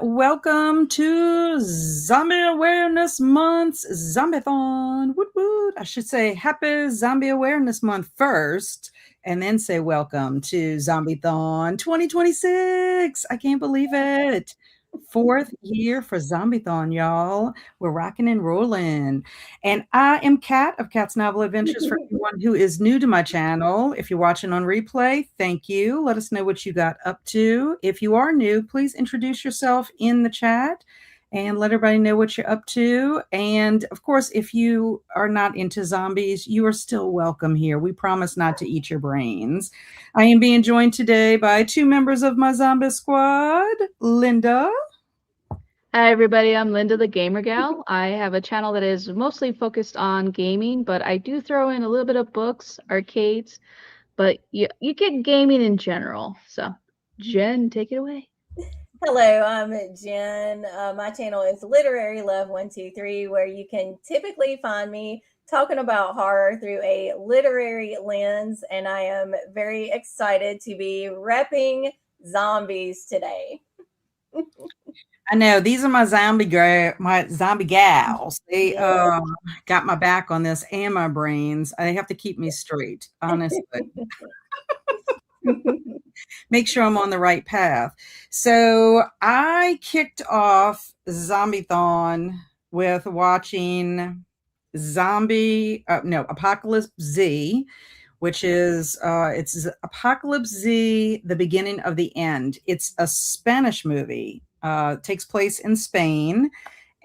Welcome to Zombie Awareness Month's Zombiethon. Woot woot. I should say Happy Zombie Awareness Month first, and then say welcome to Zombiethon 2026. I can't believe it. Fourth year for Zombiethon, y'all. We're rocking and rolling. And I am Kat of Kat's Novel Adventures. For anyone who is new to my channel, if you're watching on replay, thank you. Let us know what you got up to. If you are new, please introduce yourself in the chat and let everybody know what you're up to. And of course, if you are not into zombies, you are still welcome here. We promise not to eat your brains. I am being joined today by two members of my zombie squad, Linda. Hi everybody, I'm Linda the Gamer Gal. I have a channel that is mostly focused on gaming, but I do throw in a little bit of books, arcades, but you get gaming in general. So, Jen, take it away. Hello, I'm Jen. My channel is Literary Love 123, where you can typically find me talking about horror through a literary lens, and I am very excited to be repping zombies today. I know these are my zombie gals. They got my back on this and my brains. They have to keep me straight, honestly. Make sure I'm on the right path. So I kicked off Zombiethon with watching Apocalypse Z, which is it's Apocalypse Z, the beginning of the end. It's a Spanish movie. Takes place in Spain.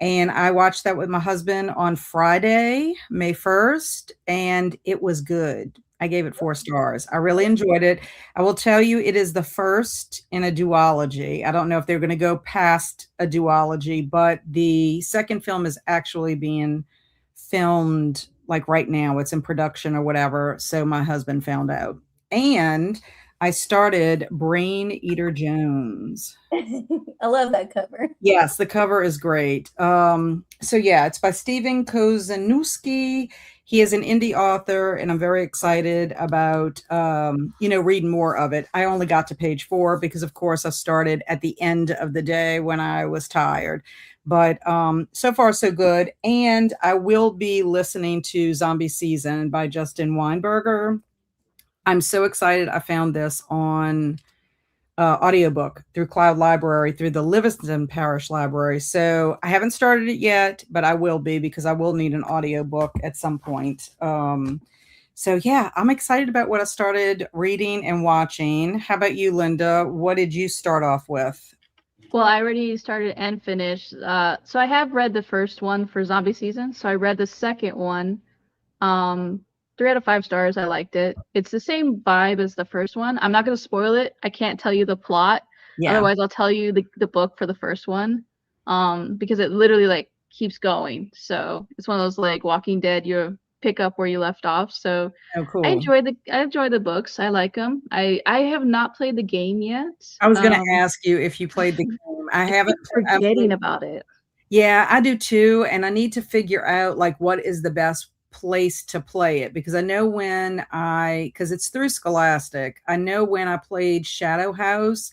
And I watched that with my husband on Friday, May 1st, and it was good. I gave it 4 stars. I really enjoyed it. I will tell you, it is the first in a duology. I don't know if they're going to go past a duology, but the second film is actually being filmed like right now. It's in production or whatever. So my husband found out. And I started Braineater Jones. I love that cover. Yes, the cover is great. So yeah, it's by Kozeniewski. He is an indie author, and I'm very excited about reading more of it. I only got to page 4 because, of course, I started at the end of the day when I was tired. But so far, so good. And I will be listening to Zombie Season by Justin Weinberger. I'm so excited I found this on audiobook through Cloud Library, through the Livingston Parish Library. So I haven't started it yet, but I will be, because I will need an audiobook at some point. So yeah, I'm excited about what I started reading and watching. How about you, Linda? What did you start off with? Well, I already started and finished. So I have read the first one for Zombie Season. So I read the second one. 3 out of 5 stars. I liked it. It's the same vibe as the first one. I'm not going to spoil it. I can't tell you the plot. Yeah. Otherwise, I'll tell you the book for the first one. Because it literally like keeps going. So it's one of those like Walking Dead. You pick up where you left off. So cool. I enjoy the books. I like them. I have not played the game yet. I was going to ask you if you played the game. I haven't. Forgetting about it. Yeah, I do too. And I need to figure out like what is the best place to play it, because I know because it's through Scholastic, I know when I played Shadow House,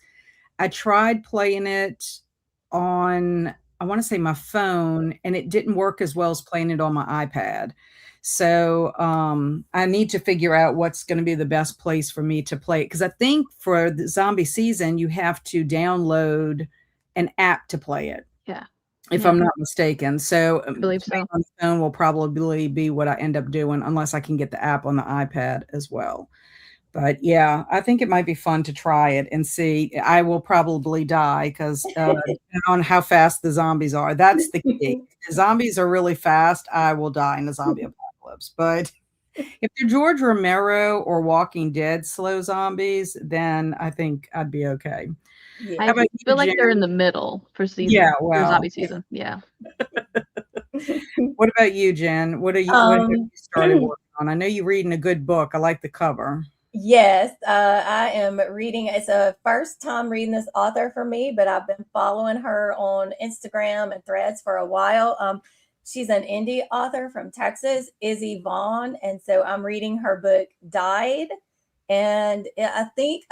I tried playing it on, I want to say my phone, and it didn't work as well as playing it on my iPad. So I need to figure out what's going to be the best place for me to play it, because I think for the Zombie Season you have to download an app to play it. Yeah. If I'm not mistaken. So I believe so. On the phone will probably be what I end up doing, unless I can get the app on the iPad as well. But yeah, I think it might be fun to try it and see. I will probably die because on how fast the zombies are. That's the key. The zombies are really fast. I will die in a zombie apocalypse. But if they're George Romero or Walking Dead slow zombies, then I think I'd be okay. Yeah. I feel like they're in the middle for season. Yeah, well, for Zombie Season. Yeah. What about you, Jen? What have you started working on? I know you're reading a good book. I like the cover. Yes, I am reading. It's a first time reading this author for me, but I've been following her on Instagram and Threads for a while. She's an indie author from Texas, Izzy Vaughn, and so I'm reading her book Died. And I think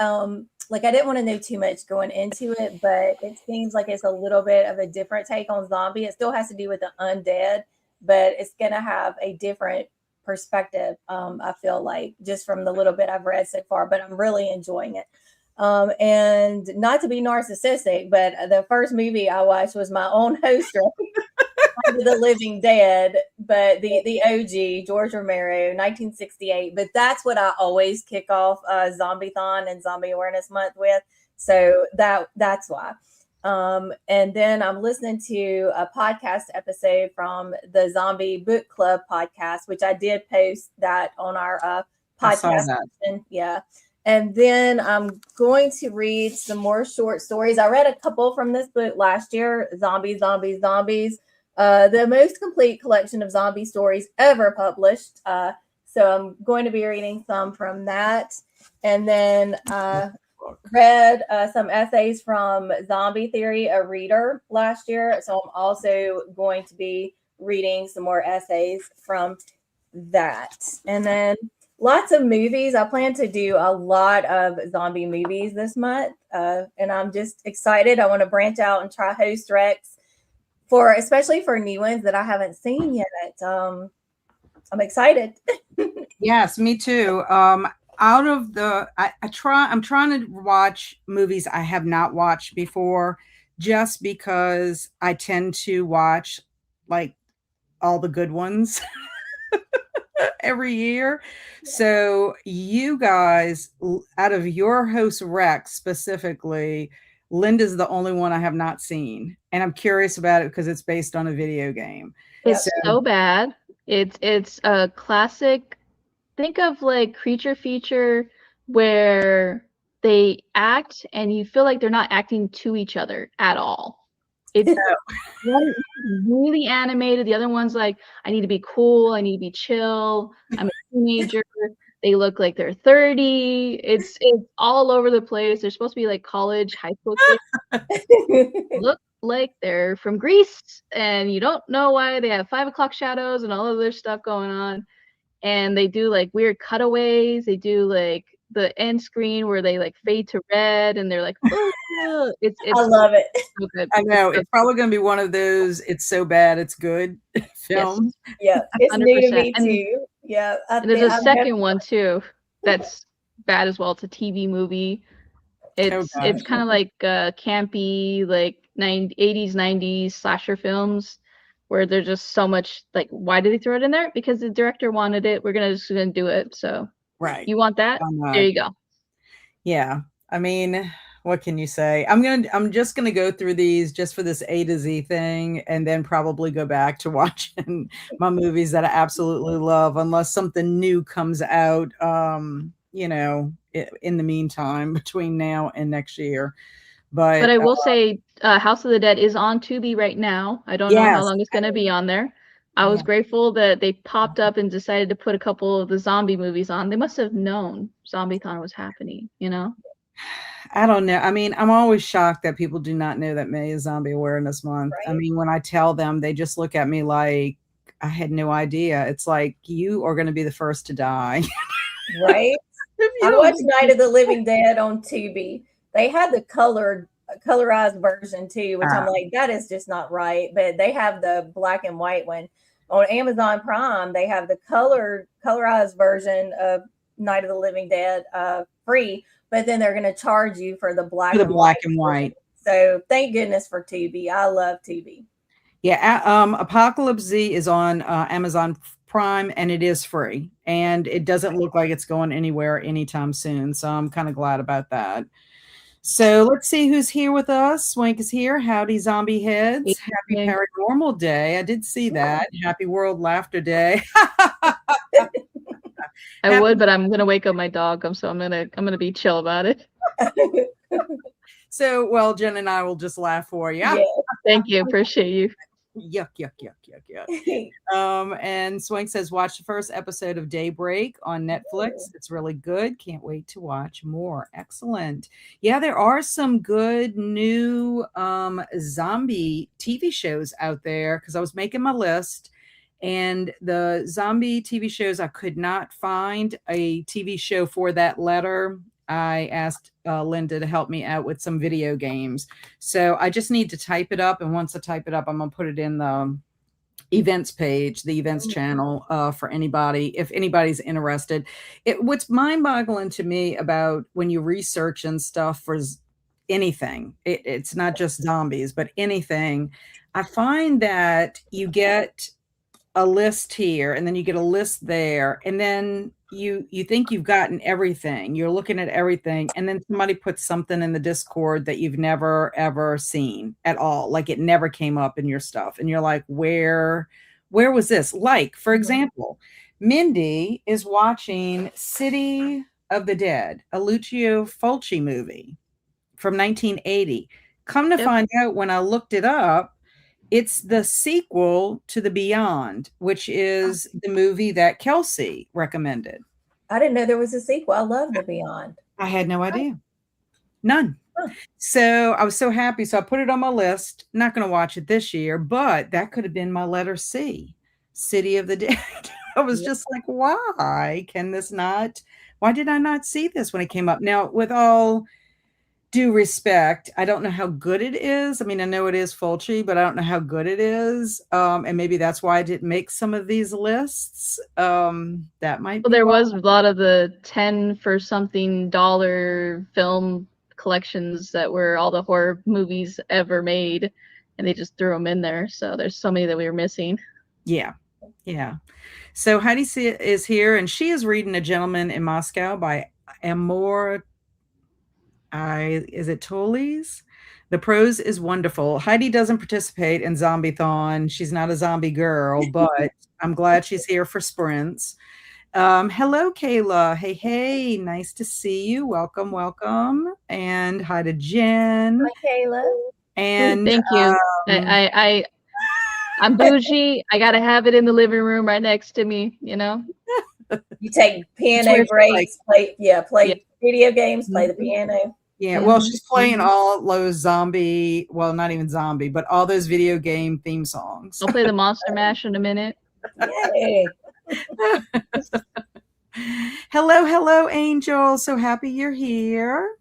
like I didn't want to know too much going into it, but it seems like it's a little bit of a different take on zombie. It still has to do with the undead, but it's gonna have a different perspective. I feel like just from the little bit I've read so far, but I'm really enjoying it. And not to be narcissistic, but the first movie I watched was my own host Under the Living Dead, but the OG George Romero, 1968. But that's what I always kick off Zombiethon and Zombie Awareness Month with. So that's why. And then I'm listening to a podcast episode from the Zombie Book Club podcast, which I did post that on our podcast. Yeah. And then I'm going to read some more short stories. I read a couple from this book last year, Zombies, Zombies, Zombies. The most complete collection of zombie stories ever published. So I'm going to be reading some from that. And then read some essays from Zombie Theory, a reader last year. So I'm also going to be reading some more essays from that. And then lots of movies. I plan to do a lot of zombie movies this month. And I'm just excited. I want to branch out and try host recs. Especially for new ones that I haven't seen yet. I'm excited. Yes, me too. I'm trying to watch movies I have not watched before, just because I tend to watch like all the good ones every year. So you guys, out of your host rec specifically, Linda's the only one I have not seen, and I'm curious about it because it's based on a video game. It's so bad. It's a classic. Think of like creature feature where they act and you feel like they're not acting to each other at all. It's one really animated. The other one's like, I need to be cool. I need to be chill. I'm a teenager. They look like they're 30. It's all over the place. They're supposed to be like college, high school kids. Look like they're from Greece, and you don't know why. They have 5 o'clock shadows and all of their stuff going on. And they do like weird cutaways. They do like the end screen where they like fade to red, and they're like, oh, it's I love it. So good. I know it's probably going to be one of those "it's so bad it's good" films. Yes. Yeah, it's 100%. New to me too. Yeah, and there's a second one too that's bad as well. It's a TV movie. It's kind of like campy, like 80s, 90s slasher films where there's just so much like, why did they throw it in there? Because the director wanted it. We're just gonna do it. So right, you want that? There you go. Yeah, I mean, what can you say? I'm just gonna go through these just for this A to Z thing, and then probably go back to watching my movies that I absolutely love, unless something new comes out. You know, in the meantime, between now and next year. But I will say, House of the Dead is on Tubi right now. I don't know how long it's gonna be on there. I was grateful that they popped up and decided to put a couple of the zombie movies on. They must have known Zombiethon was happening, you know? I don't know. I mean, I'm always shocked that people do not know that May is Zombie Awareness Month. Right. I mean, when I tell them, they just look at me like I had no idea. It's like, you are going to be the first to die. Right? I watched Night of the Living Dead on Tubi. They had the colorized version too, which I'm like, that is just not right. But they have the black and white one. On Amazon Prime, they have the colorized version of Night of the Living Dead free, but then they're going to charge you for the black and white. So thank goodness for Tubi. I love Tubi. Yeah, Apocalypse Z is on Amazon Prime, and it is free, and it doesn't look like it's going anywhere anytime soon. So I'm kind of glad about that. So let's see who's here with us. Swank is here. Howdy, zombie heads. Happy Paranormal Day. I did see that. Happy World Laughter Day. I would, but I'm gonna wake up my dog. So I'm gonna be chill about it. So, well, Jen and I will just laugh for you. Yeah. Thank you. Appreciate you. Yuck. And Swank says, watch the first episode of Daybreak on Netflix. It's really good. Can't wait to watch more. Excellent. Yeah, there are some good new zombie TV shows out there, because I was making my list, and the zombie TV shows, I could not find a TV show for that letter I asked Linda to help me out with some video games. So I just need to type it up. And once I type it up, I'm going to put it in the events page, the events channel, for anybody, if anybody's interested. What's mind-boggling to me about when you research and stuff for anything, it's not just zombies, but anything, I find that you get a list here and then you get a list there, and then you think you've gotten everything, you're looking at everything, and then somebody puts something in the Discord that you've never ever seen at all, like it never came up in your stuff, and you're like, where was this? Like, for example, Mindy is watching City of the Dead, a Lucio Fulci movie from 1980. Come to find out, when I looked it up, it's the sequel to The Beyond, which is the movie that Kelsi recommended. I didn't know there was a sequel. I love The Beyond. I had no idea. None. Huh. So I was so happy. So I put it on my list. Not going to watch it this year, but that could have been my letter C, City of the Dead. I was just like, why did I not see this when it came up? Now, with all due respect, I don't know how good it is. I mean, I know it is Fulci, but I don't know how good it is. And maybe that's why I didn't make some of these lists. That might be. Well, there was a lot of the 10 for something dollar film collections that were all the horror movies ever made, and they just threw them in there. So there's so many that we were missing. Yeah. So Heidi is here, and she is reading A Gentleman in Moscow by Amor. Is it Toles? The prose is wonderful. Heidi doesn't participate in Zombiethon. She's not a zombie girl, but I'm glad she's here for sprints. Hello, Kayla. Hey, nice to see you. Welcome. And hi to Jen. Hi, Kayla. And thank you. I'm bougie. I gotta have it in the living room right next to me, you know. You take piano breaks, play video games, play the piano. Yeah, well, she's playing all those zombie, well, not even zombie, but all those video game theme songs. I'll play the Monster Mash in a minute. Yay. Hello, Angel. So happy you're here.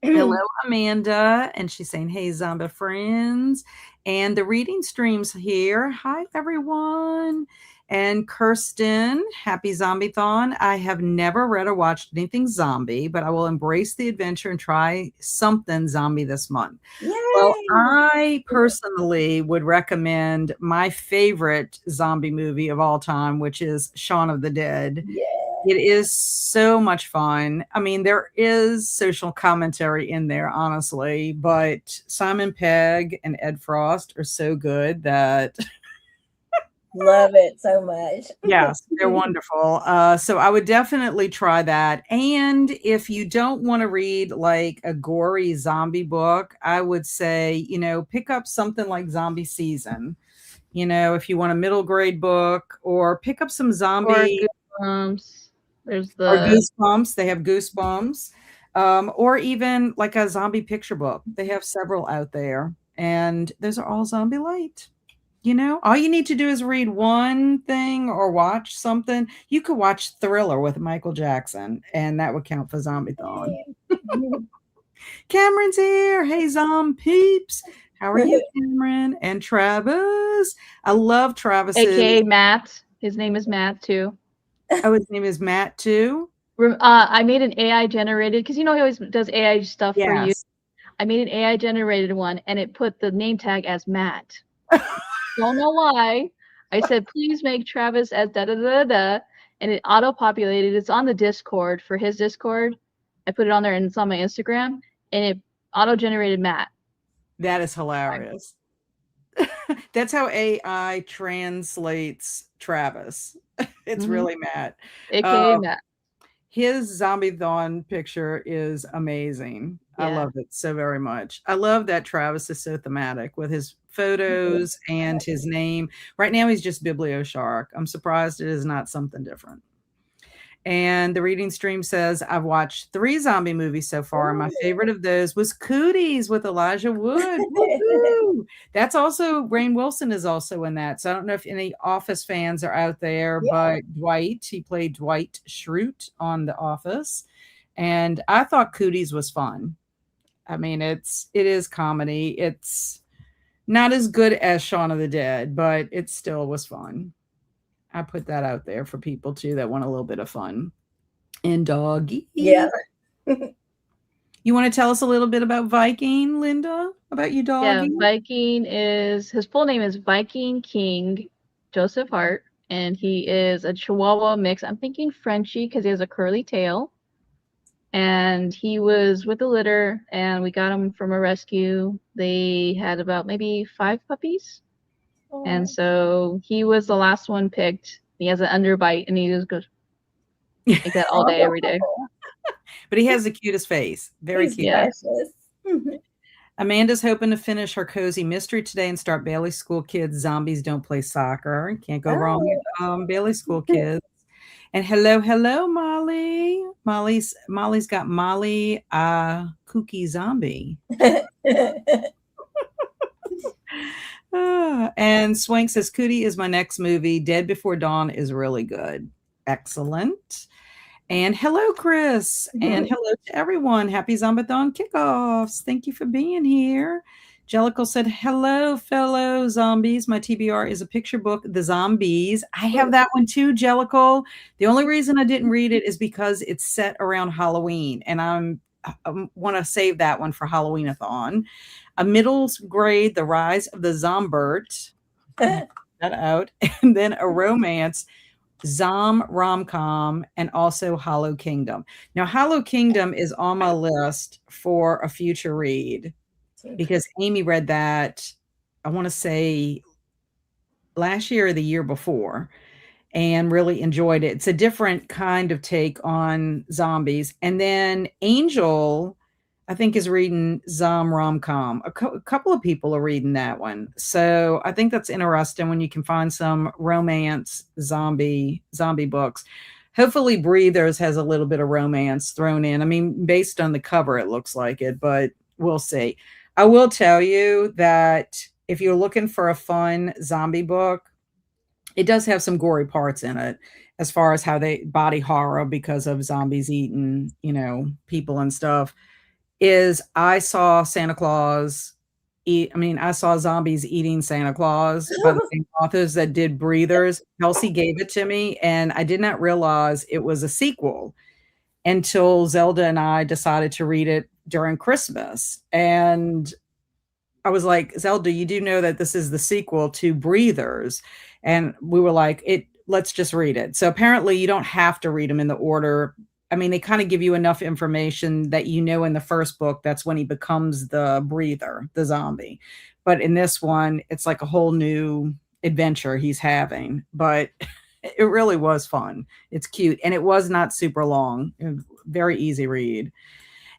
Hello, Amanda. And she's saying, hey, zombie friends. And the reading stream's here. Hi, everyone. And Kirsten, happy Zombiethon. I have never read or watched anything zombie, but I will embrace the adventure and try something zombie this month. Yay! Well, I personally would recommend my favorite zombie movie of all time, which is Shaun of the Dead. Yeah. It is so much fun. I mean, there is social commentary in there, honestly, but Simon Pegg and Ed Frost are so good that... Love it so much. Yes, they're wonderful. So I would definitely try that. And if you don't want to read like a gory zombie book, I would say, pick up something like Zombie Season. If you want a middle grade book, or pick up some zombie. Or Goosebumps. Or Goosebumps. They have Goosebumps. Or even like a zombie picture book. They have several out there. And those are all zombie light. All you need to do is read one thing or watch something. You could watch Thriller with Michael Jackson, and that would count for Zombiethon. Cameron's here. Hey, peeps. How are you, Cameron? And Travis. I love Travis. AKA Matt. His name is Matt, too. Oh, his name is Matt, too? I made an AI generated, because he always does AI stuff for you. I made an AI generated one, and it put the name tag as Matt. Don't know why. I said, please make Travis as da-da-da-da-da, and it auto-populated. It's on the Discord, for his Discord. I put it on there, and it's on my Instagram, and it auto-generated Matt. That is hilarious. That's how AI translates Travis. It's really Matt. AKA Matt. His Zombiethon picture is amazing. Yeah. I love it so very much. I love that Travis is so thematic with his photos and his name. Right now, he's just Biblioshark. I'm surprised it is not something different. And the reading stream says, I've watched 3 zombie movies so far. And my favorite of those was Cooties with Elijah Wood. That's also, Rainn Wilson is also in that. So I don't know if any Office fans are out there, but Dwight, he played Dwight Schrute on The Office. And I thought Cooties was fun. I mean, it is comedy. It's not as good as Shaun of the Dead, but it still was fun. I put that out there for people too that want a little bit of fun. And Doggy. Yeah. You want to tell us a little bit about Viking, Linda? About you, Doggy? Yeah, Viking his full name is Viking King Joseph Hart, and he is a Chihuahua mix. I'm thinking Frenchie because he has a curly tail. And he was with a litter, and we got him from a rescue. They had about maybe 5 puppies. Oh. And so he was the last one picked. He has an underbite, and he just goes like that all day, every day. But he has the cutest face. Very cute. Precious. Amanda's hoping to finish her cozy mystery today and start Bailey School Kids. Zombies don't play soccer. Can't go wrong with Bailey School Kids. And hello, Molly. Molly's got Molly Kooky Zombie. And Swank says, Cootie is my next movie. Dead Before Dawn is really good. Excellent. And hello, Chris. And hello to everyone. Happy Zombiethon kickoffs. Thank you for being here. Jellicle said, hello, fellow zombies. My TBR is a picture book, The Zombies. I have that one too, Jellicle. The only reason I didn't read it is because it's set around Halloween, and I want to save that one for Halloween-a-thon. A middle grade, The Rise of the Zombert. That out. And then a romance, rom-com, and also Hollow Kingdom. Now, Hollow Kingdom is on my list for a future read, because Amy read that, I want to say last year or the year before, and really enjoyed it. It's a different kind of take on zombies. And then Angel, I think, is reading rom-com. A couple of people are reading that one. So I think that's interesting when you can find some romance zombie books. Hopefully Breathers has a little bit of romance thrown in. I mean, based on the cover, it looks like it, but we'll see. I will tell you that if you're looking for a fun zombie book, it does have some gory parts in it as far as how they body horror because of zombies eating, people and stuff. I saw Santa Claus I saw zombies eating Santa Claus by the same authors that did Breathers. Kelsi gave it to me, and I did not realize it was a sequel until Zelda and I decided to read it during Christmas. And I was like, Zelda, you do know that this is the sequel to Breathers? And we were like, let's just read it. So apparently you don't have to read them in the order. I mean, they kind of give you enough information that in the first book, that's when he becomes the breather, the zombie. But in this one, it's like a whole new adventure he's having. But it really was fun. It's cute. And it was not super long. Very easy read.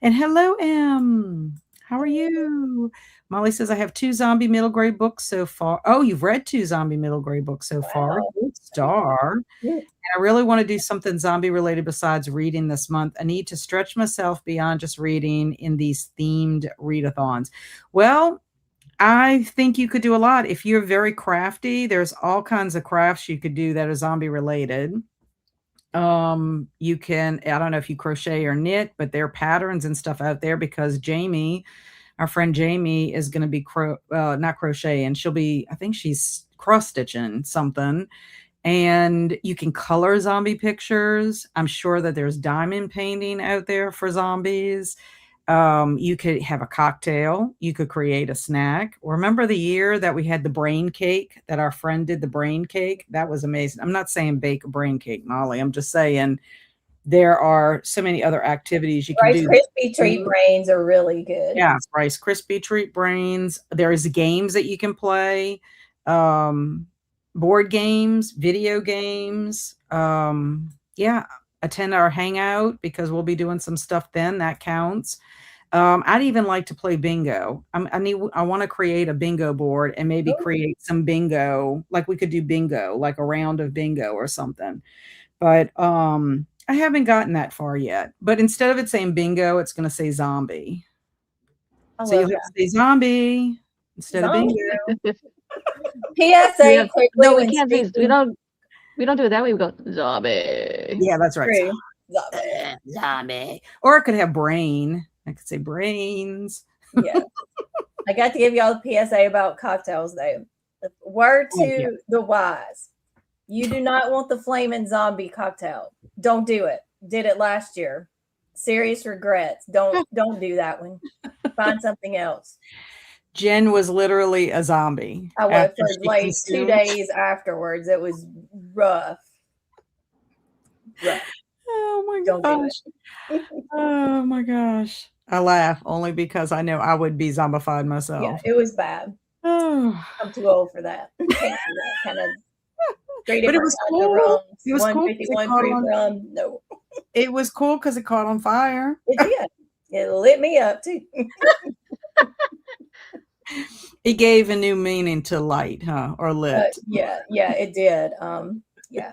And hello, M. How are you? Molly says, I have 2 zombie middle grade books so far. Oh, you've read 2 zombie middle grade books so far. Good star. And I really want to do something zombie related besides reading this month. I need to stretch myself beyond just reading in these themed readathons. Well, I think you could do a lot. If you're very crafty, there's all kinds of crafts you could do that are zombie related. You can, I don't know if you crochet or knit, but there are patterns and stuff out there because Jamie, our friend Jamie, is going to be not crocheting. I think she's cross stitching something. And you can color zombie pictures. I'm sure that there's diamond painting out there for zombies. You could have a cocktail. You could create a snack. Remember the year that we had the brain cake, that our friend did the brain cake? That was amazing. I'm not saying bake a brain cake, Molly. I'm just saying there are so many other activities you can do. Rice Krispie treat brains are really good. Yeah, Rice Krispie treat brains. There's games that you can play. Board games, video games. Attend our hangout because we'll be doing some stuff then. That counts. I'd even like to play bingo. I want to create a bingo board and maybe create some bingo. Like we could do bingo, like a round of bingo or something. But I haven't gotten that far yet. But instead of it saying bingo, it's going to say zombie. So you'll have to say zombie instead of bingo. PSA. No, we can't say. We don't do it that way. We go zombie. Yeah, that's right. Zombie. zombie. Or it could have brain. I could say brains. Yeah. I got to give y'all the PSA about cocktails, though. Word to the wise. You do not want the flaming zombie cocktail. Don't do it. Did it last year. Serious regrets. Don't do that one. Find something else. Jen was literally a zombie. I was for like 2 days afterwards. It was rough. Oh my Don't do gosh. Oh my gosh. I laugh only because I know I would be zombified myself. Yeah, it was bad. Oh. I'm too old for that. Can't do that kind of. But it was cool. It was cool. 151 rum. No. It was cool because it caught on fire. It did. It lit me up too. It gave a new meaning to light, huh? Or lit. Yeah, it did. Yeah.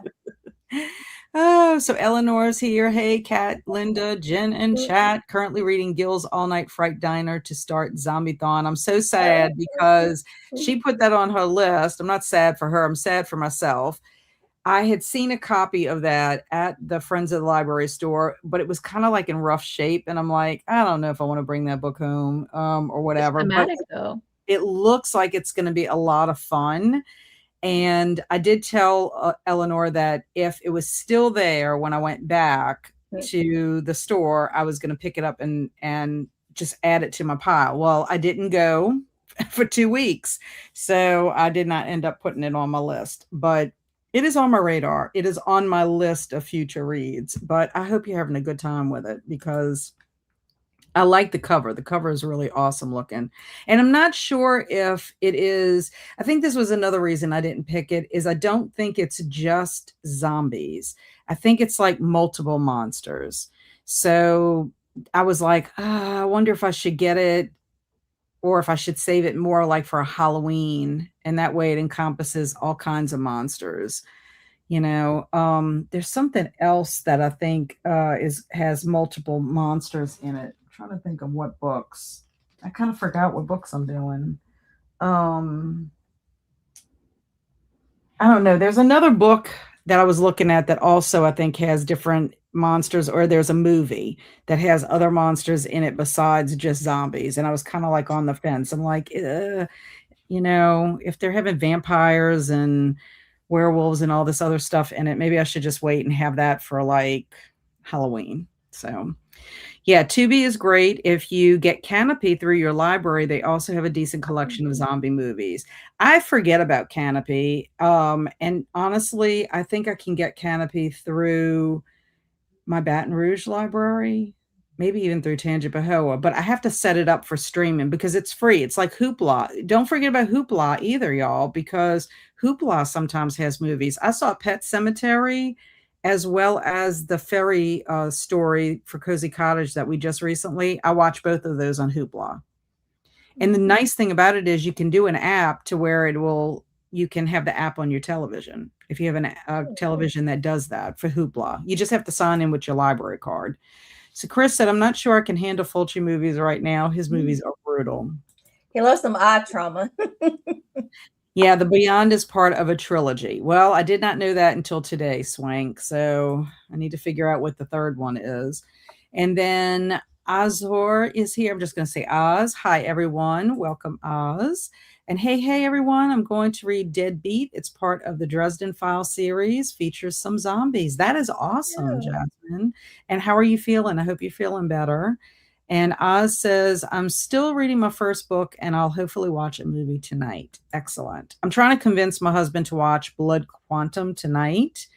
Oh, so Eleanor's here. Hey, Kat, Linda, Jen, and chat. Currently reading Gil's All Night Fright Diner to start Zombiethon. I'm so sad because she put that on her list. I'm not sad for her. I'm sad for myself. I had seen a copy of that at the Friends of the Library store, but it was kind of like in rough shape. And I'm like, I don't know if I want to bring that book home or whatever. It's thematic, though. It looks like it's going to be a lot of fun. And I did tell Eleanor that if it was still there when I went back to the store, I was going to pick it up and just add it to my pile. Well, I didn't go for 2 weeks, so I did not end up putting it on my list. But it is on my radar. It is on my list of future reads. But I hope you're having a good time with it because I like the cover. The cover is really awesome looking. And I'm not sure if it is, I think this was another reason I didn't pick it, is I don't think it's just zombies. I think it's like multiple monsters. So I was like, I wonder if I should get it or if I should save it more like for a Halloween. And that way it encompasses all kinds of monsters. You know, there's something else that I think has multiple monsters in it. I'm trying to think of what books. I kind of forgot what books I'm doing. I don't know. There's another book that I was looking at that also I think has different monsters, or there's a movie that has other monsters in it besides just zombies. And I was kind of like on the fence. I'm like, you know, if they're having vampires and werewolves and all this other stuff in it, maybe I should just wait and have that for like Halloween. So yeah, Tubi is great. If you get Canopy through your library, they also have a decent collection of zombie movies. I forget about Canopy. And honestly, I think I can get Canopy through my Baton Rouge library, maybe even through Tangipahoa, but I have to set it up for streaming because it's free. It's like Hoopla. Don't forget about Hoopla either, y'all, because Hoopla sometimes has movies. I saw Pet Cemetery as well as the fairy story for Cozy Cottage that we just recently. I watched both of those on Hoopla. And the nice thing about it is you can do an app to where you can have the app on your television. If you have a television that does that for Hoopla, you just have to sign in with your library card. So Chris said, I'm not sure I can handle Fulci movies right now. His movies are brutal. He loves some eye trauma. Yeah, The Beyond is part of a trilogy. Well, I did not know that until today, Swank. So I need to figure out what the third one is. And then Azor is here. I'm just going to say Oz. Hi, everyone. Welcome, Oz. And hey, everyone. I'm going to read Deadbeat. It's part of the Dresden Files series. Features some zombies. That is awesome, Jasmine. And how are you feeling? I hope you're feeling better. And Oz says, I'm still reading my first book and I'll hopefully watch a movie tonight. Excellent. I'm trying to convince my husband to watch Blood Quantum tonight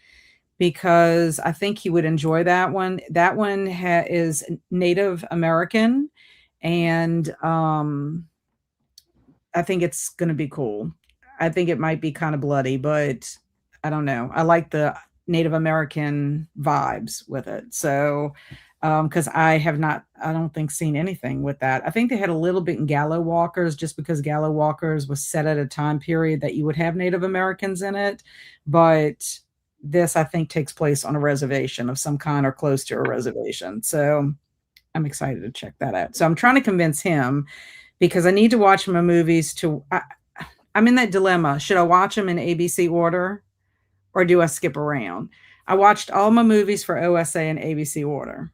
because I think he would enjoy that one. That one is Native American and I think it's going to be cool. I think it might be kind of bloody, but I don't know. I like the Native American vibes with it. So because I don't think seen anything with that. I think they had a little bit in Gallow Walkers just because Gallow Walkers was set at a time period that you would have Native Americans in it. But this, I think, takes place on a reservation of some kind or close to a reservation. So I'm excited to check that out. So I'm trying to convince him because I need to watch my movies I'm in that dilemma. Should I watch them in ABC order or do I skip around? I watched all my movies for OSA in ABC order.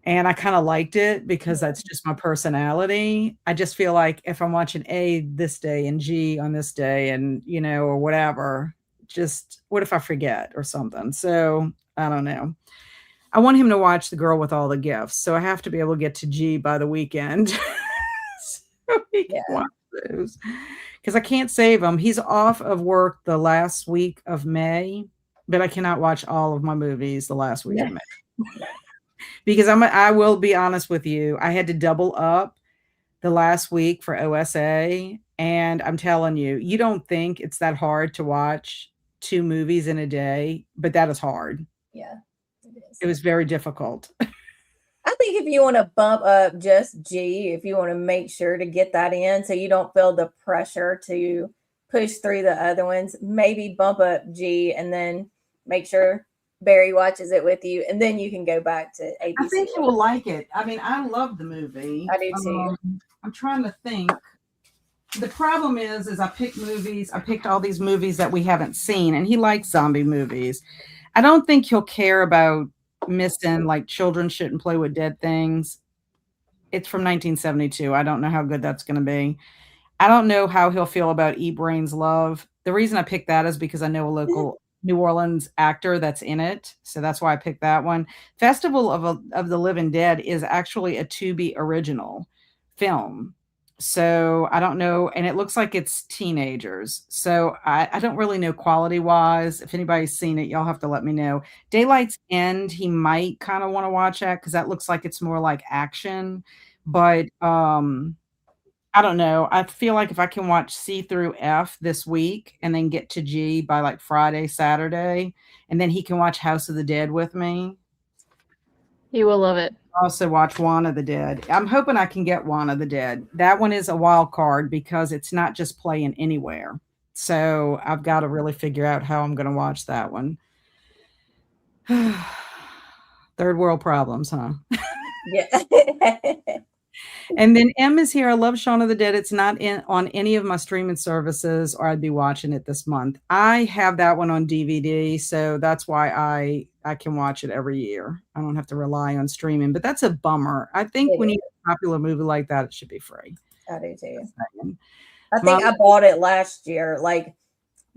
And I kind of liked it because that's just my personality. I just feel like if I'm watching A this day and G on this day and, or whatever, just what if I forget or something? So I don't know. I want him to watch The Girl with All the Gifts. So I have to be able to get to G by the weekend. So we can watch those. Because I can't save him. He's off of work the last week of May, but I cannot watch all of my movies the last week of May. Because I will be honest with you, I had to double up the last week for OSA, and I'm telling you, you don't think it's that hard to watch 2 movies in a day, but that is hard. Yeah, it was very difficult. I think if you want to bump up just G, if you want to make sure to get that in so you don't feel the pressure to push through the other ones, maybe bump up G and then make sure Barry watches it with you, and then you can go back to ABC. I think you will like it. I mean, I love the movie. I do too. I'm trying to think. The problem is I picked movies. I picked all these movies that we haven't seen, and he likes zombie movies. I don't think he'll care about missing, like, Children Shouldn't Play with Dead Things. It's from 1972. I don't know how good that's going to be. I don't know how he'll feel about Eat Brains Love. The reason I picked that is because I know a local New Orleans actor that's in it. So that's why I picked that one. Festival of the Living Dead is actually a Tubi original film. So I don't know. And it looks like it's teenagers. So I don't really know quality wise. If anybody's seen it, y'all have to let me know. Daylight's End, he might kind of want to watch that because that looks like it's more like action. But I don't know. I feel like if I can watch C through F this week and then get to G by like Friday, Saturday, and then he can watch House of the Dead with me. He will love it. Also watch Juan of the Dead. I'm hoping I can get Juan of the Dead. That one is a wild card because it's not just playing anywhere. So I've got to really figure out how I'm going to watch that one. Third world problems, huh? Yeah. And then M is here. I love Shaun of the Dead. It's not on any of my streaming services, or I'd be watching it this month. I have that one on DVD, so that's why I can watch it every year. I don't have to rely on streaming, but that's a bummer. I think when you have a popular movie like that, it should be free. I do too. I think I bought it last year, like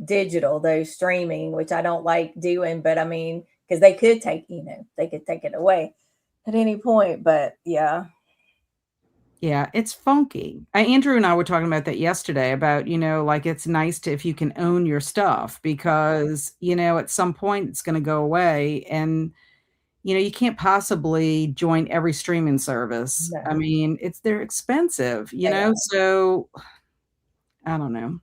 digital, though streaming, which I don't like doing, but I mean, because they could take it away at any point, but yeah. Yeah, it's funky. Andrew and I were talking about that yesterday about, like it's nice to if you can own your stuff because, at some point it's going to go away and, you can't possibly join every streaming service. No. I mean, they're expensive, know, so I don't know.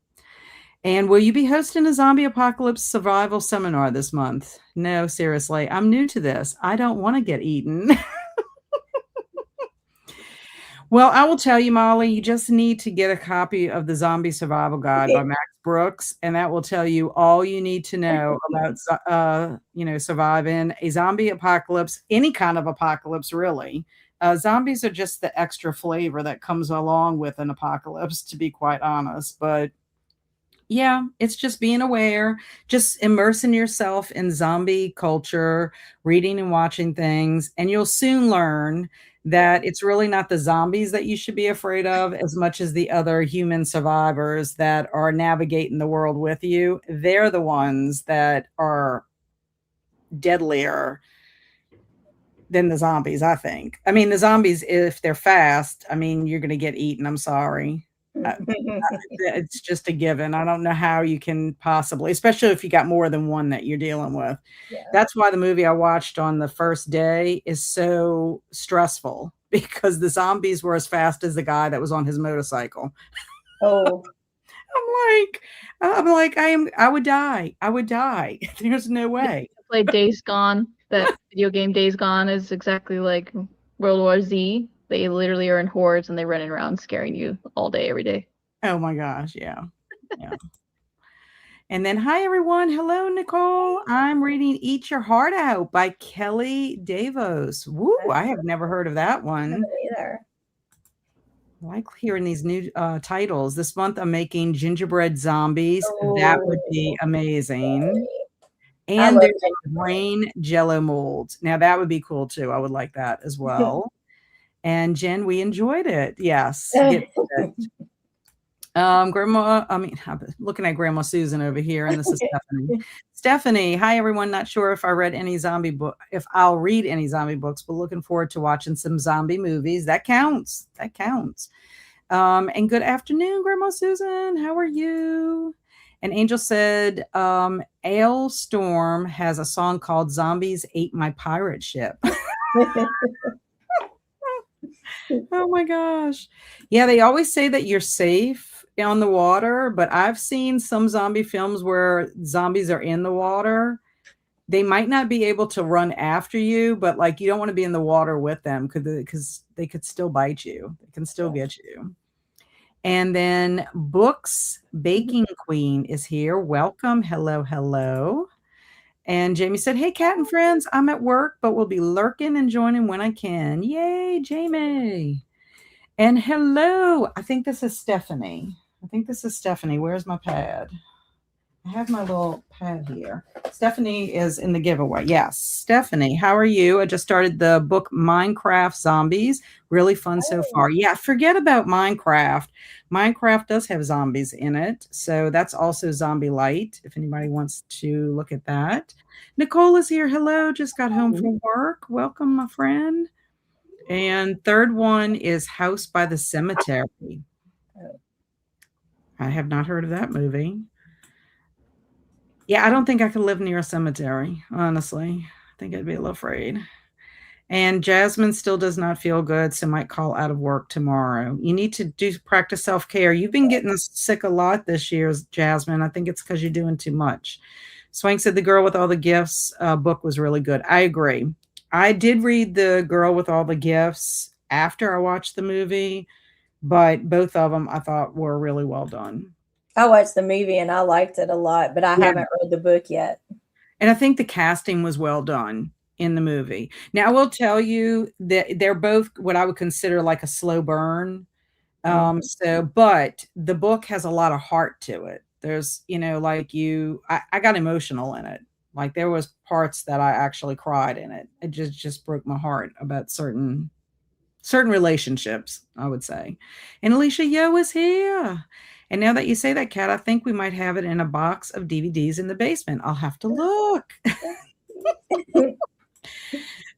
And will you be hosting a zombie apocalypse survival seminar this month? No, seriously, I'm new to this. I don't want to get eaten. Well, I will tell you, Molly, you just need to get a copy of the Zombie Survival Guide by Max Brooks, and that will tell you all you need to know about, surviving a zombie apocalypse, any kind of apocalypse, really. Zombies are just the extra flavor that comes along with an apocalypse, to be quite honest. But yeah, it's just being aware, just immersing yourself in zombie culture, reading and watching things, and you'll soon learn that it's really not the zombies that you should be afraid of as much as the other human survivors that are navigating the world with you. They're the ones that are deadlier than the zombies, I think. I mean, the zombies, if they're fast, I mean, you're going to get eaten. I'm sorry. It's just a given. I don't know how you can possibly, especially if you got more than one that you're dealing with. Yeah. That's why the movie I watched on the first day is so stressful because the zombies were as fast as the guy that was on his motorcycle. Oh, I'm like, I would die. There's no way. I played Days Gone. That video game Days Gone is exactly like World War Z. They literally are in hordes and they're running around scaring you all day, every day. Oh my gosh, yeah. And then, hi everyone. Hello, Nicole. I'm reading Eat Your Heart Out by Kelly Davos. Woo, I have never heard of that one. Either. I like hearing these new titles. This month I'm making Gingerbread Zombies. That would be amazing. And love there's brain jello molds. Now that would be cool too. I would like that as well. And Jen, we enjoyed it. Yes. Get it. Grandma, I mean, I'm looking at Grandma Susan over here, and this is Stephanie. Stephanie, hi everyone. Not sure if I read any zombie book, if I'll read any zombie books, but looking forward to watching some zombie movies. That counts. That counts. And good afternoon, Grandma Susan. How are you? And Angel said, Ale Storm has a song called Zombies Ate My Pirate Ship. Oh my gosh. Yeah, they always say that you're safe on the water, but I've seen some zombie films where zombies are in the water. They might not be able to run after you, but like you don't want to be in the water with them because they could still bite you. They can still get you. And then Books Baking Queen is here. Welcome. Hello, hello. And Jamie said, hey, Kat and friends, I'm at work, but will be lurking and joining when I can. Yay, Jamie. And hello. I think this is Stephanie. Where's my pad? I have my little pad here. Stephanie is in the giveaway. Yes. Stephanie, how are you? I just started the book Minecraft Zombies. Really fun so far. Yeah, forget about Minecraft. Minecraft does have zombies in it. So that's also Zombie Light, if anybody wants to look at that. Nicole is here. Hello. Just got home from work. Welcome, my friend. And third one is House by the Cemetery. I have not heard of that movie. Yeah, I don't think I could live near a cemetery, honestly. I think I'd be a little afraid. And Jasmine still does not feel good, so might call out of work tomorrow. You need to practice self-care. You've been getting sick a lot this year, Jasmine. I think it's because you're doing too much. Swank said The Girl with All the Gifts book was really good. I agree. I did read The Girl with All the Gifts after I watched the movie, but both of them I thought were really well done. I watched the movie and I liked it a lot, but I haven't read the book yet. And I think the casting was well done in the movie. Now, I will tell you that they're both what I would consider like a slow burn. But the book has a lot of heart to it. There's, like I got emotional in it. Like there was parts that I actually cried in it. It just broke my heart about certain relationships, I would say. And Alicia Yo is here. And now that you say that, Kat, I think we might have it in a box of DVDs in the basement. I'll have to look.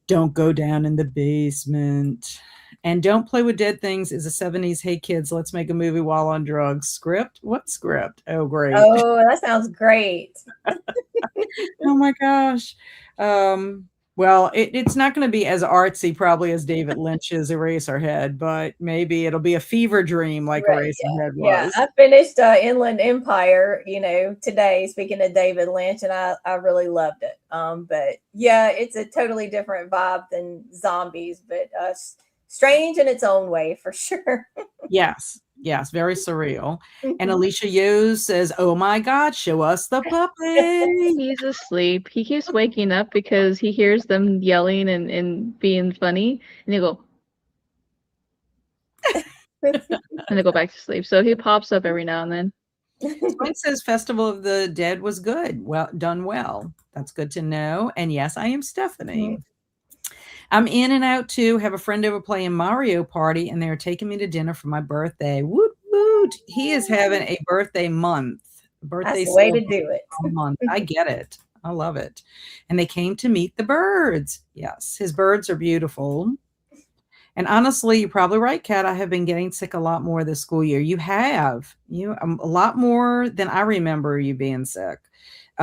Don't go down in the basement. And Don't Play with Dead Things is a 70s, hey kids, let's make a movie while on drugs script. What script? Oh, great. Oh, that sounds great. Oh my gosh. Well, it's not going to be as artsy probably as David Lynch's Eraserhead, but maybe it'll be a fever dream like Eraserhead was. Yeah, I finished Inland Empire, today, speaking of David Lynch, and I really loved it. But yeah, it's a totally different vibe than zombies, but strange in its own way for sure. Yes, very surreal. And Alicia Yo says, oh my God, show us the puppy. He's asleep. He keeps waking up because he hears them yelling and being funny. And he'll go. And they go back to sleep. So he pops up every now and then. It says Festival of the Dead was good. Well done. Well, that's good to know. And yes, I am Stephanie. I'm in and out too. Have a friend over playing Mario Party, and they're taking me to dinner for my birthday. Woot woot! He is having a birthday month. That's the way to do it. Month. I get it. I love it. And they came to meet the birds. Yes, his birds are beautiful. And honestly, you're probably right, Kat. I have been getting sick a lot more this school year. You have. A lot more than I remember you being sick. I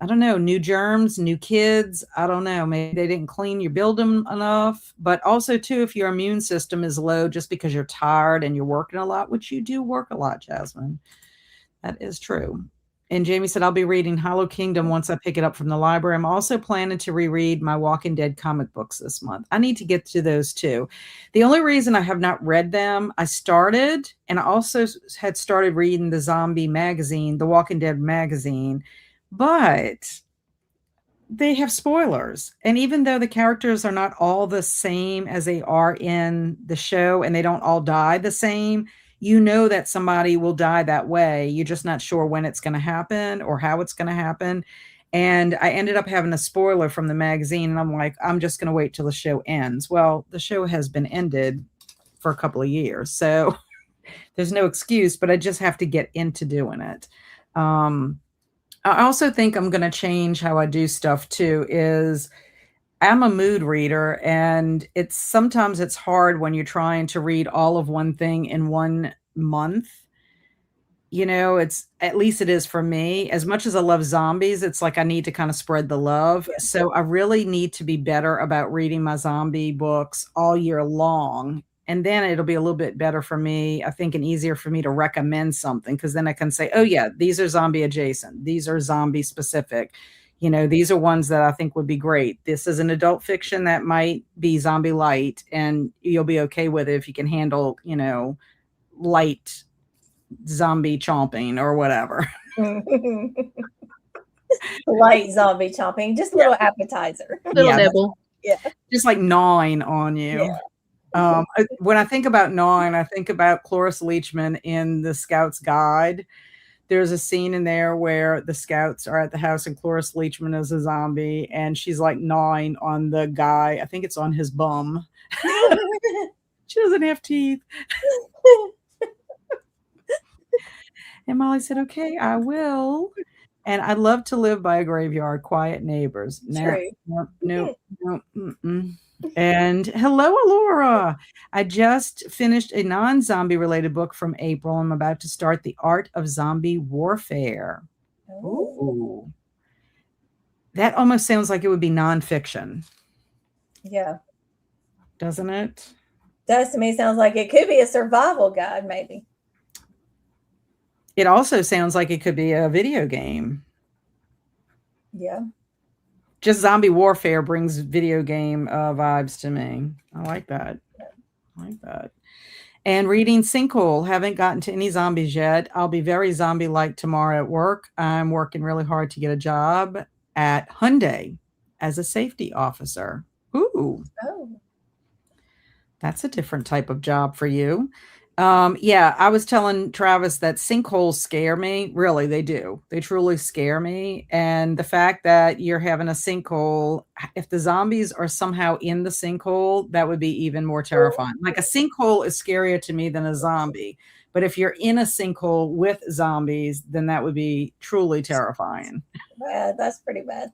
don't know, new germs, new kids. I don't know. Maybe they didn't clean your building enough, but also too, if your immune system is low, just because you're tired and you're working a lot, which you do work a lot, Jasmine. That is true. And Jamie said, I'll be reading Hollow Kingdom once I pick it up from the library. I'm also planning to reread my Walking Dead comic books this month. I need to get to those too. The only reason I have not read them, I started, and I also had started reading the zombie magazine, the Walking Dead magazine, but they have spoilers. And even though the characters are not all the same as they are in the show and they don't all die the same, you know that somebody will die that way. You're just not sure when it's going to happen or how it's going to happen. And I ended up having a spoiler from the magazine, and I'm like, I'm just going to wait till the show ends. Well, the show has been ended for a couple of years, so there's no excuse, but I just have to get into doing it. I also think I'm going to change how I do stuff too, is I'm a mood reader, and sometimes it's hard when you're trying to read all of one thing in 1 month. It's, at least it is for me. As much as I love zombies, it's like I need to kind of spread the love. Yeah. So I really need to be better about reading my zombie books all year long. And then it'll be a little bit better for me, I think, and easier for me to recommend something, because then I can say, oh yeah, these are zombie adjacent. These are zombie specific. These are ones that I think would be great. This is an adult fiction that might be zombie light, and you'll be okay with it if you can handle, light zombie chomping or whatever. Light zombie chomping, just a little appetizer. Little nibble. Yeah. Just like gnawing on you. Yeah. When I think about gnawing, I think about Cloris Leachman in The Scout's Guide. There's a scene in there where the scouts are at the house and Cloris Leachman is a zombie, and she's like gnawing on the guy. I think it's on his bum. She doesn't have teeth. And Molly said, okay, I will. And I'd love to live by a graveyard, quiet neighbors. No. And hello, Alora. I just finished a non-zombie related book from April. I'm about to start The Art of Zombie Warfare. Ooh. That almost sounds like it would be nonfiction. Yeah. Doesn't it? Does to me. Sounds like it could be a survival guide, maybe. It also sounds like it could be a video game. Yeah. Just zombie warfare brings video game vibes to me. I like that. And reading Sinkhole. Haven't gotten to any zombies yet. I'll be very zombie-like tomorrow at work. I'm working really hard to get a job at Hyundai as a safety officer. Ooh. Oh. That's a different type of job for you. Yeah, I was telling Travis that sinkholes scare me. Really, they do. They truly scare me. And the fact that you're having a sinkhole, if the zombies are somehow in the sinkhole, that would be even more terrifying. Like a sinkhole is scarier to me than a zombie. But if you're in a sinkhole with zombies, then that would be truly terrifying. Yeah, that's pretty bad.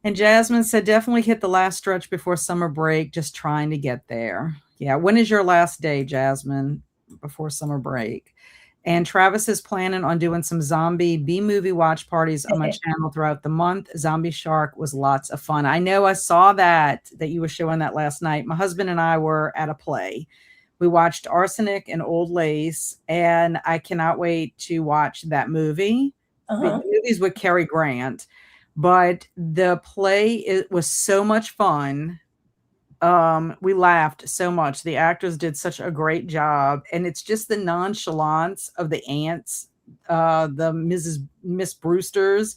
And Jasmine said, definitely hit the last stretch before summer break, just trying to get there. Yeah. When is your last day, Jasmine, before summer break? And Travis is planning on doing some zombie B-movie watch parties on my channel throughout the month. Zombie Shark was lots of fun. I know I saw that you were showing that last night. My husband and I were at a play. We watched Arsenic and Old Lace, and I cannot wait to watch that movie. The movie's with Cary Grant, but the play was so much fun. We laughed so much. The actors did such a great job, and it's just the nonchalance of the aunts, the Miss Brewsters,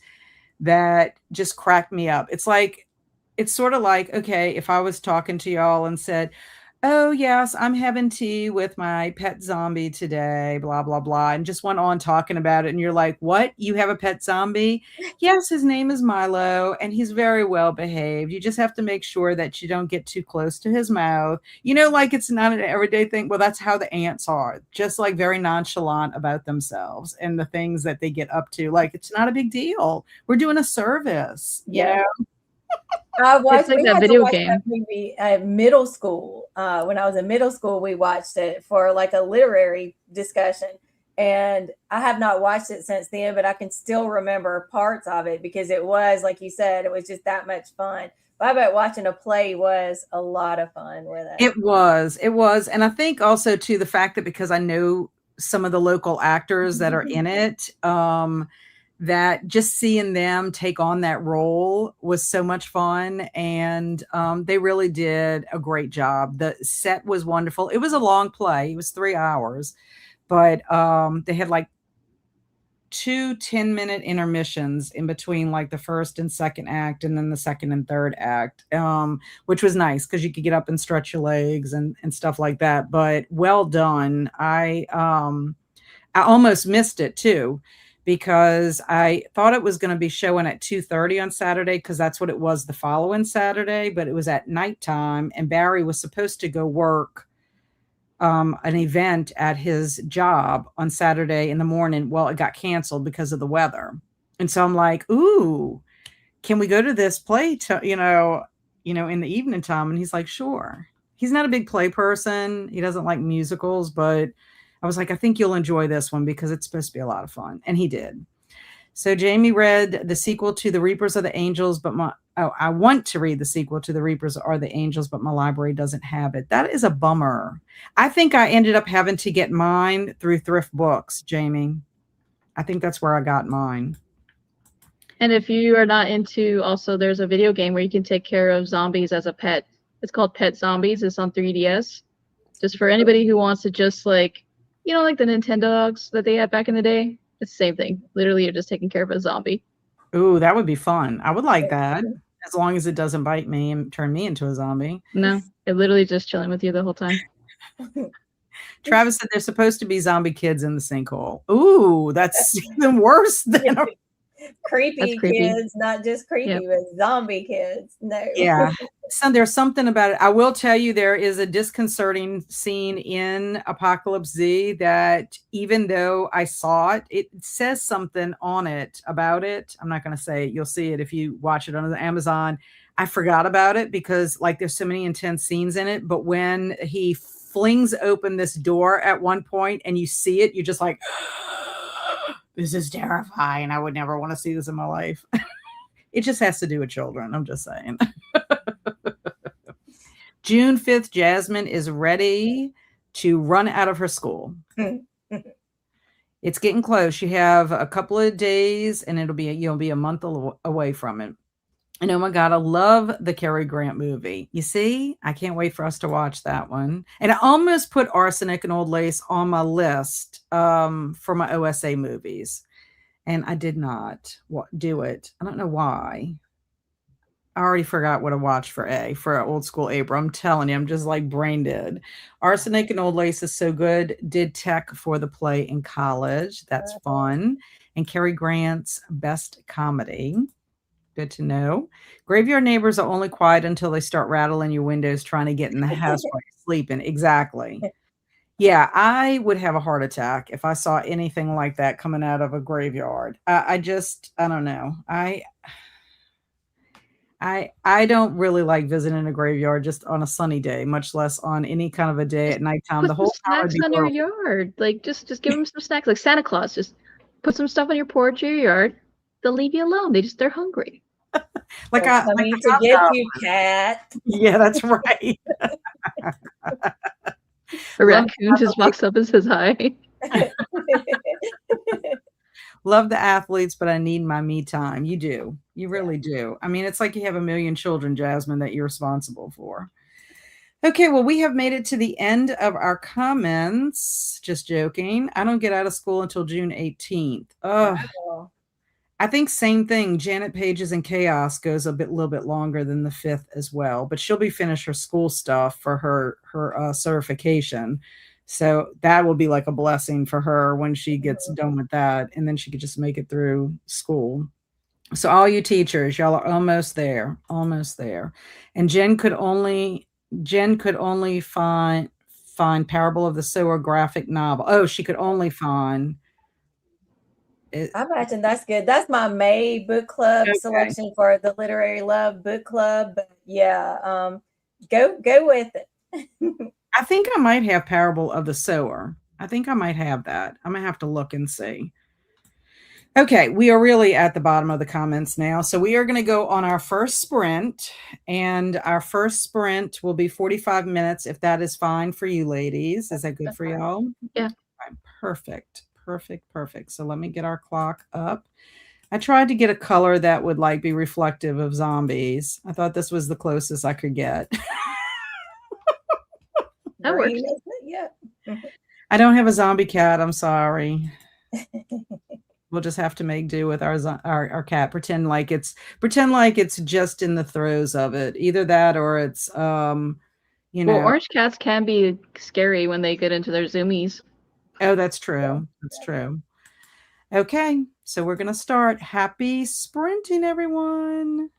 that just cracked me up. It's sort of like, okay, if I was talking to y'all and said, oh yes, I'm having tea with my pet zombie today, blah, blah, blah, and just went on talking about it. And you're like, what? You have a pet zombie? Yes, his name is Milo, and he's very well behaved. You just have to make sure that you don't get too close to his mouth. Like it's not an everyday thing. Well, that's how the ants are, just like very nonchalant about themselves and the things that they get up to. Like, it's not a big deal. We're doing a service. Yeah. It's like that video game. That movie at middle school. When I was in middle school, we watched it for like a literary discussion. And I have not watched it since then, but I can still remember parts of it because it was, like you said, it was just that much fun. But I bet watching a play was a lot of fun with it. It was. And I think also, too, the fact that because I know some of the local actors that are in it, that just seeing them take on that role was so much fun. And they really did a great job. The set was wonderful. It was a long play. It was 3 hours, but they had like 2 10-minute intermissions in between, like the first and second act, and then the second and third act, which was nice because you could get up and stretch your legs and stuff like that. But well done. I almost missed it too, because I thought it was going to be showing at 2:30 on Saturday because that's what it was the following Saturday, but it was at nighttime and Barry was supposed to go work an event at his job on Saturday in the morning. Well, it got canceled because of the weather. And so I'm like, ooh, can we go to this play in the evening time? And he's like, sure. He's not a big play person. He doesn't like musicals, but I was like, I think you'll enjoy this one because it's supposed to be a lot of fun. And he did. So Jamie read the sequel to The Reapers Are the Angels, but I want to read the sequel to The Reapers Are the Angels, but my library doesn't have it. That is a bummer. I think I ended up having to get mine through Thrift Books, Jamie. I think that's where I got mine. And if you are not into, also there's a video game where you can take care of zombies as a pet. It's called Pet Zombies. It's on 3DS. Just for anybody who wants to just like the Nintendo dogs that they had back in the day. It's the same thing. Literally, you're just taking care of a zombie. Ooh, that would be fun. I would like that. As long as it doesn't bite me and turn me into a zombie. No, it literally just chilling with you the whole time. Travis said there's supposed to be zombie kids in the sinkhole. Ooh, that's even worse than creepy kids, not just creepy, but zombie kids. No. Yeah. So there's something about it. I will tell you, there is a disconcerting scene in Apocalypse Z that even though I saw it, it says something on it about it. I'm not going to say it. You'll see it if you watch it on the Amazon. I forgot about it because there's so many intense scenes in it. But when he flings open this door at one point and you see it, you're just like, this is terrifying. I would never want to see this in my life. It just has to do with children. I'm just saying. June 5th, Jasmine is ready to run out of her school. It's getting close. You have a couple of days and you'll be a month away from it. And oh my God, I love the Cary Grant movie. You see, I can't wait for us to watch that one. And I almost put Arsenic and Old Lace on my list for my OSA movies. And I did not do it. I don't know why. I already forgot what I watched for Old School April. I'm telling you, I'm just like brain dead. Arsenic and Old Lace is so good. Did tech for the play in college. That's fun. And Cary Grant's best comedy. Good to know. Graveyard Neighbors are only quiet until they start rattling your windows trying to get in the house while you're sleeping. Exactly. Yeah, I would have a heart attack if I saw anything like that coming out of a graveyard. I don't know. I don't really like visiting a graveyard just on a sunny day, much less on any kind of a day at nighttime. The whole snacks on your yard. Like just give them some snacks, like Santa Claus. Just put some stuff on your porch or your yard. They'll leave you alone. They're hungry. Like coming to get you, cat. Yeah, that's right. A raccoon just walks up and says hi. Love the athletes, but I need my me time. You do. You really do. I mean, it's like you have a million children, Jasmine, that you're responsible for. Okay, well, we have made it to the end of our comments. Just joking. I don't get out of school until June 18th. Oh, I think same thing. Janet Pages in Chaos goes a little bit longer than the 5th as well, but she'll be finished her school stuff for her certification. So that will be like a blessing for her when she gets done with that. And then she could just make it through school. So all you teachers, y'all are almost there, almost there. And Jen could only find Parable of the Sower graphic novel. Oh, she could only find it. I imagine that's good. That's my May book club selection for the Literary Love book club. But yeah, go with it. I think I might have Parable of the Sower. I think I might have that. I'm gonna have to look and see. Okay, we are really at the bottom of the comments now. So we are going to go on our first sprint, and our first sprint will be 45 minutes if that is fine for you ladies. Is that good for y'all? Yeah. Right, perfect. So let me get our clock up. I tried to get a color that would be reflective of zombies. I thought this was the closest I could get. That works. Yeah. I don't have a zombie cat. I'm sorry. We'll just have to make do with our cat. Pretend like it's just in the throes of it. Either that or it's Well, orange cats can be scary when they get into their zoomies. Oh, that's true. That's true. Okay, so we're going to start. Happy sprinting, everyone.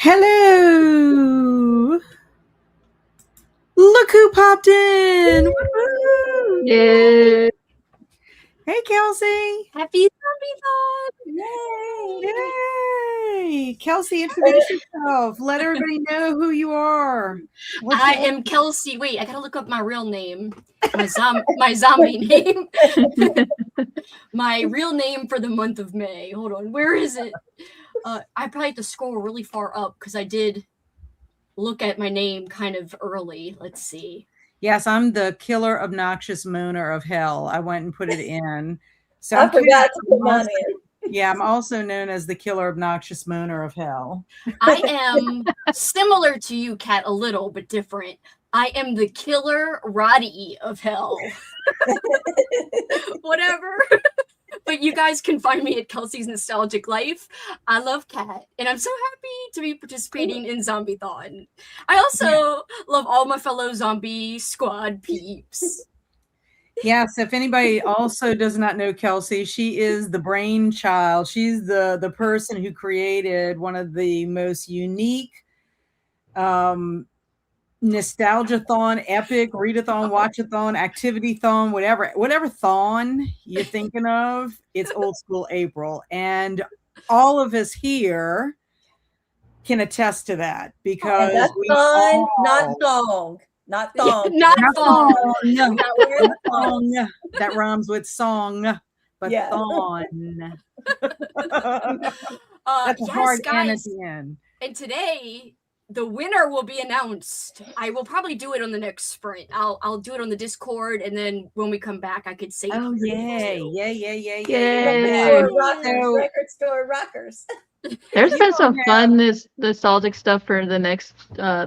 Hello. Look who popped in. Woo-hoo. Yeah. Hey, Kelsi. Happy Zombiethon! Yay! Yay. Kelsi, introduce yourself. Let everybody know who you are. I am Kelsi. Wait, I gotta look up my real name. My zombie name. My real name for the month of May. Hold on, where is it? I probably have to scroll really far up because I did look at my name kind of early. Let's see. Yes, I'm the killer, obnoxious mooner of hell. I went and put it in. So I forgot to put mine in. Yeah, I'm also known as the killer, obnoxious mooner of hell. I am similar to you, Kat, a little, but different. I am the killer Roddy of hell. Whatever. But you guys can find me at Kelsi's Nostalgic Life. I love Kat, and I'm so happy to be participating in Zombiethon. I also love all my fellow zombie squad peeps. Yes, if anybody also does not know Kelsi, she is the brainchild. She's the person who created one of the most unique nostalgia-thon, epic, readathon, watch-a-thon, activity-thon, whatever thon you're thinking of, it's Old School April. And all of us here can attest to that because that's we thon, all, not thong. Not thong. Not thong. No, Not wearing thong. thong. That rhymes with song, but Yeah. thon. That's a Yes, hard N at guys. the end. And today, the winner will be announced. I will probably do it on the next sprint. I'll do it on the Discord, and then when we come back, I could say. Oh, it yay. too. Yay. Yay. Record store rockers. There's You been some don't fun nostalgic stuff for the next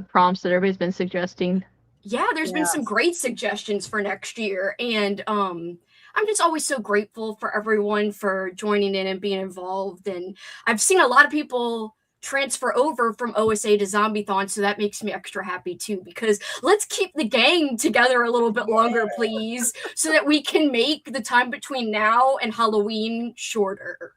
prompts that everybody's been suggesting. Yeah, there's been some great suggestions for next year, and I'm just always so grateful for everyone for joining in and being involved. And I've seen a lot of people transfer over from OSA to Zombiethon, so that makes me extra happy too, because let's keep the gang together a little bit longer, please, so that we can make the time between now and Halloween shorter.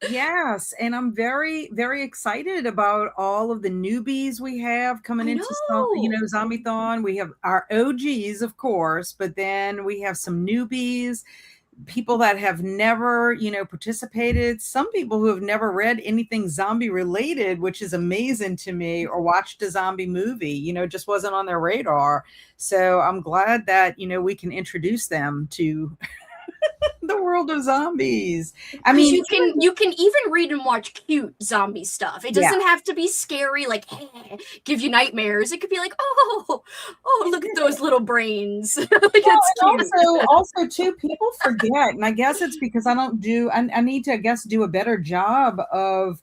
Yes, and I'm very, very excited about all of the newbies we have coming into Zombiethon. We have our OGs, of course, but then we have some newbies, people that have never, participated, some people who have never read anything zombie related, which is amazing to me, or watched a zombie movie, just wasn't on their radar. So I'm glad that, we can introduce them to the world of zombies. I mean, you can even read and watch cute zombie stuff. It doesn't have to be scary, like give you nightmares. It could be like, oh, look at those little brains. Like, that's cute. Also too, people forget, and I guess it's because I need to, I guess, do a better job of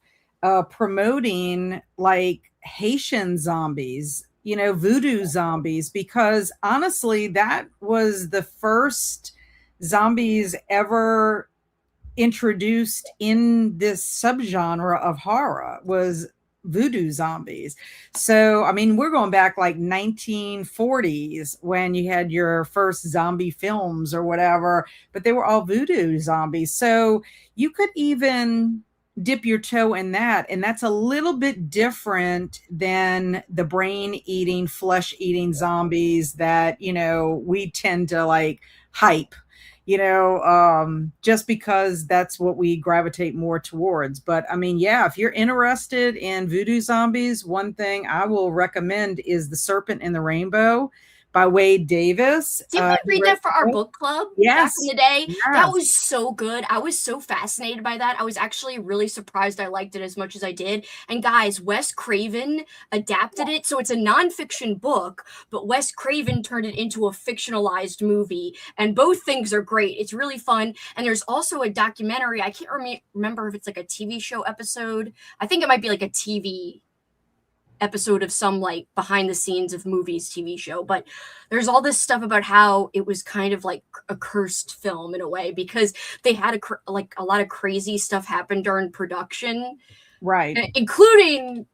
promoting like Haitian zombies, voodoo zombies, because honestly, that was the first zombies ever introduced in this subgenre of horror, was voodoo zombies. So, I mean, we're going back like 1940s when you had your first zombie films or whatever, but they were all voodoo zombies. So you could even dip your toe in that. And that's a little bit different than the brain-eating, flesh-eating zombies that, we tend to like hype, just because that's what we gravitate more towards. But I mean, if you're interested in voodoo zombies, one thing I will recommend is The Serpent and the Rainbow by Wade Davis. Did we read that for our book club back in the day? Yes. That was so good. I was so fascinated by that. I was actually really surprised I liked it as much as I did. And guys, Wes Craven adapted it. So it's a nonfiction book, but Wes Craven turned it into a fictionalized movie. And both things are great. It's really fun. And there's also a documentary. I can't remember if it's like a TV show episode. I think it might be like a TV episode of some like behind the scenes of movies TV show, but there's all this stuff about how it was kind of like a cursed film in a way, because they had a lot of crazy stuff happen during production, right, including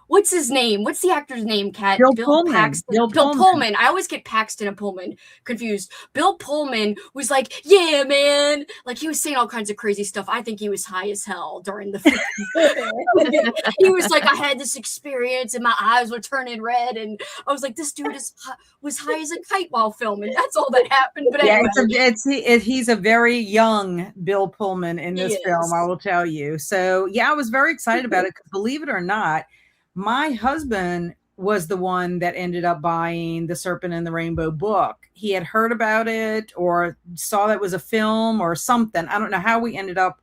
what's his name? What's the actor's name, Kat? Bill Pullman. Paxton. Bill Pullman. I always get Paxton and Pullman confused. Bill Pullman was like, yeah, man. Like, he was saying all kinds of crazy stuff. I think he was high as hell during the film. He was like, I had this experience and my eyes were turning red. And I was like, this dude was high as a kite while filming. That's all that happened. But anyway. He's a very young Bill Pullman in this film, I will tell you. So, yeah, I was very excited about it because, believe it or not, my husband was the one that ended up buying the Serpent and the Rainbow book. He had heard about it or saw that it was a film or something. I don't know how we ended up.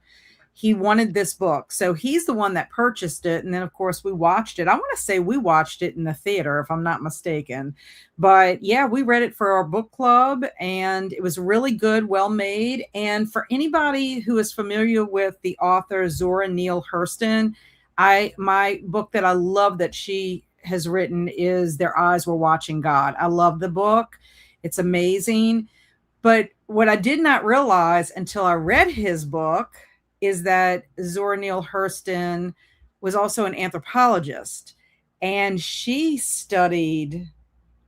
He wanted this book. So he's the one that purchased it. And then, of course, we watched it. I want to say we watched it in the theater, if I'm not mistaken. But yeah, we read it for our book club and it was really good, well made. And for anybody who is familiar with the author Zora Neale Hurston, my book that I love that she has written is Their Eyes Were Watching God. I love the book. It's amazing. But what I did not realize until I read his book is that Zora Neale Hurston was also an anthropologist, and she studied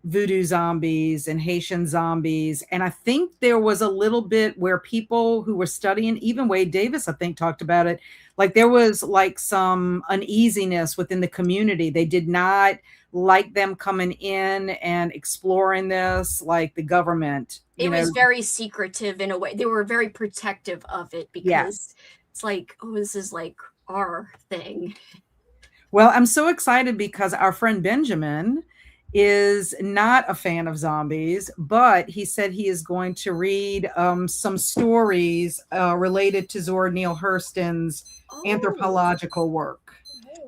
voodoo zombies and Haitian zombies. And I think there was a little bit where people who were studying, even Wade Davis, I think, talked about it. Like there was like some uneasiness within the community. They did not like them coming in and exploring this, like the government. It was very secretive in a way. They were very protective of it because it's like, oh, this is like our thing. Well, I'm so excited because our friend Benjamin is not a fan of zombies, but he said he is going to read some stories related to Zora Neale Hurston's anthropological work.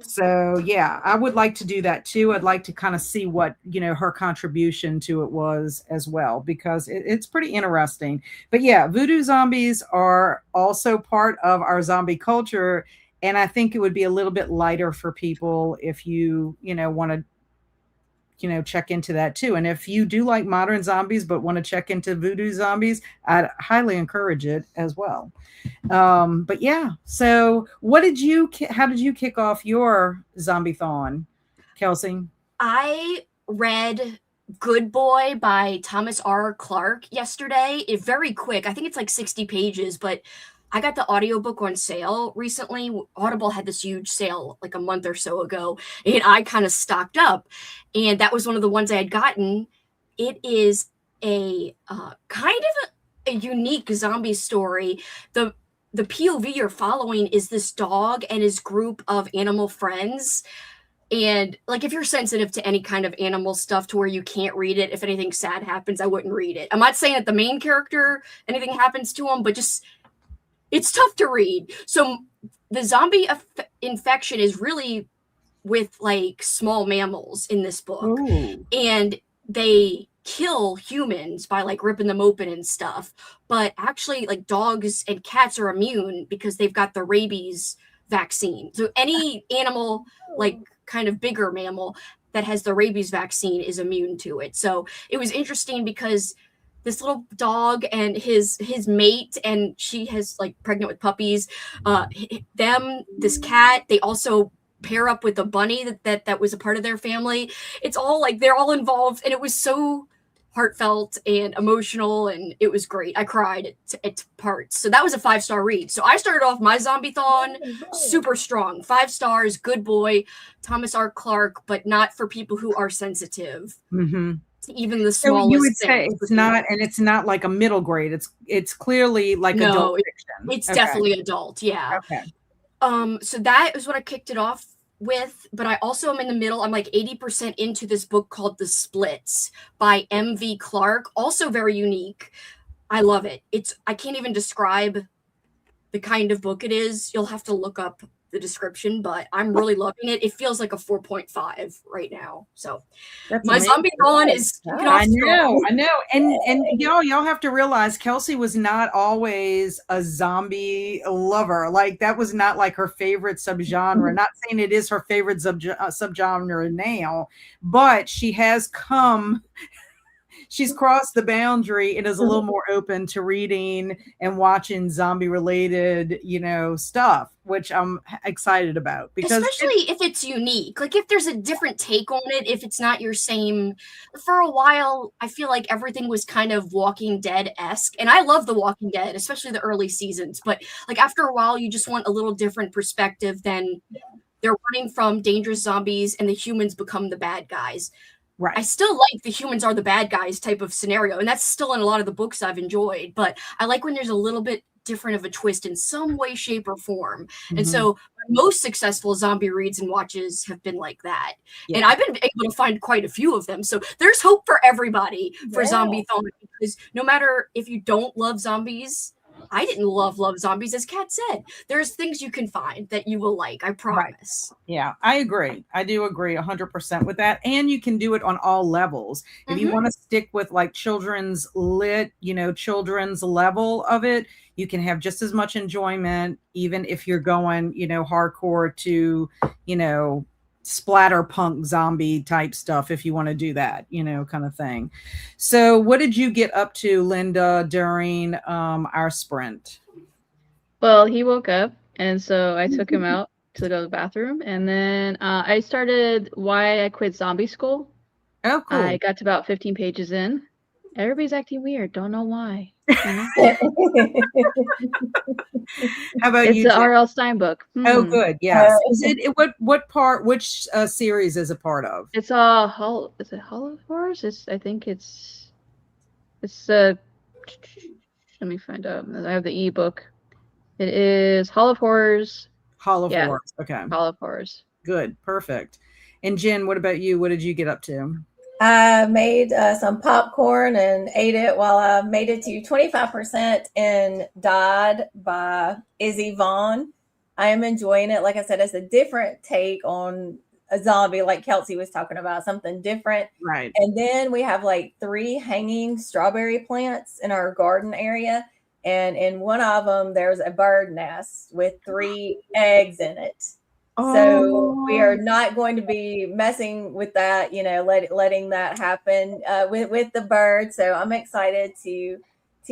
So yeah, I would like to do that too. I'd like to kind of see what, her contribution to it was as well, because it's pretty interesting. But yeah, voodoo zombies are also part of our zombie culture. And I think it would be a little bit lighter for people if you, want to, check into that too. And if you do like modern zombies, but want to check into voodoo zombies, I'd highly encourage it as well. But yeah, so how did you kick off your Zombiethon, Kelsi? I read Good Boy by Thomas R. Clarke yesterday. It's very quick. I think it's like 60 pages, but I got the audiobook on sale recently. Audible had this huge sale like a month or so ago, and I kind of stocked up. And that was one of the ones I had gotten. It is a kind of a unique zombie story. The POV you're following is this dog and his group of animal friends. And like, if you're sensitive to any kind of animal stuff to where you can't read it, if anything sad happens, I wouldn't read it. I'm not saying that the main character, anything happens to him, but just, it's tough to read. So the zombie infection is really with like small mammals in this book. Ooh. And they kill humans by like ripping them open and stuff. But actually like dogs and cats are immune because they've got the rabies vaccine. So any animal, like kind of bigger mammal that has the rabies vaccine is immune to it. So it was interesting because this little dog and his mate, and she has like pregnant with puppies, this cat, they also pair up with a bunny that was a part of their family. It's all like they're all involved, and it was so heartfelt and emotional, and it was great. I cried at parts. So that was a 5-star read. So I started off my Zombiethon super strong. 5 stars, Good Boy, Thomas R. Clarke, but not for people who are sensitive. Mm-hmm. Even the smallest. So you would say it's not, and it's not like a middle grade. It's clearly like adult fiction. It's definitely adult. Yeah. Okay. So that is what I kicked it off with, but I also am in the middle. I'm like 80% into this book called The Splits by M.V. Clark. Also very unique. I love it. I can't even describe the kind of book it is. You'll have to look up the description, but I'm really loving it. It feels like a 4.5 right now. So that's my Zombiethon is I know. And y'all have to realize Kelsi was not always a zombie lover. Like that was not like her favorite subgenre. Not saying it is her favorite subgenre now, but she has come she's crossed the boundary and is a little more open to reading and watching zombie related, stuff, which I'm excited about because especially if it's unique. Like if there's a different take on it, if it's not your same. For a while, I feel like everything was kind of Walking Dead-esque, and I love The Walking Dead, especially the early seasons. But like after a while, you just want a little different perspective than they're running from dangerous zombies and the humans become the bad guys. Right. I still like the humans are the bad guys type of scenario, and that's still in a lot of the books I've enjoyed. But I like when there's a little bit different of a twist in some way, shape, or form. Mm-hmm. And so most successful zombie reads and watches have been like that. Yeah. And I've been able to find quite a few of them. So there's hope for everybody for Zombiethon, because no matter if you don't love zombies, I didn't love zombies, as Kat said. There's things you can find that you will like, I promise. Right. Yeah, I agree. I do agree 100% with that. And you can do it on all levels. If you want to stick with like children's lit, children's level of it, you can have just as much enjoyment, even if you're going, hardcore to, splatterpunk zombie type stuff, if you want to do that, kind of thing. So what did you get up to, Linda, during our sprint? Well, he woke up, and so I took him out to go to the bathroom, and then I started Why I Quit Zombie School. Oh, cool. I got to about 15 pages in. Everybody's acting weird. Don't know why. How about it's you? It's an R.L. Stein book. Oh, good. Yes. Is it what part? Which series is a part of? It's Is it Hall of Horrors? I think it's. Let me find out. I have the ebook. It is Hall of Horrors. Hall of Horrors. Okay. Hall of Horrors. Good. Perfect. And Jen, what about you? What did you get up to? I made some popcorn and ate it while I made it to 25% in Died by Izzy Vaughn. I am enjoying it. Like I said, it's a different take on a zombie, like Kelsi was talking about, something different. Right. And then we have like 3 hanging strawberry plants in our garden area. And in one of them, there's a bird nest with 3 eggs in it. So we are not going to be messing with that, letting that happen with the birds. So I'm excited to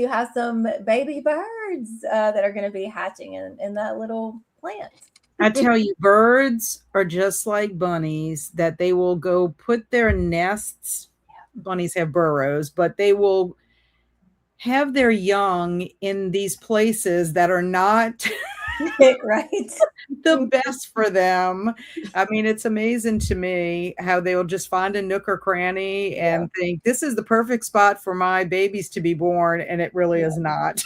have some baby birds that are going to be hatching in that little plant. I tell you, birds are just like bunnies, that they will go put their nests. Bunnies have burrows, but they will have their young in these places that are not right the best for them. I mean, it's amazing to me how they'll just find a nook or cranny and think this is the perfect spot for my babies to be born, and it really is not.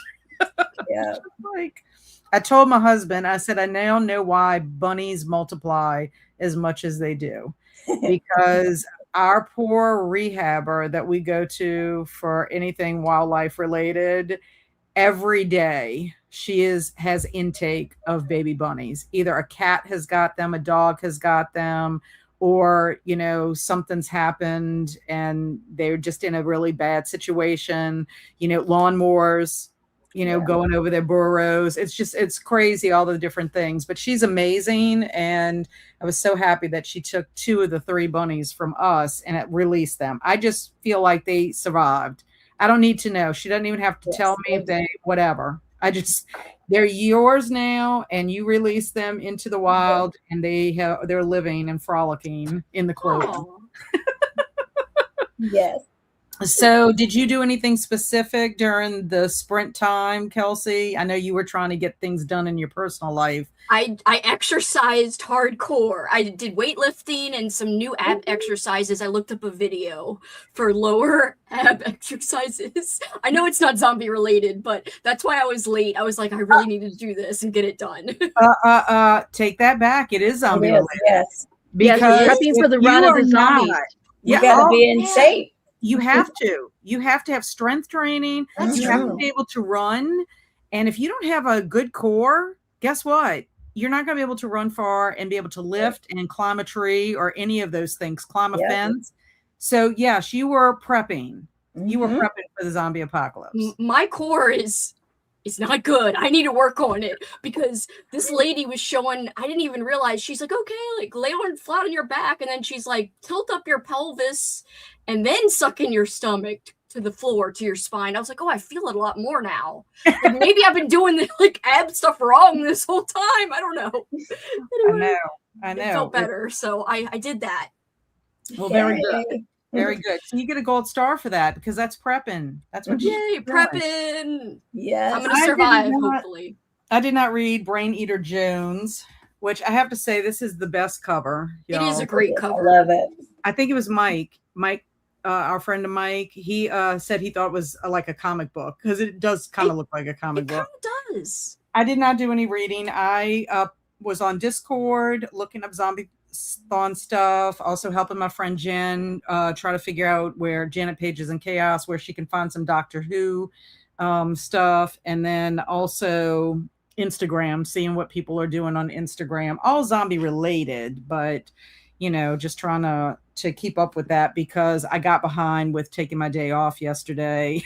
Like I told my husband, I said, I now know why bunnies multiply as much as they do, because our poor rehabber that we go to for anything wildlife related, every day she has intake of baby bunnies. Either a cat has got them, a dog has got them, or something's happened and they're just in a really bad situation, lawnmowers, going over their burrows. It's crazy, all the different things. But she's amazing, and I was so happy that she took 2 of the 3 bunnies from us and it released them. I just feel like they survived. I don't need to know. She doesn't even have to tell me if they whatever. They're yours now, and you release them into the wild, and they're living and frolicking in the clothing. Yes. So did you do anything specific during the sprint time, Kelsi? I know you were trying to get things done in your personal life. I exercised hardcore. I did weightlifting and some new ab exercises. I looked up a video for lower ab exercises. I know it's not zombie related, but that's why I was late. I was like, I really needed to do this and get it done. Take that back. It is zombie related. Yes. Because prepping for the run of the zombies. You got to be in shape. You have to. You have to have strength training. You have to be able to run. And if you don't have a good core, guess what? You're not going to be able to run far and be able to lift and climb a tree or any of those things, climb a fence. So, yes, you were prepping. You were prepping for the zombie apocalypse. My core is is not good. I need to work on it, because this lady was showing, I didn't even realize, she's like, okay, like lay on flat on your back, and then she's like, tilt up your pelvis and then suck in your stomach to the floor, to your spine. I was like, oh, I feel it a lot more now. Like, maybe I've been doing the like ab stuff wrong this whole time. I don't know. Anyway, I know. It felt better, so I did that. Well, very good. Very good. So you get a gold star for that, because that's prepping. That's what Yay, prepping. Yes. I'm gonna survive, hopefully. I did not read Braineater Jones, which I have to say, this is the best cover. It is a great cover. I love it. I think it was Mike, our friend of Mike. He said he thought it was like a comic book, because it does kind of look like a comic book. It kind of does. I did not do any reading. I was on Discord looking up Zombiethon stuff, also helping my friend Jen try to figure out where Janet Page is in Chaos, where she can find some Doctor Who stuff, and then also Instagram, seeing what people are doing on Instagram, all zombie related, but just trying to keep up with that, because I got behind with taking my day off yesterday.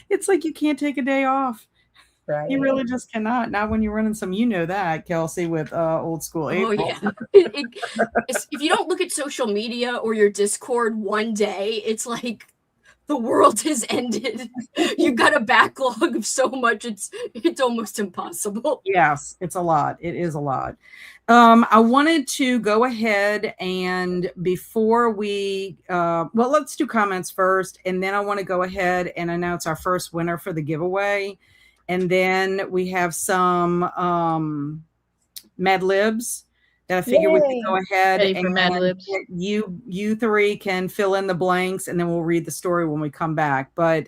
It's like you can't take a day off. Right. You really just cannot. Not when you're running some, that, Kelsi, with old school April. Oh, yeah. If you don't look at social media or your Discord one day, it's like the world has ended. You've got a backlog of so much, it's almost impossible. Yes, it's a lot. It is a lot. I wanted to go ahead, and before we, let's do comments first, and then I want to go ahead and announce our first winner for the giveaway. And then we have some Mad Libs that I figure we can go ahead and Mad Libs. You three can fill in the blanks, and then we'll read the story when we come back. But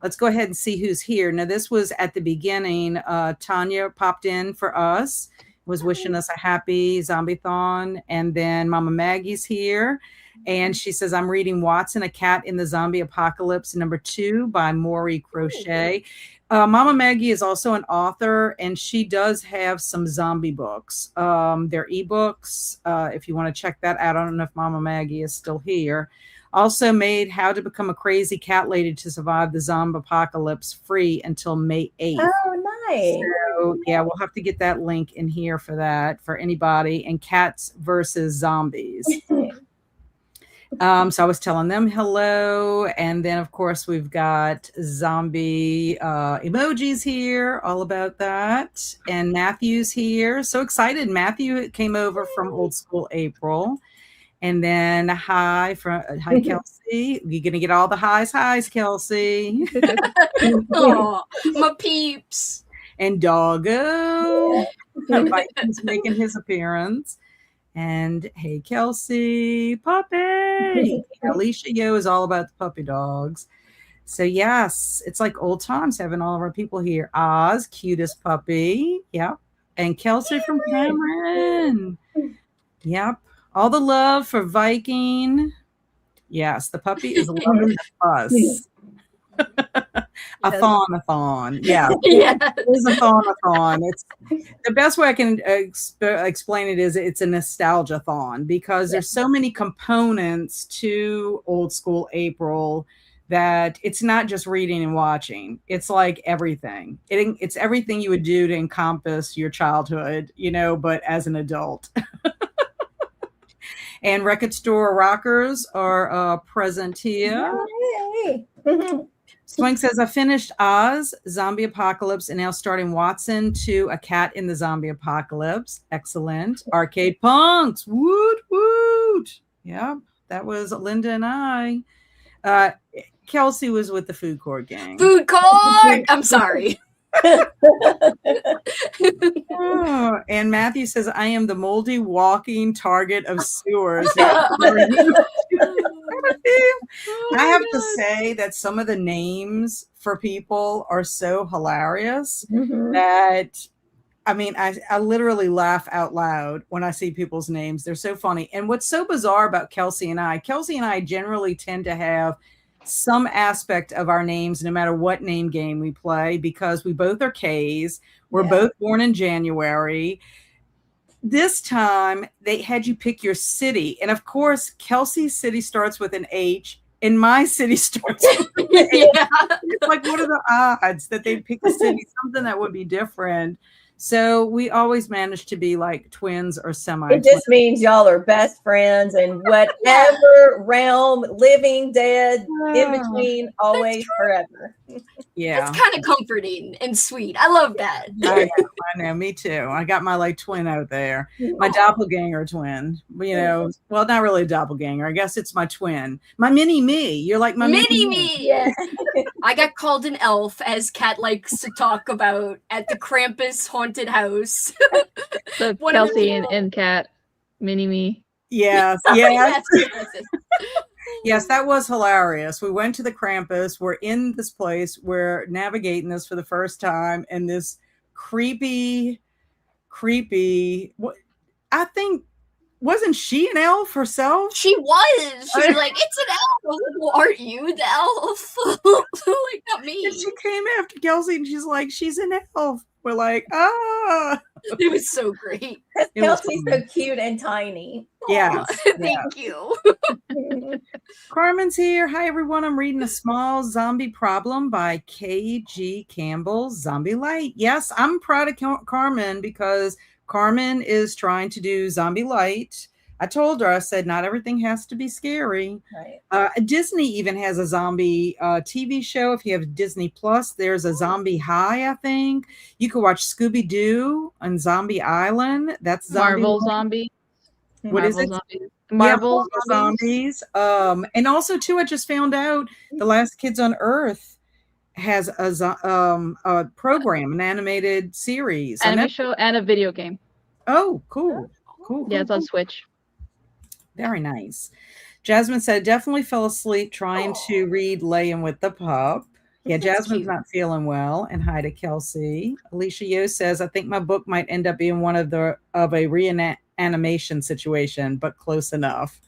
let's go ahead and see who's here. Now, this was at the beginning. Tanya popped in for us, was wishing us a happy Zombiethon. And then Mama Maggie's here. And she says, I'm reading Watson, A Cat in the Zombie Apocalypse, #2 by Maury Crochet. Mama Maggie is also an author, and she does have some zombie books. They're ebooks. If you want to check that out, I don't know if Mama Maggie is still here. Also made How to Become a Crazy Cat Lady to Survive the Zombie Apocalypse free until May 8th. Oh, nice. So, yeah, we'll have to get that link in here for that, for anybody. And Cats versus Zombies. So I was telling them hello, and then of course we've got zombie emojis here, all about that, and Matthew's here. So excited! Matthew came over from Old School April, and then hi Kelsi. You're gonna get all the highs, Kelsi. Oh, my peeps and Doggo. Viking's making his appearance. And hey, Kelsi, puppy. Alicia Yo is all about the puppy dogs. So yes, it's like old times having all of our people here. Oz, cutest puppy. Yep. And Kelsi from Cameron. Yep. All the love for Viking. Yes, the puppy is loving us. A thon. Yeah. Yeah. It is a thon. It's the best way I can explain it is it's a nostalgia thon, because there's so many components to Old School April that it's not just reading and watching. It's like everything. It's everything you would do to encompass your childhood, but as an adult. And Record Store Rockers are present here. Yay. Swing says, I finished Oz, Zombie Apocalypse, and now starting Watson to A Cat in the Zombie Apocalypse. Excellent. Arcade Punks. Woot, woot. Yep, that was Linda and I. Kelsi was with the Food Court gang. Food Court! I'm sorry. Oh, and Matthew says, I am the moldy walking target of sewers. I have to say that some of the names for people are so hilarious that, I literally laugh out loud when I see people's names. They're so funny. And what's so bizarre about Kelsi and I generally tend to have some aspect of our names, no matter what name game we play, because we both are K's. We're both born in January. This time they had you pick your city. And of course, Kelsi's city starts with an H and my city starts. Yeah. It's like, what are the odds that they'd pick a city, something that would be different? So we always manage to be like twins or semi-twins. It just means y'all are best friends and whatever realm, living, dead, in between, always, forever. Yeah. It's kind of comforting and sweet. I love that. I know, me too. I got my like twin out there, my doppelganger twin. Well, not really a doppelganger. I guess it's my twin, my mini me. You're like my Mini me. Yeah. I got called an elf, as Kat likes to talk about at the Krampus haunted house. So One of the Kelsi and Kat, mini me. Yes, Yes, yes. yes, yes. Yes, that was hilarious. We went to the Krampus. We're in this place. We're navigating this for the first time, and this creepy. I think, wasn't she an elf herself? She was like, it's an elf. I was like, well, aren't you the elf? Like, not me. And she came after Kelsi, and she's like, she's an elf. We're like, ah. It was so great. It was Kelsey's fun. so cute and tiny. Yes, Aw, thank you. Carmen's here. Hi, everyone. I'm reading A Small Zombie Problem by K.G. Campbell, Zombie Light. Yes, I'm proud of Carmen because Carmen is trying to do Zombie Light. I told her, I said, not everything has to be scary. Right. Disney even has a zombie TV show. If you have Disney Plus, there's a Zombie High, I think. You could watch Scooby-Doo on Zombie Island. That's Zombie Marvel Light. Zombie. What is it? Zombies. Yeah, Marvel zombies. And also, too, I just found out The Last Kids on Earth has a program, an animated series. Anime show and a video game. Oh, cool. Cool. Yeah, it's on Switch. Very nice. Jasmine said, definitely fell asleep trying to read Laying with the Pup. Yeah, That's Jasmine's cute. not feeling well. And hi to Kelsi. Alicia Yo says, I think my book might end up being one of a reanimation situation, but close enough.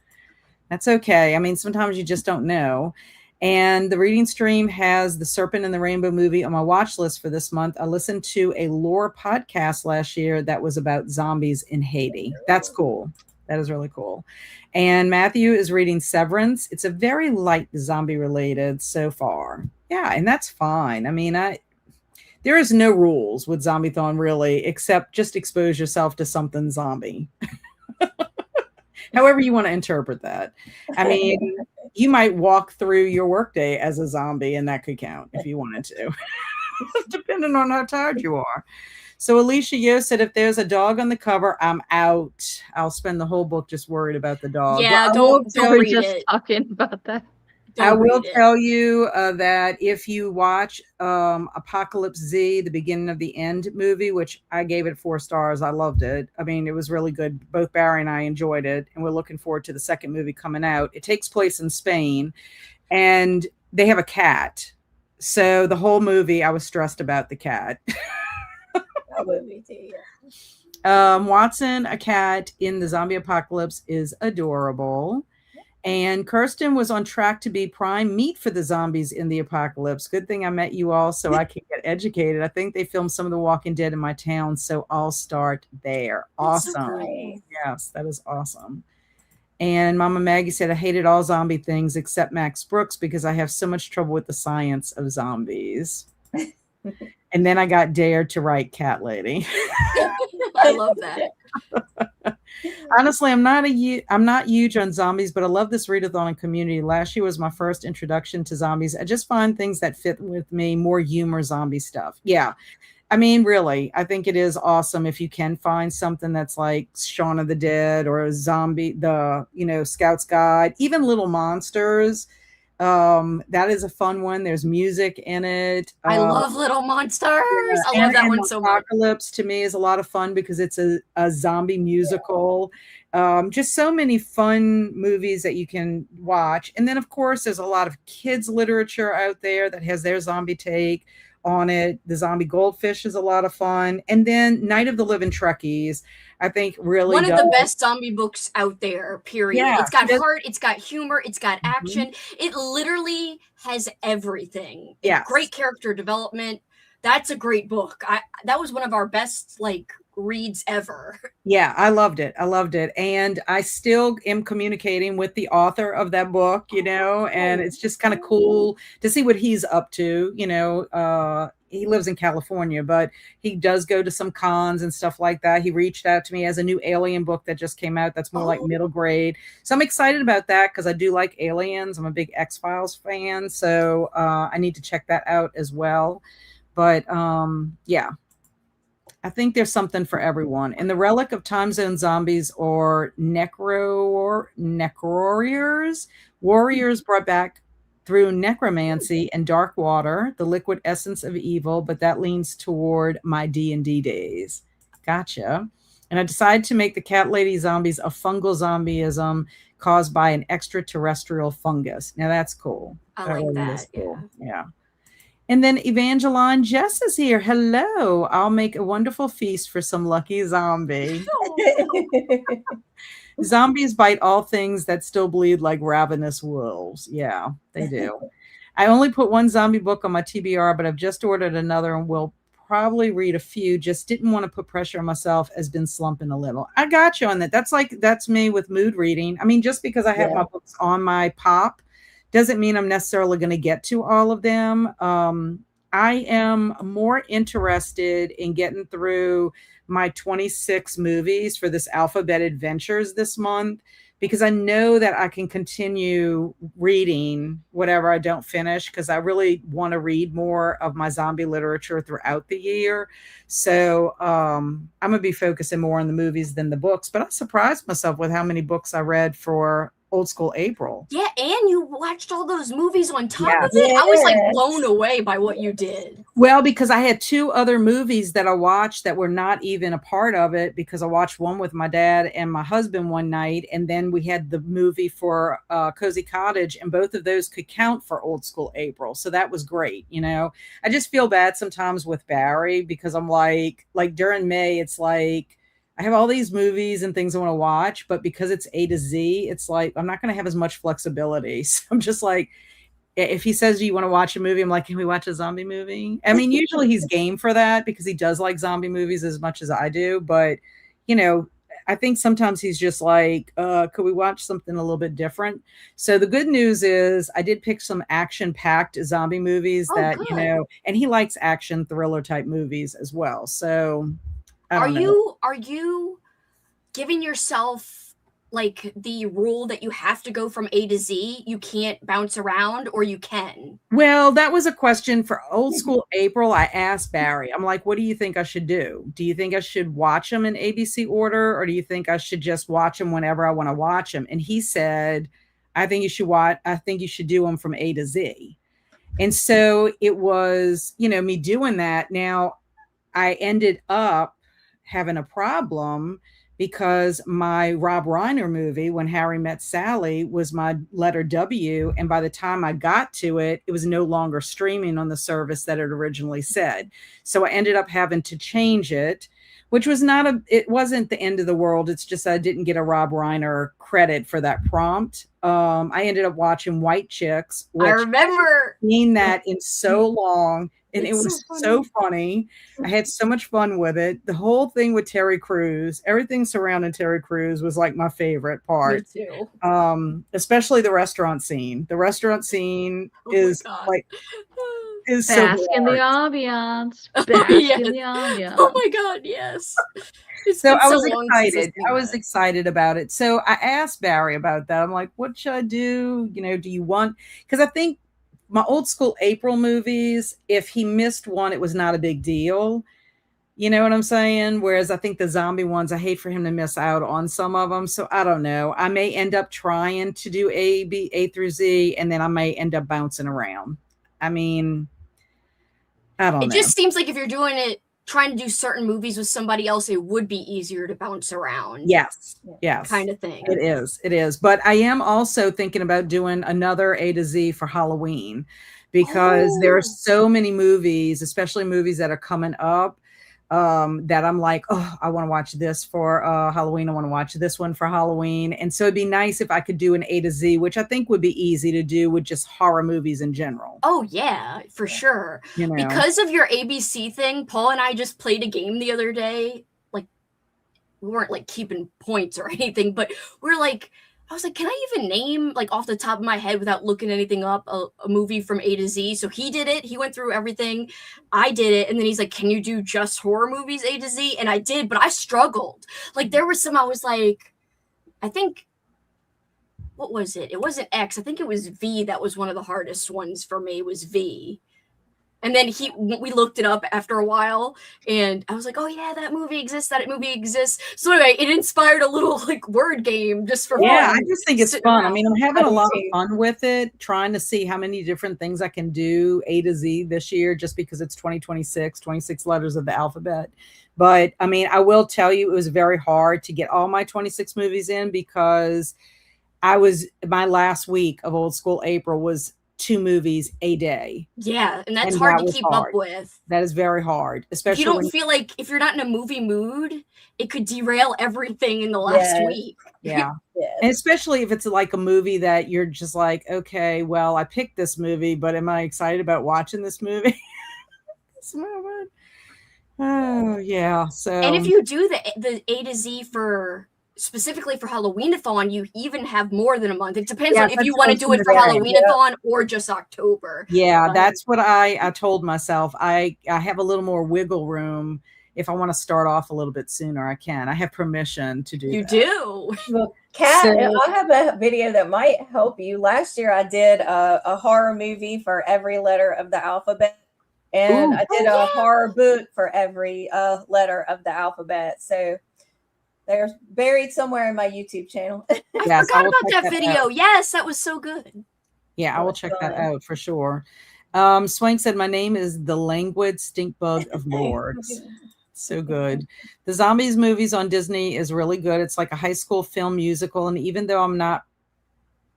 That's okay. I mean, sometimes you just don't know. And the reading stream has The Serpent and the Rainbow movie on my watch list for this month. I listened to a lore podcast last year that was about zombies in Haiti. That's cool. That is really cool. And Matthew is reading Severance. It's a very light zombie related so far. Yeah, and that's fine. I mean, there is no rules with Zombiethon really, except just expose yourself to something zombie. However you want to interpret that. I mean, you might walk through your workday as a zombie, and that could count if you wanted to, depending on how tired you are. So Alicia Yo said, if there's a dog on the cover, I'm out. I'll spend the whole book just worried about the dog. Yeah, Well, don't We're read just it. talking about that. I Don't will read it. tell you that if you watch Apocalypse Z, the beginning of the end movie, which I gave it 4 stars, I loved it. I mean, it was really good. Both Barry and I enjoyed it, and we're looking forward to the second movie coming out. It takes place in Spain, and they have a cat. So the whole movie, I was stressed about the cat. I would be too, yeah. Watson, a cat in the zombie apocalypse, is adorable. And Kirsten was on track to be prime meat for the zombies in the apocalypse. Good thing I met you all so I can get educated. I think they filmed some of The Walking Dead in my town, so I'll start there. That's so Awesome. cool. Yes, that is awesome. And Mama Maggie said, I hated all zombie things except Max Brooks because I have so much trouble with the science of zombies. And then I got dared to write Cat Lady. I love that. Honestly, I'm not huge on zombies, but I love this readathon and community. Last year was my first introduction to zombies. I just find things that fit with me, more humor, zombie stuff. Yeah. I mean, really, I think it is awesome if you can find something that's like Shaun of the Dead or a zombie, Scout's Guide, even Little Monsters. That is a fun one. There's music in it. I love Little Monsters. I love that one so much. Apocalypse to me is a lot of fun because it's a zombie musical. Just so many fun movies that you can watch. And then, of course, there's a lot of kids literature out there that has their zombie take on it. The Zombie Goldfish is a lot of fun. And then Night of the Living Trekkies, I think really one of the best zombie books out there, period. Yeah, it's got heart, it's got humor, it's got action. It literally has everything. Yes. Great character development. That's a great book. That was one of our best reads ever. Yeah, I loved it. I loved it. And I still am communicating with the author of that book, and it's just kind of cool to see what he's up to. He lives in California, but he does go to some cons and stuff like that. He reached out to me as a new Alien book that just came out. That's more like middle grade. So I'm excited about that because I do like aliens. I'm a big X-Files fan. So I need to check that out as well. But yeah. I think there's something for everyone. And the relic of time zone zombies or necroriers, warriors brought back through necromancy and dark water, the liquid essence of evil, but that leans toward my D&D days. Gotcha. And I decided to make the cat lady zombies a fungal zombieism caused by an extraterrestrial fungus. Now that's cool. I like that. Cool. Yeah. And then Evangeline Jess is here. Hello. I'll make a wonderful feast for some lucky zombie. Zombies bite all things that still bleed like ravenous wolves. Yeah, they do. I only put one zombie book on my TBR, but I've just ordered another and will probably read a few. Just didn't want to put pressure on myself, has been slumping a little. I got you on that. That's me with mood reading. I mean, just because I have my books on my pop doesn't mean I'm necessarily going to get to all of them. I am more interested in getting through my 26 movies for this Alphabet Adventures this month, because I know that I can continue reading whatever I don't finish, because I really want to read more of my zombie literature throughout the year. So I'm going to be focusing more on the movies than the books, but I surprised myself with how many books I read for Old School April. Yeah, and you watched all those movies on top of it. I was like blown away by what you did. Well, because I had two other movies that I watched that were not even a part of it, because I watched one with my dad and my husband one night, and then we had the movie for Cozy Cottage, and both of those could count for Old School April. So that was great. I just feel bad sometimes with Barry, because I'm like during May, it's like I have all these movies and things I want to watch, but because it's A to Z, it's like I'm not going to have as much flexibility. So I'm just like, if he says, do you want to watch a movie? I'm like, can we watch a zombie movie? I mean, usually he's game for that because he does like zombie movies as much as I do. But, I think sometimes he's just like, could we watch something a little bit different? So the good news is I did pick some action-packed zombie movies and he likes action thriller type movies as well. So are you giving yourself like the rule that you have to go from A to Z? You can't bounce around, or you can? Well, that was a question for Old School April. I asked Barry, I'm like, what do you think I should do? Do you think I should watch them in ABC order, or do you think I should just watch them whenever I want to watch them? And he said, I think you should do them from A to Z. And so it was, me doing that. Now I ended up having a problem because my Rob Reiner movie, When Harry Met Sally, was my letter W. And by the time I got to it, it was no longer streaming on the service that it originally said. So I ended up having to change it, which was it wasn't the end of the world. It's just I didn't get a Rob Reiner credit for that prompt. I ended up watching White Chicks. I remember seeing that in so long. And it was so funny. I had so much fun with it. The whole thing with Terry Crews, everything surrounding Terry Crews was like my favorite part. Me too. Especially the restaurant scene. The restaurant scene is so bask in the ambiance. Bask in the ambiance. Oh my God, yes. So I was excited. I was excited about it. So I asked Barry about that. I'm like, what should I do? Do you want, because I think my Old School April movies, if he missed one, it was not a big deal. You know what I'm saying? Whereas I think the zombie ones, I hate for him to miss out on some of them. So I don't know. I may end up trying to do A through Z, and then I may end up bouncing around. I mean, I don't know. It just seems like if you're trying to do certain movies with somebody else, it would be easier to bounce around. Yes. Kind of thing. It is. But I am also thinking about doing another A to Z for Halloween, because there are so many movies, especially movies that are coming up, that I'm like, I want to watch this for Halloween. I want to watch this one for Halloween. And so it'd be nice if I could do an A to Z, which I think would be easy to do with just horror movies in general. Oh yeah, for sure. Because of your ABC thing, Paul and I just played a game the other day, like we weren't like keeping points or anything, but we're like, I was like, can I even name, like, off the top of my head without looking anything up, a movie from A to Z? So he did it. He went through everything. I did it. And then he's like, can you do just horror movies A to Z? And I did, but I struggled. Like, there were some I was like, I think, what was it? It wasn't X. I think it was V. That was one of the hardest ones for me, was V. And then we looked it up after a while, and I was like, oh yeah, that movie exists, that movie exists. So anyway, it inspired a little like word game just for fun. Yeah, I just think it's fun. I mean, I'm having a lot of too. fun with it, trying to see how many different things I can do A to Z this year, just because it's 2026, 26 letters of the alphabet. But I mean, I will tell you, it was very hard to get all my 26 movies in, because my last week of Old School April was 2 movies a day. Yeah, and that's And hard that to was keep hard. up with. That is very hard, especially If you don't when, feel like, if you're not in a movie mood, it could derail everything in the last Yes. week. yeah. Yes. And especially if it's like a movie that you're just like, okay, well, I picked this movie, but am I excited about watching this movie? This moment. Oh, yeah. So, And if you do the A to Z for specifically for Halloween-a-thon, you even have more than a month. It depends Yeah, on if that's you what want I to was do it gonna for say. Halloween-a-thon or just October. yeah, that's what I told myself. I have a little more wiggle room. If I want to start off a little bit sooner, I can. I have permission to do You that. do. Well, Kat, So- I have a video that might help you. Last year, I did a horror movie for every letter of the alphabet, and Ooh. I did a horror book for every letter of the alphabet. So they're buried somewhere in my YouTube channel. I Yes, I forgot will about check that that video. out. Yes, that was so good. Yeah, I That will was check that fun. out for sure. Swank said, my name is the languid stink bug of lords. So good. The Zombies movies on Disney is really good. It's like a high school film musical. And even though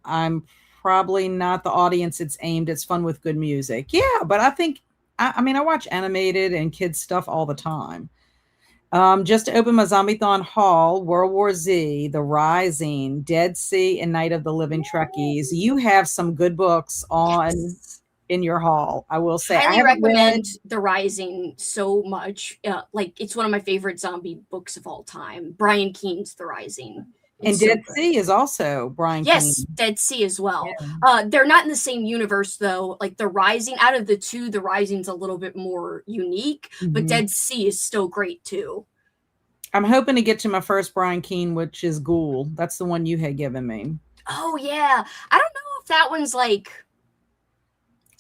I'm probably not the audience it's aimed, it's fun with good music. Yeah, but I think, I mean, I watch animated and kids stuff all the time. Just to open my Zombiethon haul, World War Z, The Rising, Dead Sea, and Night of the Living Trekkies. You have some good books in your haul. I will say, I Highly haven't recommend The Rising so much. Like, it's one of my favorite zombie books of all time. Brian Keene's The Rising. And It's so Dead good. Sea is also Brian Yes, Keene. Dead Sea as well. They're not in the same universe though. Like The Rising, out of the two, The Rising's a little bit more unique, but Mhm. Dead Sea is still great too. I'm hoping to get to my first Brian Keene, which is Ghoul. That's the one you had given me. Oh yeah, I don't know if that one's like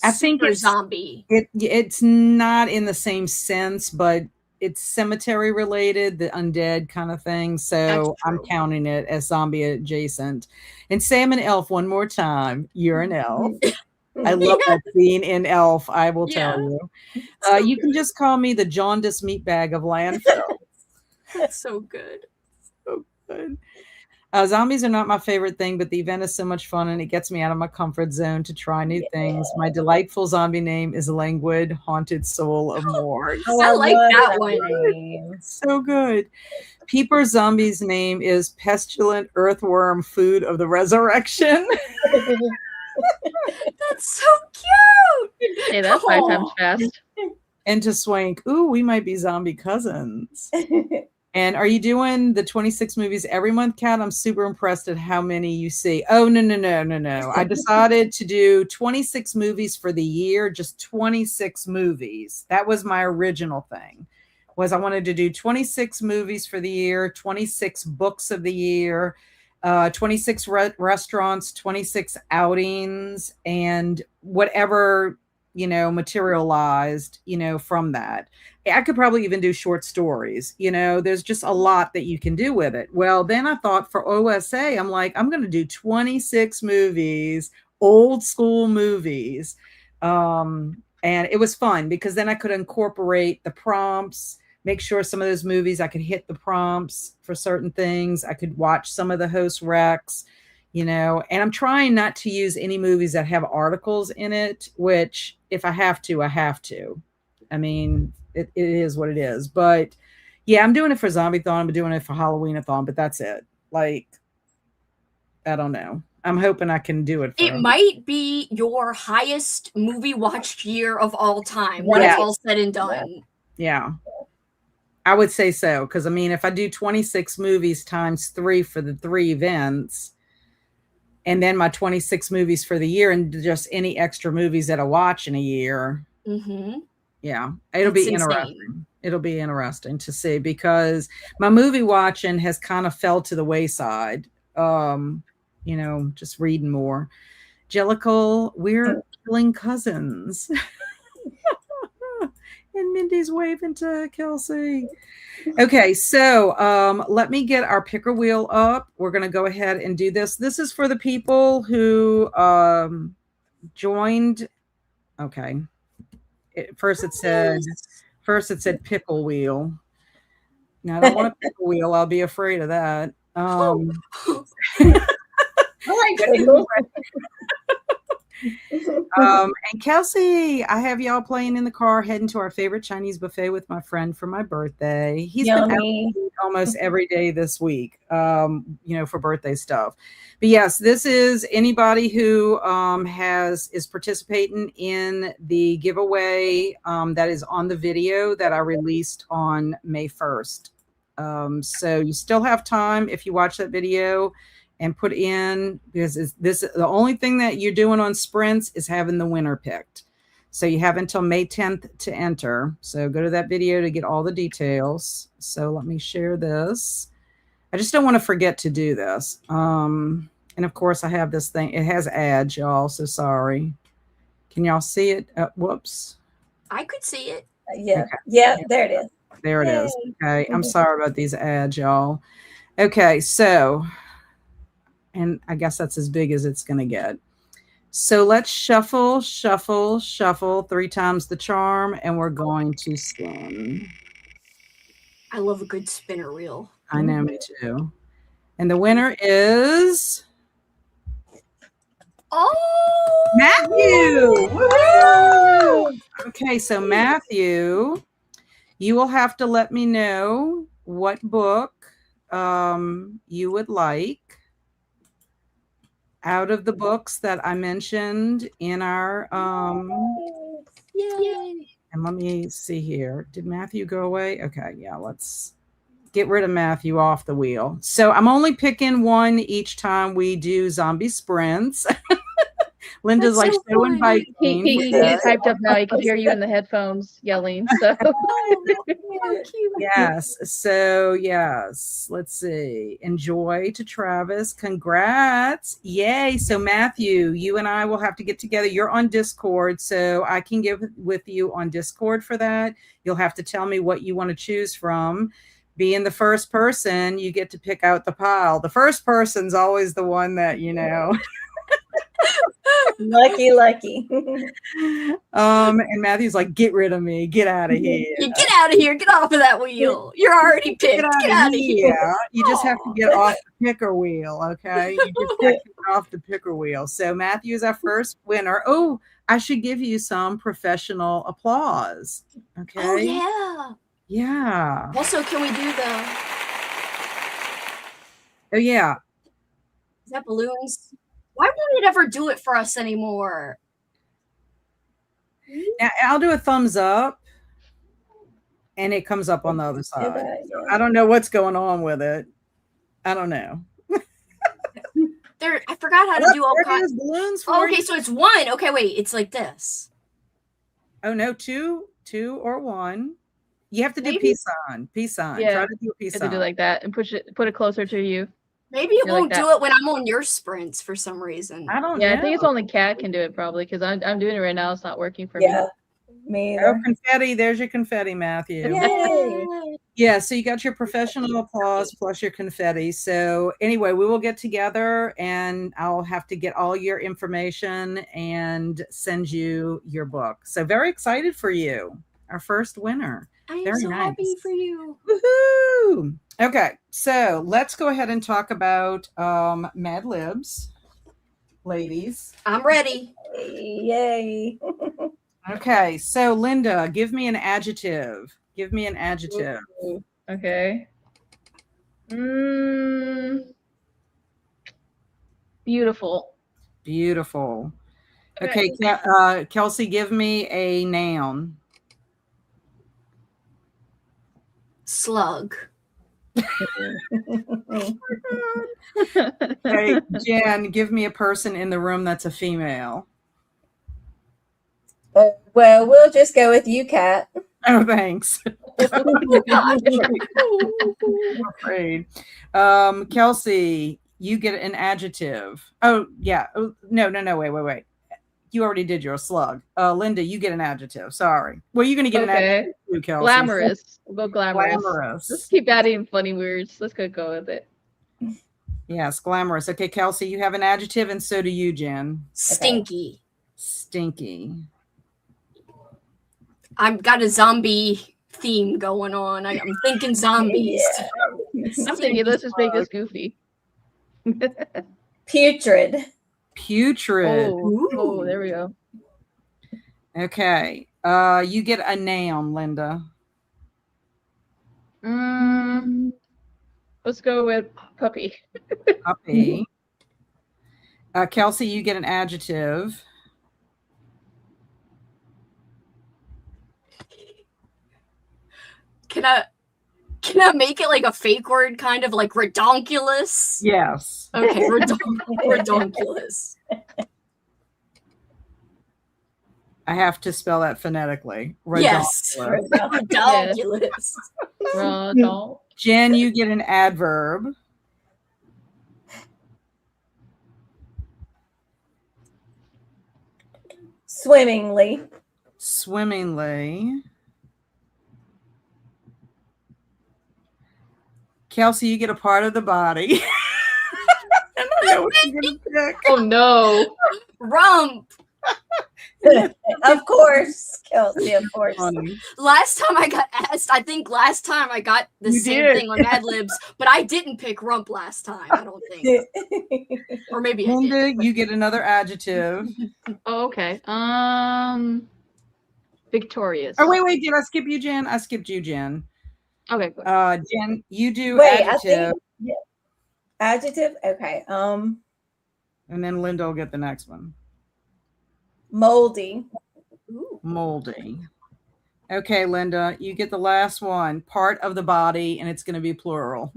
I think super it's zombie. It's not in the same sense, but it's cemetery related, the undead kind of thing. So That's I'm true. counting it as zombie adjacent. And say I'm an elf one more time. You're an elf. I love that scene in Elf, I will tell you. So You can good. just call me the jaundice meatbag of landfill. That's so good. So good. Zombies are not my favorite thing, but the event is so much fun and it gets me out of my comfort zone to try new things. My delightful zombie name is Languid Haunted Soul of Morgue. Oh, I like love that one. name. So good. Peeper Zombie's name is Pestilent Earthworm Food of the Resurrection. That's so cute. Say that 5 times Aw. fast. And to Swank, ooh, we might be zombie cousins. And are you doing the 26 movies every month, Kat? I'm super impressed at how many you see. Oh, no. I decided to do 26 movies for the year, just 26 movies. That was my original thing, was I wanted to do 26 movies for the year, 26 books of the year, 26 restaurants, 26 outings, and whatever, materialized, from that. I could probably even do short stories. There's just a lot that you can do with it. Well, then I thought for OSA, I'm like, I'm going to do 26 movies, old school movies. And it was fun because then I could incorporate the prompts, make sure some of those movies I could hit the prompts for certain things. I could watch some of the host recs, and I'm trying not to use any movies that have articles in it, which if I have to, I have to. I mean, it is what it is. But yeah, I'm doing it for Zombiethon. I'm doing it for Halloween-a-thon, but that's it. Like, I don't know. I'm hoping I can do it. It might be your highest movie watched year of all time when Yes. it's all said and done. Yeah. I would say so, because I mean, if I do 26 movies times 3 for the 3 events, and then my 26 movies for the year, and just any extra movies that I watch in a year, yeah, it'll be interesting. It'll be interesting to see, because my movie watching has kind of fell to the wayside. You know, just reading more. Jellicle, we're killing cousins. And Mindy's waving to Kelsi. Okay, so let me get our picker wheel up. We're going to go ahead and do this. This is for the people who joined. Okay. First it said pickle wheel. Now, I don't want a pickle wheel. I'll be afraid of that. And Kelsi, I have y'all playing in the car, heading to our favorite Chinese buffet with my friend for my birthday. He's been out almost every day this week, you know, for birthday stuff. But yes, this is anybody who is participating in the giveaway that is on the video that I released on May 1st. So you still have time if you watch that video and put in, because the only thing that you're doing on Sprints is having the winner picked. So you have until May 10th to enter. So go to that video to get all the details. So let me share this. I just don't want to forget to do this. And of course I have this thing. It has ads, y'all. So sorry. Can y'all see it? Whoops. I could see it. Yeah. Okay. Yeah, there it is. There it is. Okay. I'm sorry about these ads, y'all. Okay. So, and I guess that's as big as it's going to get. So let's shuffle, shuffle, shuffle 3 times the charm, and we're going to spin. I love a good spinner wheel. I know, me too. And the winner is Matthew. Woo! Okay, so Matthew, you will have to let me know what book you would like out of the books that I mentioned in our Yay. And let me see here. Did Matthew go away? Okay, yeah, let's get rid of Matthew off the wheel. So I'm only picking one each time we do zombie sprints. Linda's That's like so inviting. He is hyped up now. He can hear you in the headphones yelling. So cute. Yes. So yes. Let's see. Enjoy to Travis. Congrats. Yay. So Matthew, you and I will have to get together. You're on Discord, so I can get with you on Discord for that. You'll have to tell me what you want to choose from. Being the first person, you get to pick out the pile. The first person's always the one that, you know. Lucky. And Matthew's like, get rid of me, get out of here. You get out of here, get off of that wheel. You're already picked. Get out of here. You just have to get off the picker wheel, okay? You just have to get off the picker wheel. So Matthew is our first winner. Oh, I should give you some professional applause. Okay. Oh yeah. Yeah. Also, can we do the Oh yeah. is that balloons? Why won't it ever do it for us anymore? Now, I'll do a thumbs up, and it comes up on the other side. So I don't know what's going on with it. I don't know. I forgot how to do all kinds. Balloons. Oh, okay, so it's 1. Okay, wait, it's like this. Oh no, two or 1. You have to do peace sign. Peace sign. Yeah. Try to do a peace sign. do like that and put it closer to you. Maybe it won't like do it when I'm on your sprints for some reason. I don't know. I think it's only Cat can do it probably, because I'm doing it right now. It's not working for me. Yeah, me either. Oh, confetti. There's your confetti, Matthew. Yay. Yeah, so you got your professional applause plus your confetti. So anyway, we will get together and I'll have to get all your information and send you your book. So very excited for you. Our first winner. I'm Very so nice. happy for you. Woohoo! Okay, so let's go ahead and talk about Mad Libs, ladies. I'm ready. Yay. Okay, so Linda, give me an adjective. Give me an adjective. Okay. Beautiful. Beautiful. Okay, Kelsi, give me a noun. Slug. Hey, Jen, give me a person in the room that's a female. Well, we'll just go with you, Kat. Oh, thanks. I'm afraid. Kelsi, you get an adjective. Oh, yeah. Oh, no. Wait. You already did your slug. Linda, you get an adjective. Sorry. Well, you're going to get an adjective too, Kelsi. Glamorous. We'll go glamorous. Glamorous. Let's keep adding funny words. Let's go with it. Yes, glamorous. Okay, Kelsi, you have an adjective, and so do you, Jen. Stinky. Stinky. I've got a zombie theme going on. I'm thinking zombies. Yeah. I'm thinking, let's just make this goofy. Putrid. Putrid. Oh, there we go. Okay. You get a noun, Linda. Let's go with puppy. Puppy. Kelsi, you get an adjective. Can I make it like a fake word, kind of like redonkulous? Yes. Okay, redonkulous. I have to spell that phonetically. Yes. Redonkulous. Jen, you get an adverb. Swimmingly. Swimmingly. Kelsi, you get a part of the body. I don't know what you're gonna pick. Oh no. Rump. Of course, Kelsi, of course. Funny. Last time I got asked, I think last time I got the same thing on Mad Libs, but I didn't pick rump last time, I don't think. Or maybe I did. Linda, you get another adjective. Oh, okay. Victorious. Oh, wait. Did I skip you, Jen? I skipped you, Jen. Okay, good. Jen, you do Wait, adjective. Adjective? Okay. And then Linda will get the next one. Moldy. Ooh. Moldy. Okay, Linda, you get the last one. Part of the body, and it's going to be plural.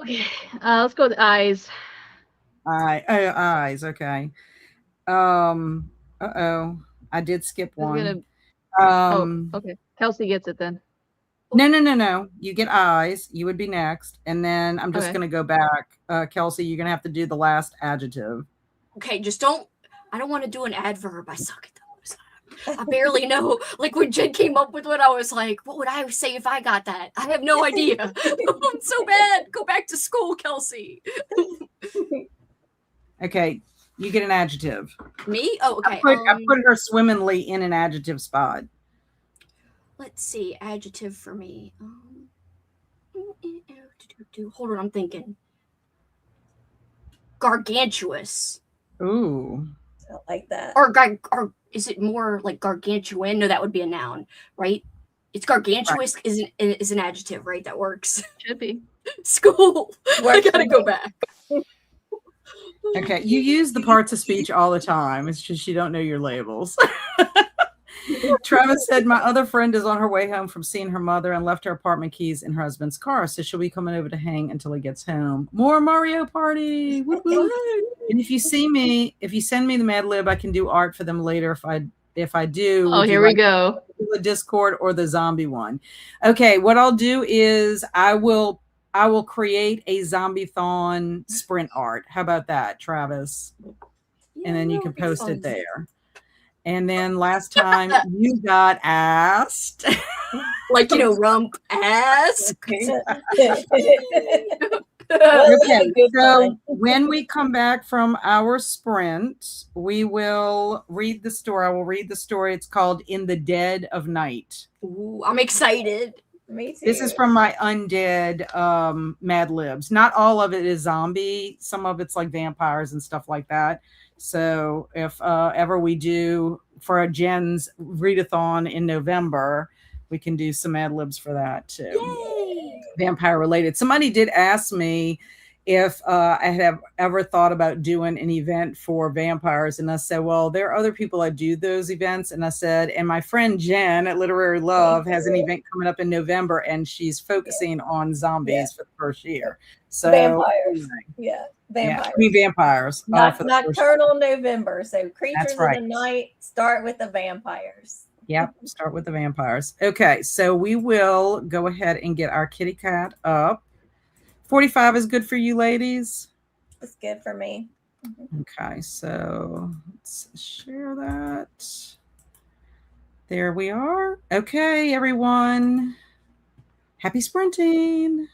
Okay. Let's go with eyes. Eyes. Okay. Uh-oh. I did skip one. Okay. Kelsi gets it then. No. You get eyes. You would be next. And then I'm just Okay. going to go back. Kelsi, you're going to have to do the last adjective. Okay, I don't want to do an adverb. I suck at those. I barely know. Like when Jen came up with what I was like, what would I say if I got that? I have no idea. I'm so bad. Go back to school, Kelsi. Okay. You get an adjective. Me? Oh, okay. I put her swimmingly in an adjective spot. Let's see. Adjective for me. Hold on, I'm thinking. Gargantuous. Ooh. I like that. Or is it more like gargantuan? No, that would be a noun, right? It's gargantuous is an adjective, right? That works. Should be. School. I gotta go back. Okay, you use the parts of speech all the time. It's just you don't know your labels. Travis said, my other friend is on her way home from seeing her mother and left her apartment keys in her husband's car. So she'll be coming over to hang until he gets home. More Mario Party. Woo-hoo. And if you send me the Mad Lib, I can do art for them later if I do. Oh, here we go. The Discord or the zombie one. Okay, what I'll do is I will create a Zombiethon sprint art. How about that, Travis? And then you can post it there. And then last time you got asked. Like, rump ask. Okay, so when we come back from our sprint, we will read the story. I will read the story. It's called In the Dead of Night. Ooh, I'm excited. Me too. This is from my undead Mad Libs. Not all of it is zombie. Some of it's like vampires and stuff like that. So if ever we do for a Jen's readathon in November, we can do some Mad Libs for that too. Yay! Vampire related. Somebody did ask me if I have ever thought about doing an event for vampires. And I said, well, there are other people that do those events. And I said, and my friend Jen at Literary Love has an event coming up in November, and she's focusing on zombies for the first year. So Vampires. Yeah. Vampires. Yeah, I mean vampires. For the first year. Nocturnal November. So creatures right. of the night, start with the vampires. Yep, start with the vampires. Okay, so we will go ahead and get our kitty cat up. 45 is good for you, ladies? It's good for me. Okay, so let's share that. There we are. Okay, everyone. Happy sprinting.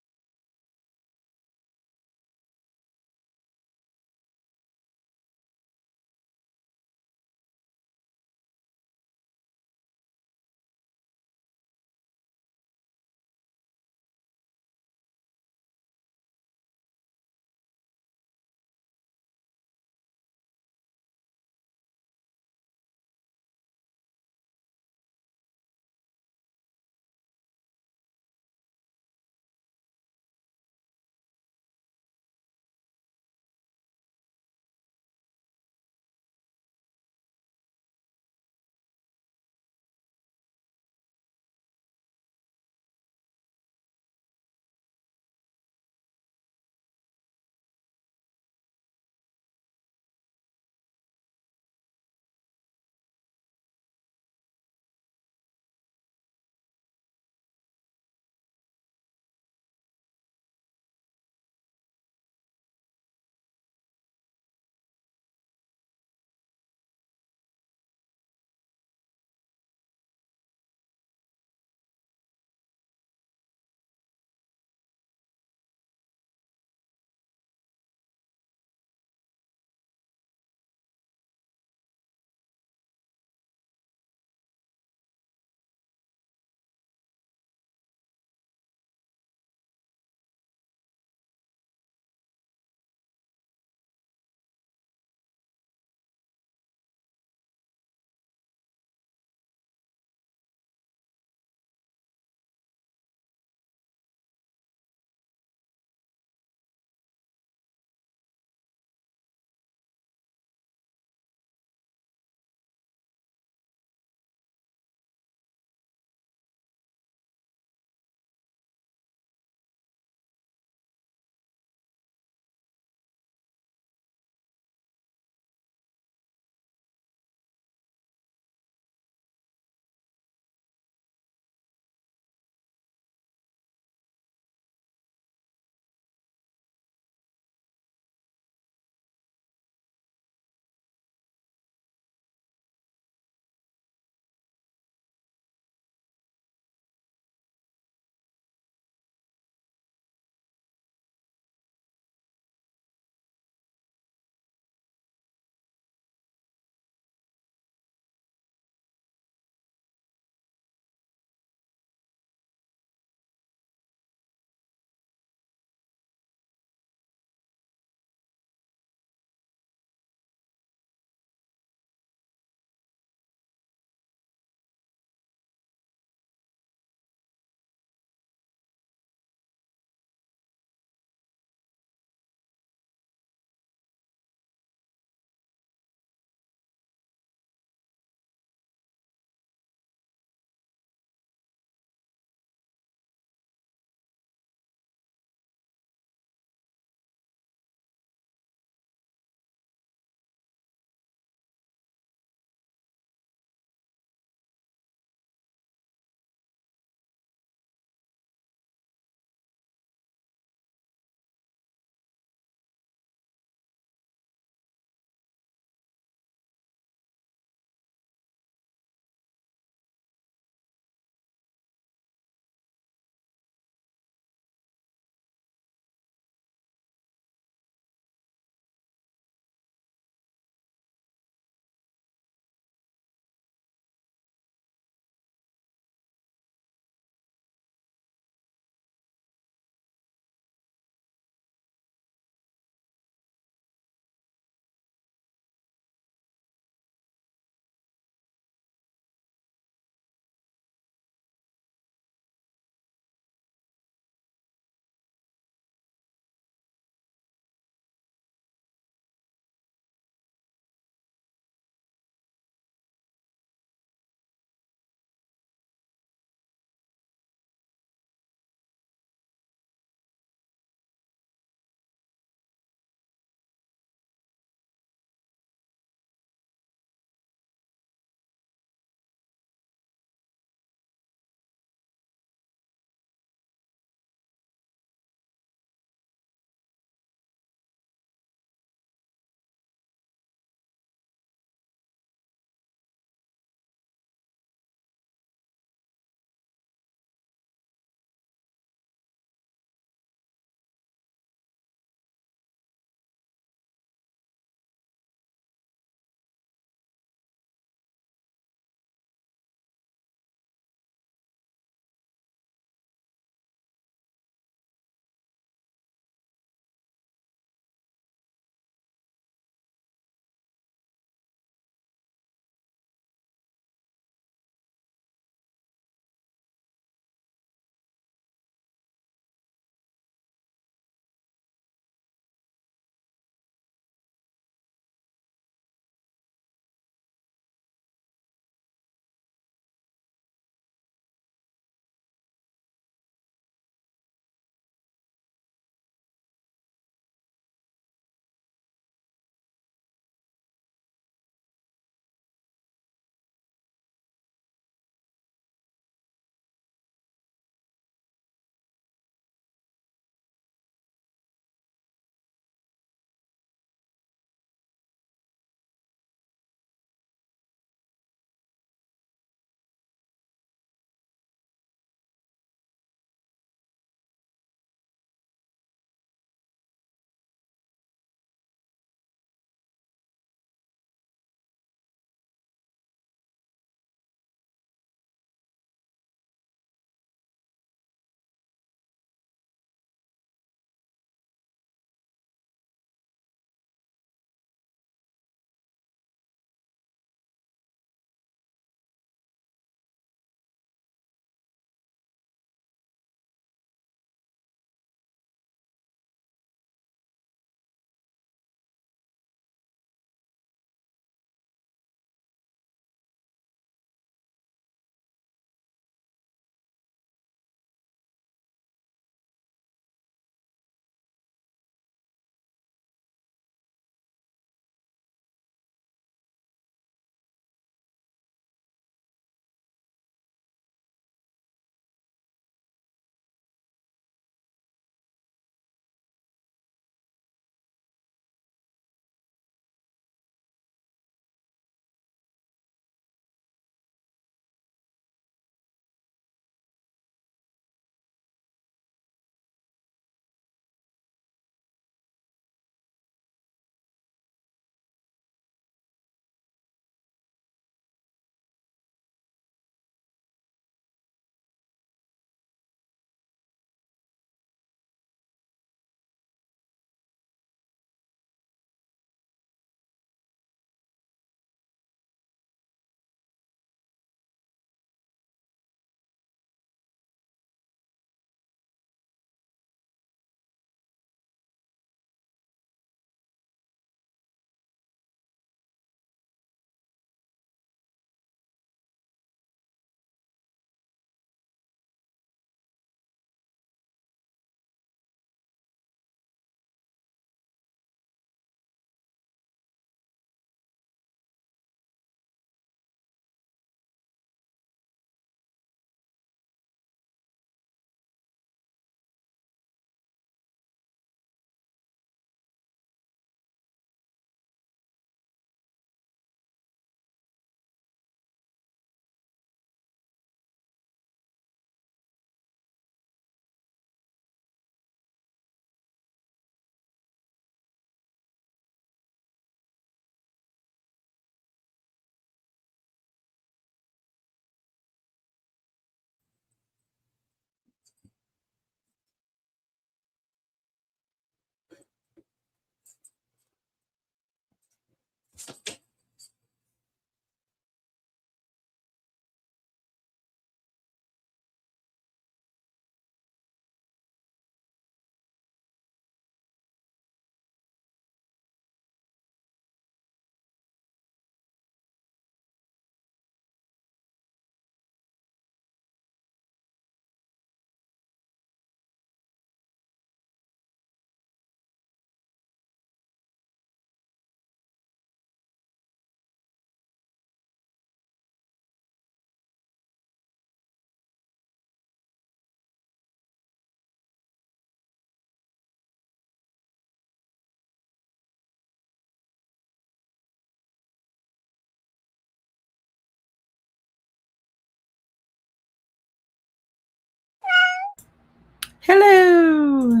Hello.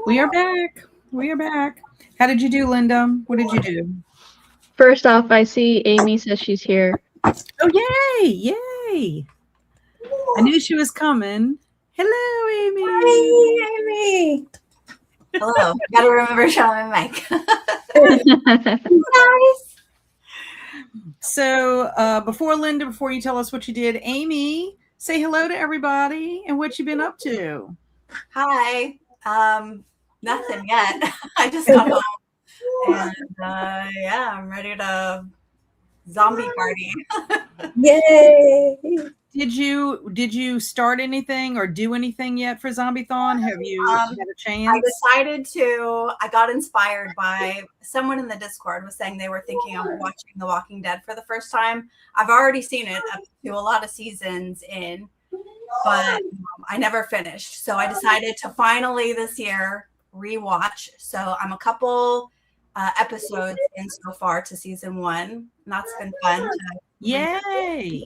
We are back. We are back. How did you do, Linda? What did you do? First off, I see Amy says she's here. Oh, yay. Yay. I knew she was coming. Hello, Amy. Hi, Amy. Hello. Gotta remember to show my mic. Nice. So before you tell us what you did, Amy, say hello to everybody and what you've been up to. Hi. Nothing yet. I just got home. And yeah, I'm ready to zombie party. Yay! Did you start anything or do anything yet for Zombiethon? Have you had a chance? I decided to. I got inspired by someone in the Discord was saying they were thinking of watching The Walking Dead for the first time. I've already seen it up to a lot of seasons in, but I never finished. So I decided to finally this year rewatch. So I'm a couple episodes in so far to season 1, and that's been fun. Yay!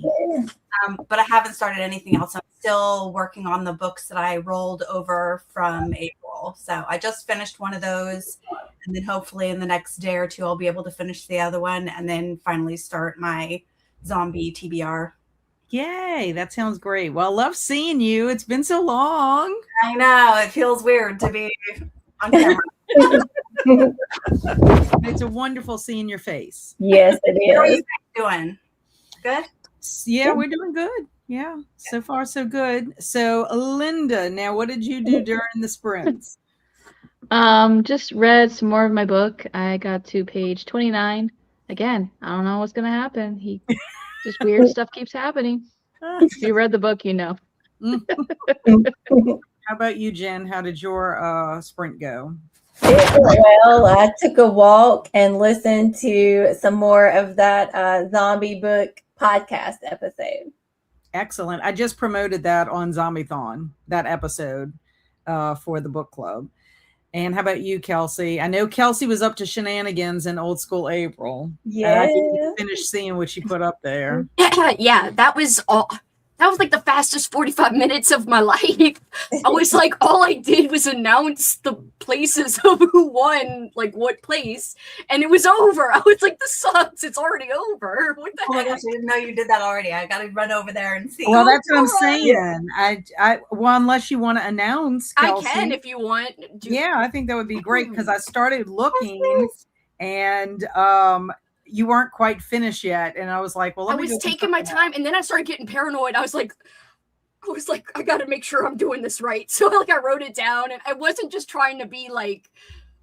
But I haven't started anything else. I'm still working on the books that I rolled over from April. So I just finished one of those, and then hopefully in the next day or two I'll be able to finish the other one, and then finally start my zombie TBR. Yay! That sounds great. Well, I love seeing you. It's been so long. I know, it feels weird to be on camera. It's a wonderful seeing your face. Yes, it How are you is. guys doing? Good? Yeah, we're doing good. Yeah, so far so good. So, Linda, now what did you do during the sprints? Just read some more of my book. I got to page 29. Again, I don't know what's gonna happen. Just weird stuff keeps happening. If you read the book, you know. How about you, Jen? How did your sprint go? Well, I took a walk and listened to some more of that zombie book podcast episode. Excellent. I just promoted that on Zombiethon, that episode for the book club. And how about you, Kelsi? I know Kelsi was up to shenanigans in Old School April. Yeah. I didn't finish seeing what she put up there. Yeah, that was all. That was like the fastest 45 minutes of my life. I was like, all I did was announce the places of who won, like what place, and it was over. I was like, this sucks. It's already over. What the Oh my heck? gosh, I didn't know you did that already. I got to run over there and see. Well, Oh, that's what I'm God. saying. Well, unless you want to announce, Kelsi. I can if you want. Yeah, I think that would be great because I started looking and you weren't quite finished yet, and I was like, well, I let me was go taking my time, and then I started getting paranoid. I was like, I got to make sure I'm doing this right. So like I wrote it down, and I wasn't just trying to be like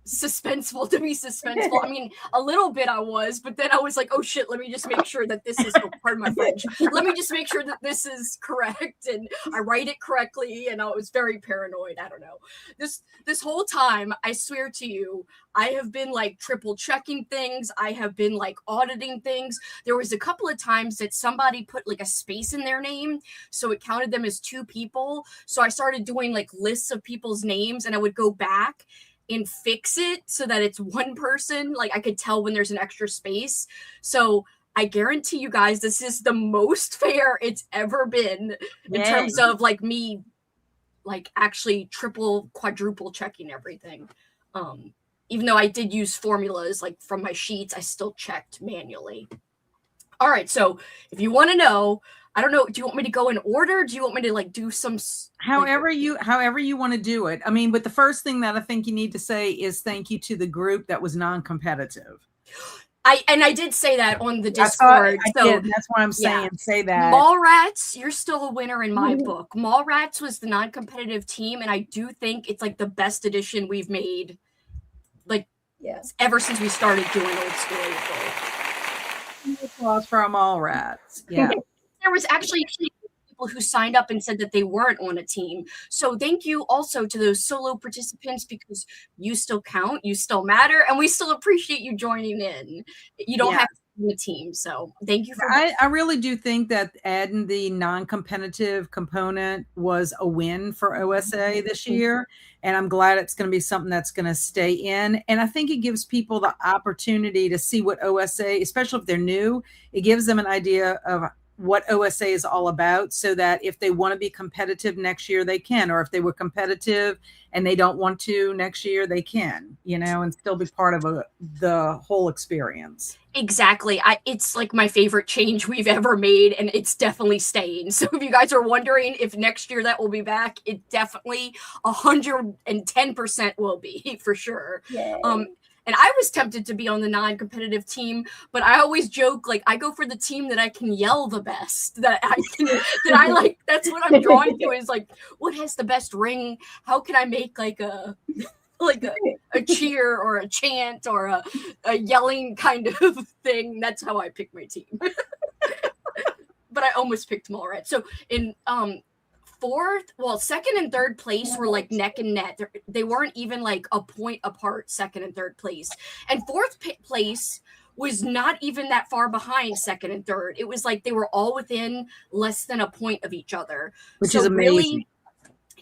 suspenseful to be suspenseful. I mean, a little bit I was, but then I was like, oh shit, let me just make sure that this is pardon my French. Let me just make sure that this is correct and I write it correctly. And I was very paranoid. I don't know. This whole time, I swear to you, I have been like triple checking things. I have been like auditing things. There was a couple of times that somebody put like a space in their name, so it counted them as 2 people. So I started doing like lists of people's names, and I would go back and fix it so that it's one person. Like I could tell when there's an extra space. So I guarantee you guys, this is the most fair it's ever been in terms of like me, like actually triple, quadruple checking everything. Even though I did use formulas like from my sheets, I still checked manually. All right, so if you want to know, I don't know, do you want me to go in order? Do you want me to like do some however you want to do it? I mean, but the first thing that I think you need to say is thank you to the group that was non-competitive. I did say that on the Discord. I did. That's why I'm saying say that. Mallrats, you're still a winner in my book. Mallrats was the non-competitive team, and I do think it's like the best edition we've made, like ever since we started doing Old School April. Applause for Mallrats. Yeah. There was actually people who signed up and said that they weren't on a team. So thank you also to those solo participants, because you still count, you still matter, and we still appreciate you joining in. You don't have to be a team. So thank you for I really do think that adding the non-competitive component was a win for OSA this year. And I'm glad it's going to be something that's going to stay in. And I think it gives people the opportunity to see what OSA, especially if they're new, it gives them an idea of what OSA is all about, so that if they want to be competitive next year, they can, or if they were competitive and they don't want to next year, they can, and still be part of the whole experience. Exactly. It's like my favorite change we've ever made, and it's definitely staying. So if you guys are wondering if next year that will be back, it definitely 110% will be, for sure. Yay. And I was tempted to be on the non-competitive team, but I always joke, like, I go for the team that I can yell the best, that I like. That's what I'm drawn to, is like, what has the best ring? How can I make like a cheer or a chant or a yelling kind of thing? That's how I pick my team. But I almost picked them all right. So in second and third place were like neck and neck. They weren't even like a point apart, second and third place. And fourth place was not even that far behind second and third. It was like they were all within less than a point of each other. Which is amazing. Really,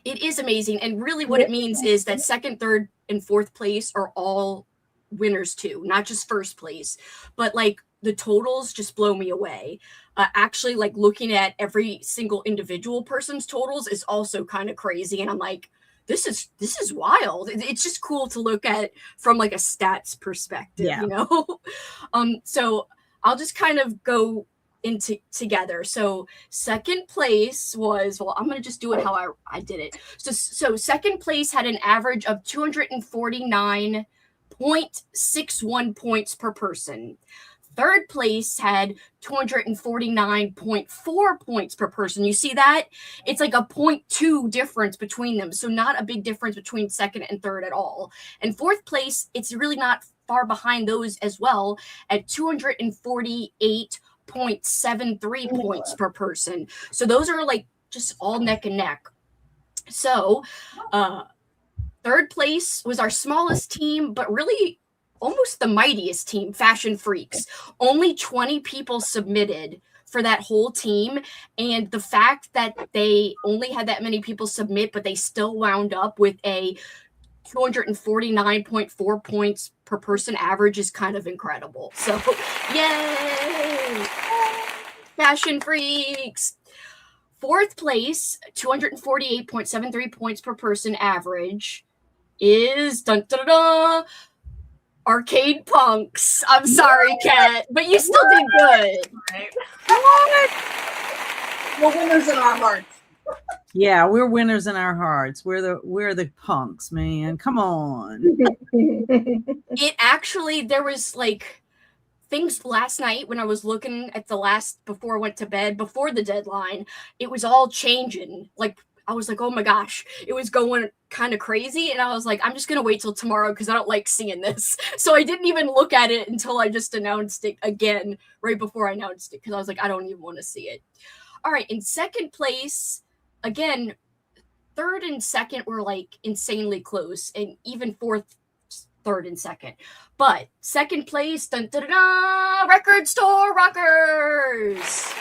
it is amazing. And really what it means is that second, third, and fourth place are all winners too, not just first place. But like the totals just blow me away. Actually, like looking at every single individual person's totals is also kind of crazy. And I'm like, this is wild. It's just cool to look at from like a stats perspective, So I'll just kind of go into together. So second place was, I'm going to just do it how I did it. So second place had an average of 249.61 points per person. Third place had 249.4 points per person. You see that? It's like a 0.2 difference between them. So not a big difference between second and third at all. And fourth place, it's really not far behind those as well at 248.73 points per person. So those are like just all neck and neck. So third place was our smallest team, but really almost the mightiest team, Fashion Freaks. Only 20 people submitted for that whole team. And the fact that they only had that many people submit, but they still wound up with a 249.4 points per person average is kind of incredible. So, yay! Fashion Freaks! Fourth place, 248.73 points per person average is Arcade Punks. I'm sorry, Kat, but you still did good. What? We're winners in our hearts. Yeah, we're winners in our hearts. We're the punks, man. Come on. It actually, there was like things last night when I was looking at before I went to bed, before the deadline, it was all changing. Like, I was like, oh my gosh, it was going kind of crazy. And I was like, I'm just going to wait till tomorrow because I don't like seeing this. So I didn't even look at it until I just announced it again, right before I announced it, because I was like, I don't even want to see it. All right. In second place, again, third and second were like insanely close, and even fourth, third, and second. But second place, Record Store Rockers.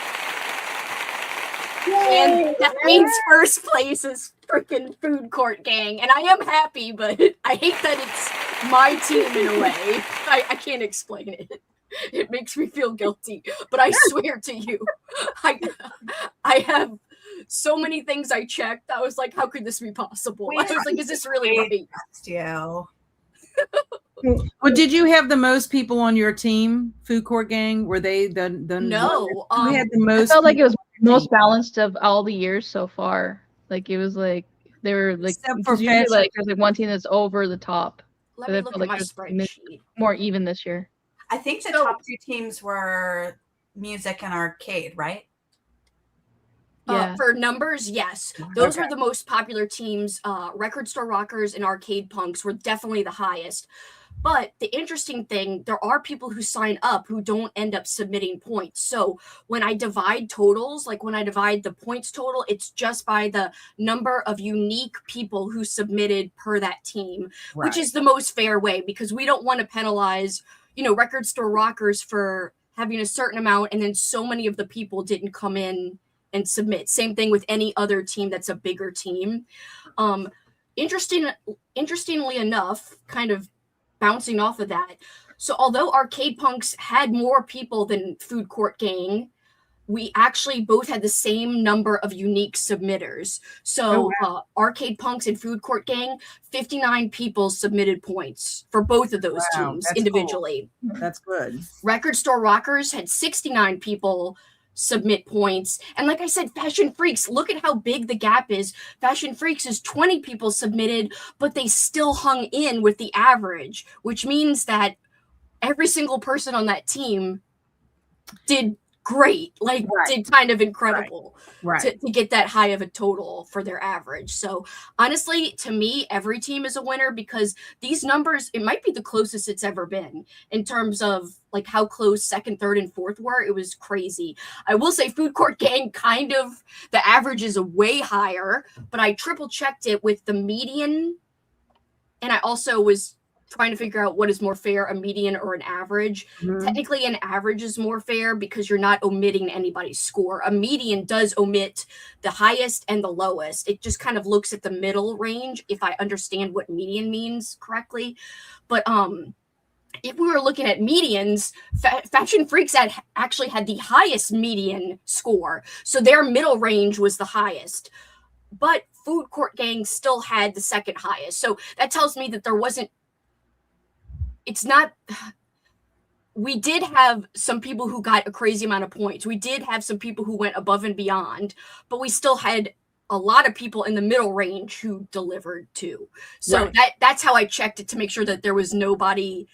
And that means first place is freaking Food Court Gang. And I am happy, but I hate that it's my team in a way. I can't explain it. It makes me feel guilty. But I swear to you, I have so many things I checked. I was like, how could this be possible? I was like, is this really right? Well, did you have the most people on your team, Food Court Gang? Were they the no? Who had the most? I felt like it was most balanced of all the years so far. Like it was like they were like, usually, like there's like one team that's over the top. Let me look at my spreadsheet. More even this year. I think the top two teams were music and arcade, right? Yeah. For numbers, yes. Those were the most popular teams. Record Store Rockers and Arcade Punks were definitely the highest. But the interesting thing, there are people who sign up who don't end up submitting points. So when I divide totals, like when I divide the points total, it's just by the number of unique people who submitted per that team, which is the most fair way, because we don't want to penalize, Record Store Rockers for having a certain amount, and then so many of the people didn't come in and submit. Same thing with any other team that's a bigger team. Interestingly enough, kind of bouncing off of that. So although Arcade Punks had more people than Food Court Gang, we actually both had the same number of unique submitters. So Arcade Punks and Food Court Gang, 59 people submitted points for both of those teams individually. Cool. That's good. Record Store Rockers had 69 people submit points. And like I said, Fashion Freaks, look at how big the gap is. Fashion Freaks is 20 people submitted, but they still hung in with the average, which means that every single person on that team did great, like did kind of incredible to get that high of a total for their average. So honestly, to me, every team is a winner because these numbers, it might be the closest it's ever been in terms of like how close second, third, and fourth were. It was crazy. I will say Food Court Gang kind of, the average is way higher, but I triple checked it with the median, and I also was trying to figure out what is more fair, a median or an average. Technically, an average is more fair because you're not omitting anybody's score. A median does omit the highest and the lowest. It just kind of looks at the middle range, if I understand what median means correctly. But if we were looking at medians, Fashion Freaks actually had the highest median score. So their middle range was the highest. But Food Court Gang still had the second highest. So that tells me that there wasn't, it's not, we did have some people who got a crazy amount of points. We did have some people who went above and beyond, but we still had a lot of people in the middle range who delivered too. So that's how I checked it to make sure that there was nobody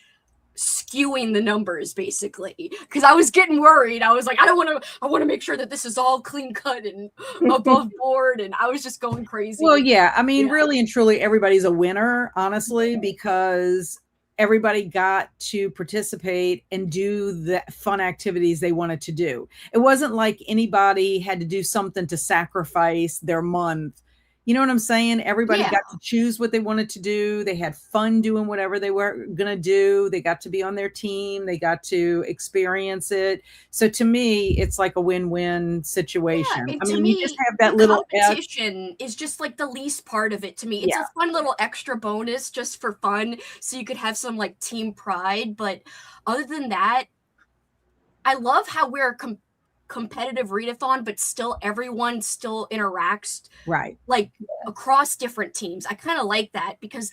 skewing the numbers, basically, because I was getting worried. I was like, I want to make sure that this is all clean cut and above board, and I was just going crazy. Well, yeah, I mean, really and truly, everybody's a winner, honestly, because everybody got to participate and do the fun activities they wanted to do. It wasn't like anybody had to do something to sacrifice their month. You know what I'm saying? Everybody got to choose what they wanted to do. They had fun doing whatever they were going to do. They got to be on their team. They got to experience it. So to me, it's like a win-win situation. I mean, you just have that little competition is just like the least part of it to me. It's a fun little extra bonus just for fun. So you could have some like team pride. But other than that, I love how we're competitive readathon, but still everyone still interacts like across different teams. I kind of like that because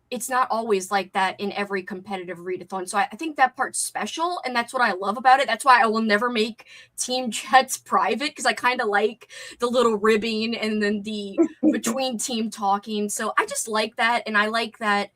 it's not always like that in every competitive readathon. So I think that part's special, and that's what I love about it. That's why I will never make team chats private, because I kind of like the little ribbing and then the between team talking. So I just like that, and I like that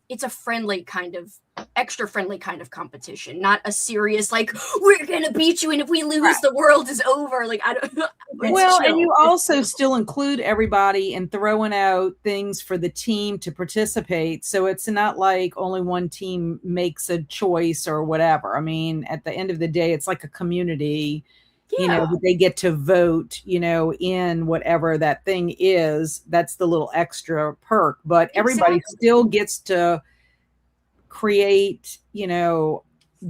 it's a friendly kind of, extra friendly kind of competition, not a serious like we're gonna beat you and if we lose the world is over. Like I don't. Well, chill. And you also still include everybody and throwing out things for the team to participate. So it's not like only one team makes a choice or whatever. I mean, at the end of the day, it's like a community. You know, they get to vote, you know, in whatever that thing is. That's the little extra perk. But everybody still gets to create, you know,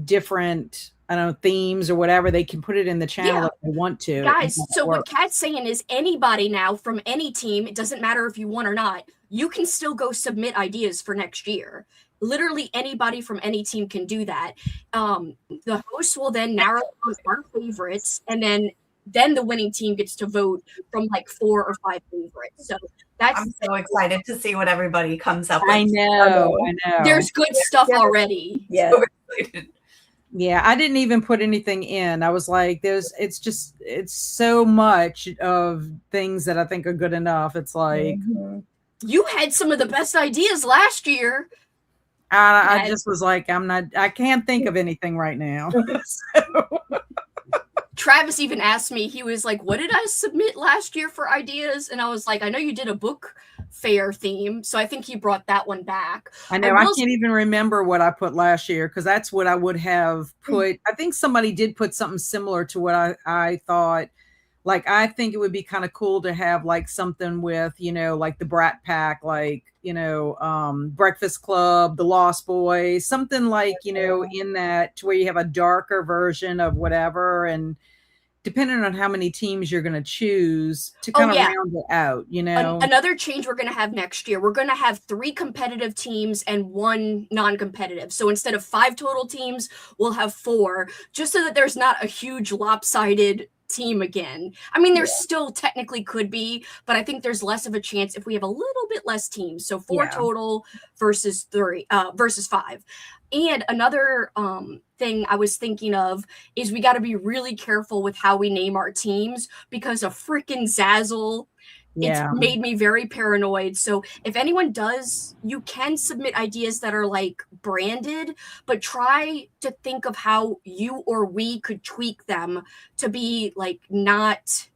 different, I don't know, themes or whatever. They can put it in the channel if they want to. Guys, so what Kat's saying is anybody now from any team, it doesn't matter if you won or not, you can still go submit ideas for next year. Literally anybody from any team can do that. The host will then narrow down our favorites, and then the winning team gets to vote from like 4 or 5 favorites. So I'm so excited to see what everybody comes up with. I know. There's good stuff already. Yeah. So excited. Yeah, I didn't even put anything in. I was like, it's so much of things that I think are good enough. It's like you had some of the best ideas last year. I just was like, I can't think of anything right now. Travis even asked me, he was like, what did I submit last year for ideas? And I was like, I know you did a book fair theme. So I think he brought that one back. I know. I can't even remember what I put last year, because that's what I would have put. I think somebody did put something similar to what I thought. Like, I think it would be kind of cool to have like something with, you know, like the Brat Pack, like, you know, Breakfast Club, the Lost Boys, something like, you know, in that to where you have a darker version of whatever. And depending on how many teams you're going to choose to kind of round it out, you know. Another change we're going to have next year, we're going to have 3 competitive teams and 1 non-competitive. So instead of 5 total teams, we'll have 4, just so that there's not a huge lopsided team again. I mean, there still technically could be, but I think there's less of a chance if we have a little bit less teams. So 4 total versus 5. And another thing I was thinking of is we got to be really careful with how we name our teams, because a freaking Zazzle, it's made me very paranoid. So if anyone does, you can submit ideas that are like branded, but try to think of how you or we could tweak them to be like not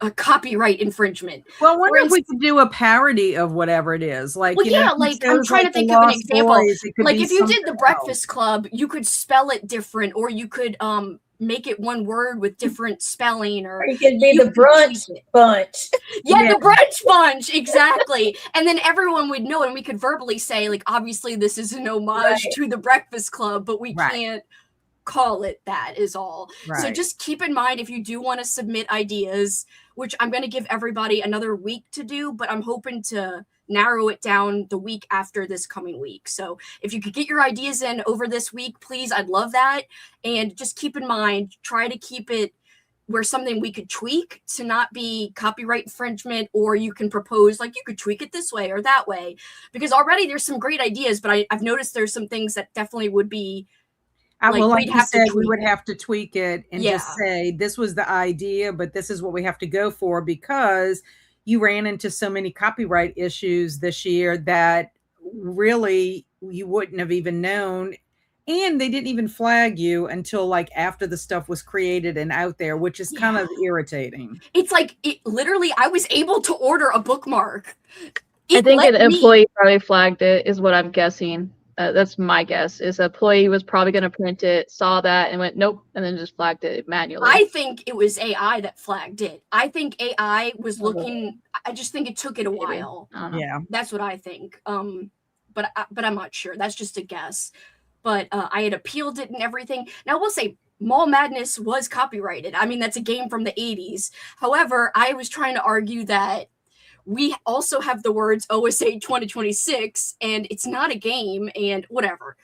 a copyright infringement. Well, I wonder if we could do a parody of whatever it is. Like, well, you know, like I'm trying to think of an example. Like if you did the Breakfast Club, you could spell it different, or you could make it one word with different spelling, or it could be the brunch bunch. The brunch bunch, exactly. And then everyone would know, and we could verbally say, like, obviously this is an homage to the Breakfast Club, but we can't call it that, is all. So just keep in mind, if you do want to submit ideas, which I'm going to give everybody another week to do, but I'm hoping to narrow it down the week after this coming week. So if you could get your ideas in over this week, please, I'd love that. And just keep in mind, try to keep it where something we could tweak to not be copyright infringement, or you can propose, like, you could tweak it this way or that way, because already there's some great ideas, but I've noticed there's some things that definitely would be like you said, we would have to tweak it and just say, this was the idea, but this is what we have to go for, because you ran into so many copyright issues this year that really you wouldn't have even known. And they didn't even flag you until like after the stuff was created and out there, which is kind of irritating. It's like, literally, I was able to order a bookmark. I think an employee probably flagged it, is what I'm guessing. That's my guess, is an employee was probably going to print it, saw that, and went, nope, and then just flagged it manually. I think it was AI that flagged it. I think AI was looking, I just think it took it a while. Yeah. That's what I think. But I'm not sure. That's just a guess. But I had appealed it and everything. Now, we'll say Mall Madness was copyrighted. I mean, that's a game from the 80s. However, I was trying to argue that we also have the words OSA 2026, and it's not a game, and whatever.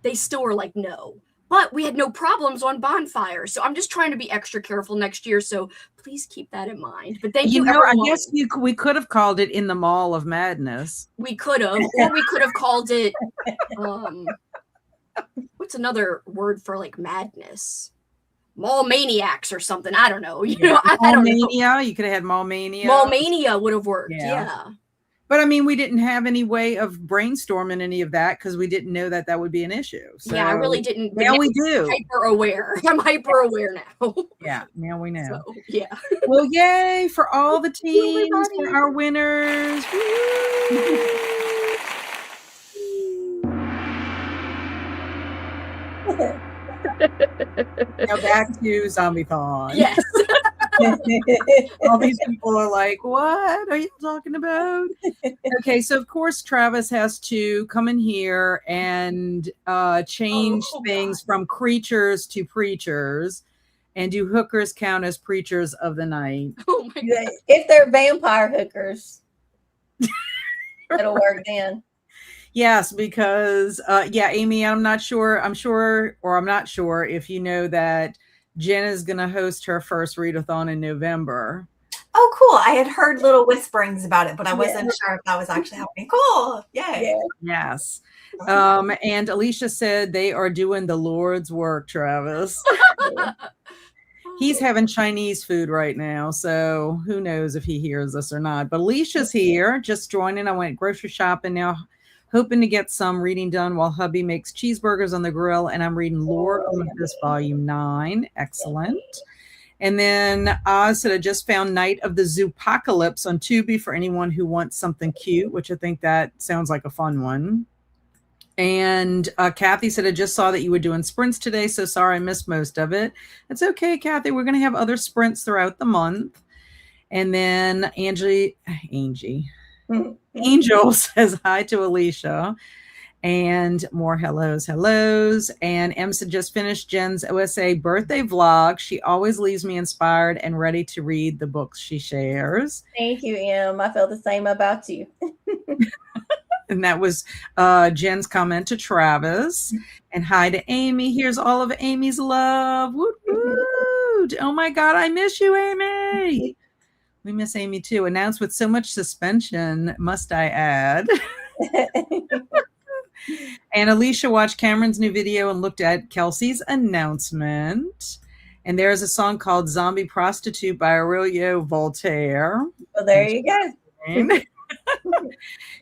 They still were like, no. But we had no problems on Bonfire. So I'm just trying to be extra careful next year. So please keep that in mind. But thank you, everyone. I guess we could have called it In the Mall of Madness. We could have. Or we could have called it, what's another word for like madness? Mall Maniacs or something. I don't know. You know, I don't know. You could have had Mall Mania. Mall Mania would have worked. Yeah. But I mean, we didn't have any way of brainstorming any of that because we didn't know that would be an issue. So yeah, I really didn't. Now we do. Hyper aware. I'm hyper aware now. Yeah, now we know. So, yeah. Well, yay for all the teams, for our winners. Now back to Zombiethon. Yes. All these people are like, what are you talking about? Okay, so of course Travis has to come in here and change things from creatures to preachers, and do hookers count as preachers of the night? Oh my God. If they're vampire hookers, it'll work then. Yes, because Amy, I'm not sure if you know that Jen is going to host her first readathon in November. Oh, cool. I had heard little whisperings about it, but I wasn't sure if that was actually happening. Cool. Yay. Yeah. Yes. And Alicia said they are doing the Lord's work, Travis. He's having Chinese food right now, so who knows if he hears us or not. But Alicia's here, just joining. I went grocery shopping now, hoping to get some reading done while hubby makes cheeseburgers on the grill, and I'm reading Lore Olympus Volume 9. Excellent. And then Oz said I just found Night of the Zoopocalypse on Tubi for anyone who wants something cute, which I think that sounds like a fun one. And Kathy said I just saw that you were doing sprints today, so sorry I missed most of it. That's okay, Kathy. We're going to have other sprints throughout the month. And then Angel says hi to Alicia. And more hellos. And Emsa just finished Jen's OSA birthday vlog. She always leaves me inspired and ready to read the books she shares. Thank you, Em. I feel the same about you. And that was Jen's comment to Travis. And hi to Amy. Here's all of Amy's love. Woot, woot. Oh my God, I miss you, Amy. We miss Amy too. Announced with so much suspension, must I add. And Alicia watched Cameron's new video and looked at Kelsi's announcement. And there's a song called Zombie Prostitute by Aurelio Voltaire. Well, there you go.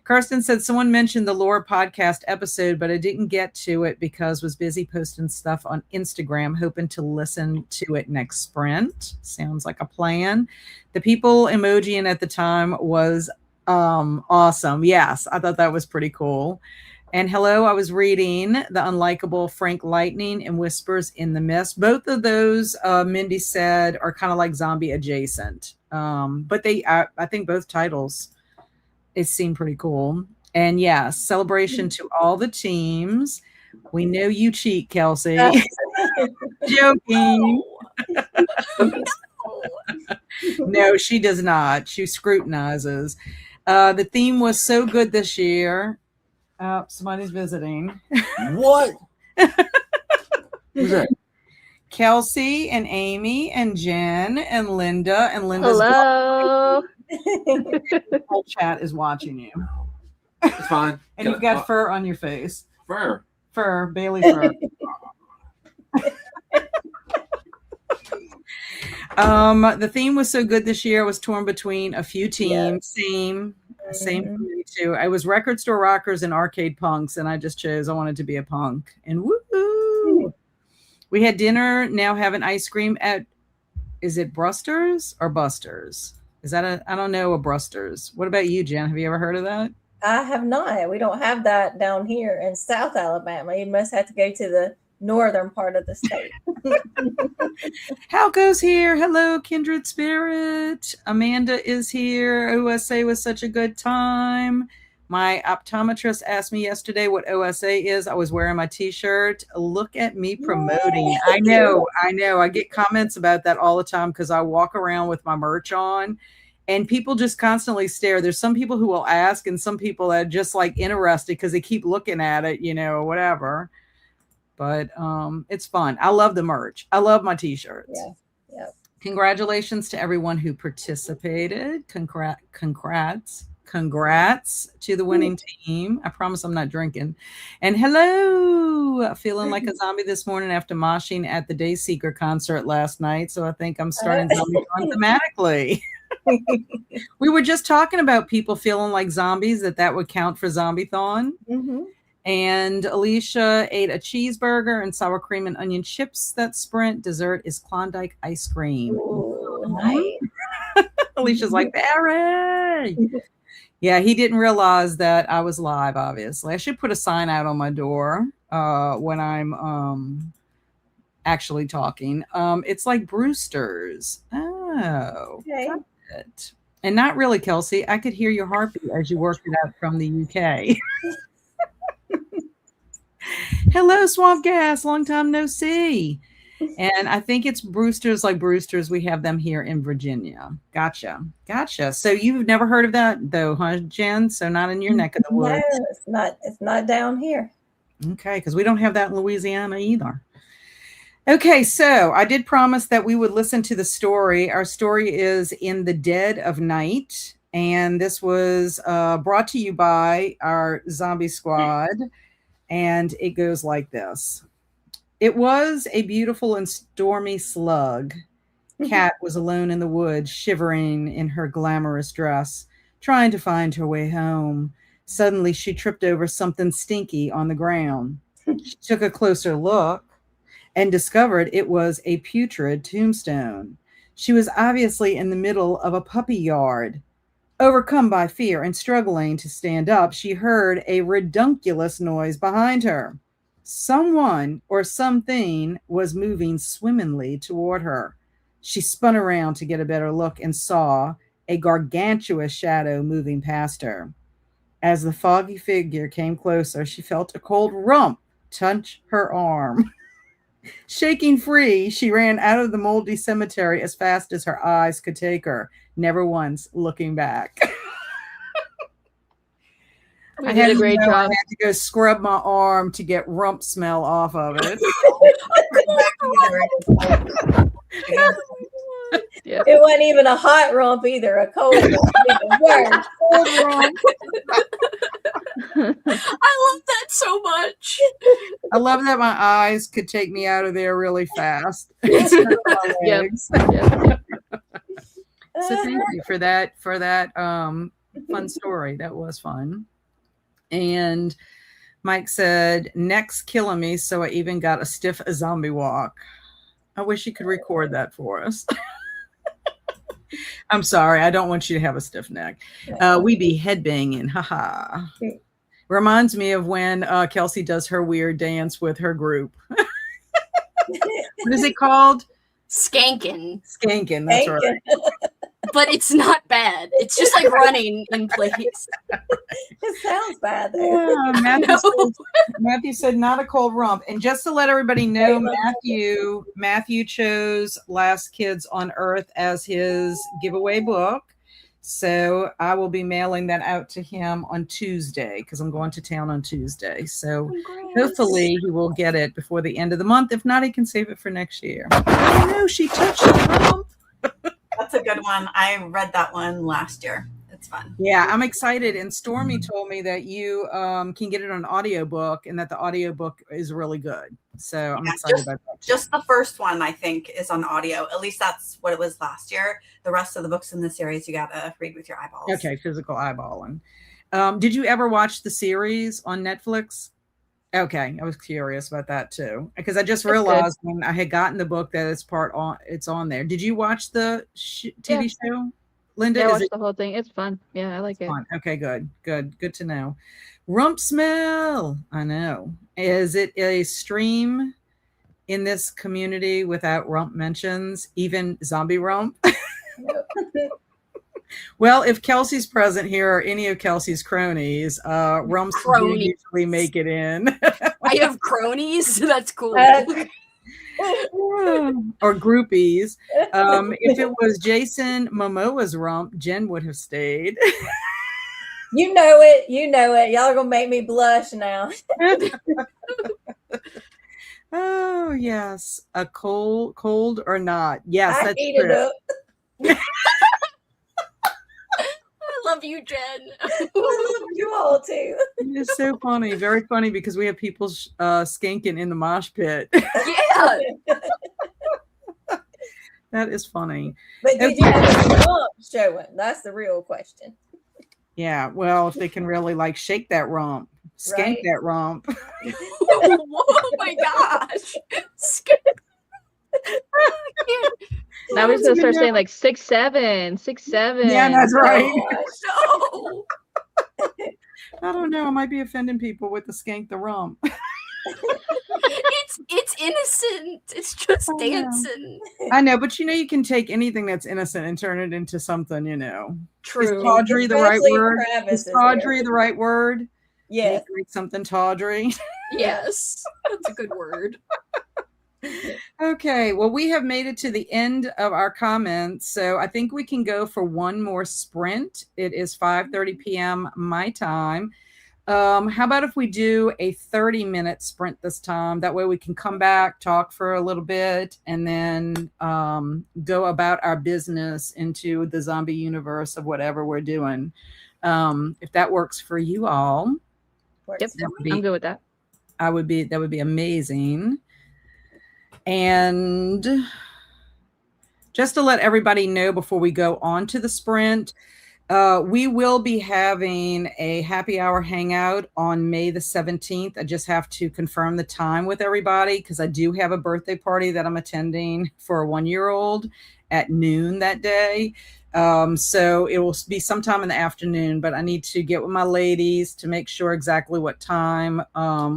Kirsten said someone mentioned the Lore podcast episode, but I didn't get to it because was busy posting stuff on Instagram, hoping to listen to it next sprint. Sounds like a plan. The people emoji in at the time was awesome. Yes, I thought that was pretty cool. And hello, I was reading The Unlikable Frank Lightning and Whispers in the Mist. Both of those, Mindy said, are kind of like zombie adjacent. But I think both titles, it seemed pretty cool. And yes, celebration to all the teams. We know you cheat, Kelsi. Joking. No, she does not. She scrutinizes. The theme was so good this year. Somebody's visiting. What? Who's that? Kelsi and Amy and Jen and Linda and Linda's Hello. whole chat is watching you. It's fine. And you've got fur on your face. Fur. Bailey fur. The theme was so good this year. I was torn between a few teams. Same for me too. I was record store rockers and arcade punks, and I just chose I wanted to be a punk. And woo! We had dinner. Now having ice cream at, is it Brusters or Busters? Is that I don't know, a Brusters. What about you, Jen? Have you ever heard of that? I have not. We don't have that down here in South Alabama. You must have to go to the northern part of the state. How goes here? Hello, kindred spirit. Amanda is here. OSA was such a good time. My optometrist asked me yesterday what OSA is. I was wearing my t-shirt. Look at me promoting. Yay. I know. I get comments about that all the time because I walk around with my merch on and people just constantly stare. There's some people who will ask and some people that are just like interested because they keep looking at it, or whatever. But it's fun. I love the merch. I love my t-shirts. Yeah. Congratulations to everyone who participated. Congrats to the winning team. I promise I'm not drinking. And hello, feeling like a zombie this morning after moshing at the Dayseeker concert last night. So I think I'm starting Zombiethon thematically. We were just talking about people feeling like zombies, that would count for Zombiethon. Mm-hmm. And Alicia ate a cheeseburger and sour cream and onion chips that sprint. Dessert is Klondike ice cream. Ooh, nice. Alicia's like, Barry. Yeah, he didn't realize that I was live, obviously. I should put a sign out on my door when I'm actually talking. It's like Brewster's. Oh, okay. Got it. And not really, Kelsi. I could hear your heartbeat as you worked it out from the UK. Hello, Swamp Gas. Long time no see. And I think it's Brewster's, like Brewster's. We have them here in Virginia. Gotcha. So you've never heard of that, though, huh, Jen? So not in your neck of the woods. No, it's not down here. Okay, because we don't have that in Louisiana either. Okay, so I did promise that we would listen to the story. Our story is In the Dead of Night, and this was brought to you by our zombie squad, and it goes like this. It was a beautiful and stormy slug. Kat was alone in the woods, shivering in her glamorous dress, trying to find her way home. Suddenly, she tripped over something stinky on the ground. She took a closer look and discovered it was a putrid tombstone. She was obviously in the middle of a puppy yard. Overcome by fear and struggling to stand up, she heard a redunculous noise behind her. Someone or something was moving swimmingly toward her. She spun around to get a better look and saw a gargantuous shadow moving past her. As the foggy figure came closer, she felt a cold rump touch her arm. Shaking free, she ran out of the moldy cemetery as fast as her eyes could take her, never once looking back. We did a great job. I had to go scrub my arm to get rump smell off of it. Yeah. It wasn't even a hot rump either, a cold rump. Even worse. Cold rump. I love that so much. I love that my eyes could take me out of there really fast. Yep. Yep. So thank you for that fun story. That was fun. And Mike said, next killing me, so I even got a stiff zombie walk. I wish you could record that for us. I'm sorry. I don't want you to have a stiff neck. We be headbanging. Haha. Reminds me of when Kelsi does her weird dance with her group. What is it called? Skanking. Skanking. That's right. But it's not bad. It's just like running in place. It sounds bad though. Yeah, Matthew said not a cold rump. And just to let everybody know, Matthew chose Last Kids on Earth as his giveaway book. So I will be mailing that out to him on Tuesday because I'm going to town on Tuesday. So hopefully he will get it before the end of the month. If not, he can save it for next year. Oh no, she touched the rump. That's a good one. I read that one last year. It's fun. Yeah, I'm excited. And Stormy told me that you can get it on audiobook and that the audiobook is really good. So I'm excited about that. Just the first one, I think, is on audio. At least that's what it was last year. The rest of the books in the series, you got to read with your eyeballs. Okay, physical eyeballing. Did you ever watch the series on Netflix? Okay, I was curious about that too because I just realized when I had gotten the book that it's on there. Did you watch the TV show, Linda? Yeah, I watched the whole thing. It's fun. Yeah, I like it. Fun. Okay, good to know. Rump smell. I know. Is it a stream in this community without rump mentions, even zombie rump? Well, if Kelsi's present here or any of Kelsi's cronies, rumps do usually make it in. I have cronies. That's cool. Or groupies. If it was Jason Momoa's rump, Jen would have stayed. You know it. Y'all are gonna make me blush now. Oh yes, a cold or not? Yes, I that's eat true. it up. I love you, Jen. I love you all too. It's so funny, very funny because we have people skanking in the mosh pit. Yeah. That is funny. But did you have a rump showing? That's the real question. Yeah, well, if they can really like shake that rump, skank that rump. Oh my gosh. Now we're just gonna start saying like 6'7", 6'7". Yeah, that's right. No. I don't know. I might be offending people with the skank the rump. It's innocent. It's just dancing. I know, but you can take anything that's innocent and turn it into something, True. Is tawdry the right word? Travis Is tawdry the right word? Yeah. Make something tawdry. Yes. That's a good word. Okay, well, we have made it to the end of our comments, so I think we can go for one more sprint. It is 5:30 p.m. my time. How about if we do a 30-minute sprint this time? That way we can come back, talk for a little bit, and then go about our business into the zombie universe of whatever we're doing. If that works for you all. Yep, I'm good with that. That would be amazing. And just to let everybody know before we go on to the sprint, we will be having a happy hour hangout on May the 17th. I just have to confirm the time with everybody because I do have a birthday party that I'm attending for a 1-year-old at noon that day. So it will be sometime in the afternoon, but I need to get with my ladies to make sure exactly what time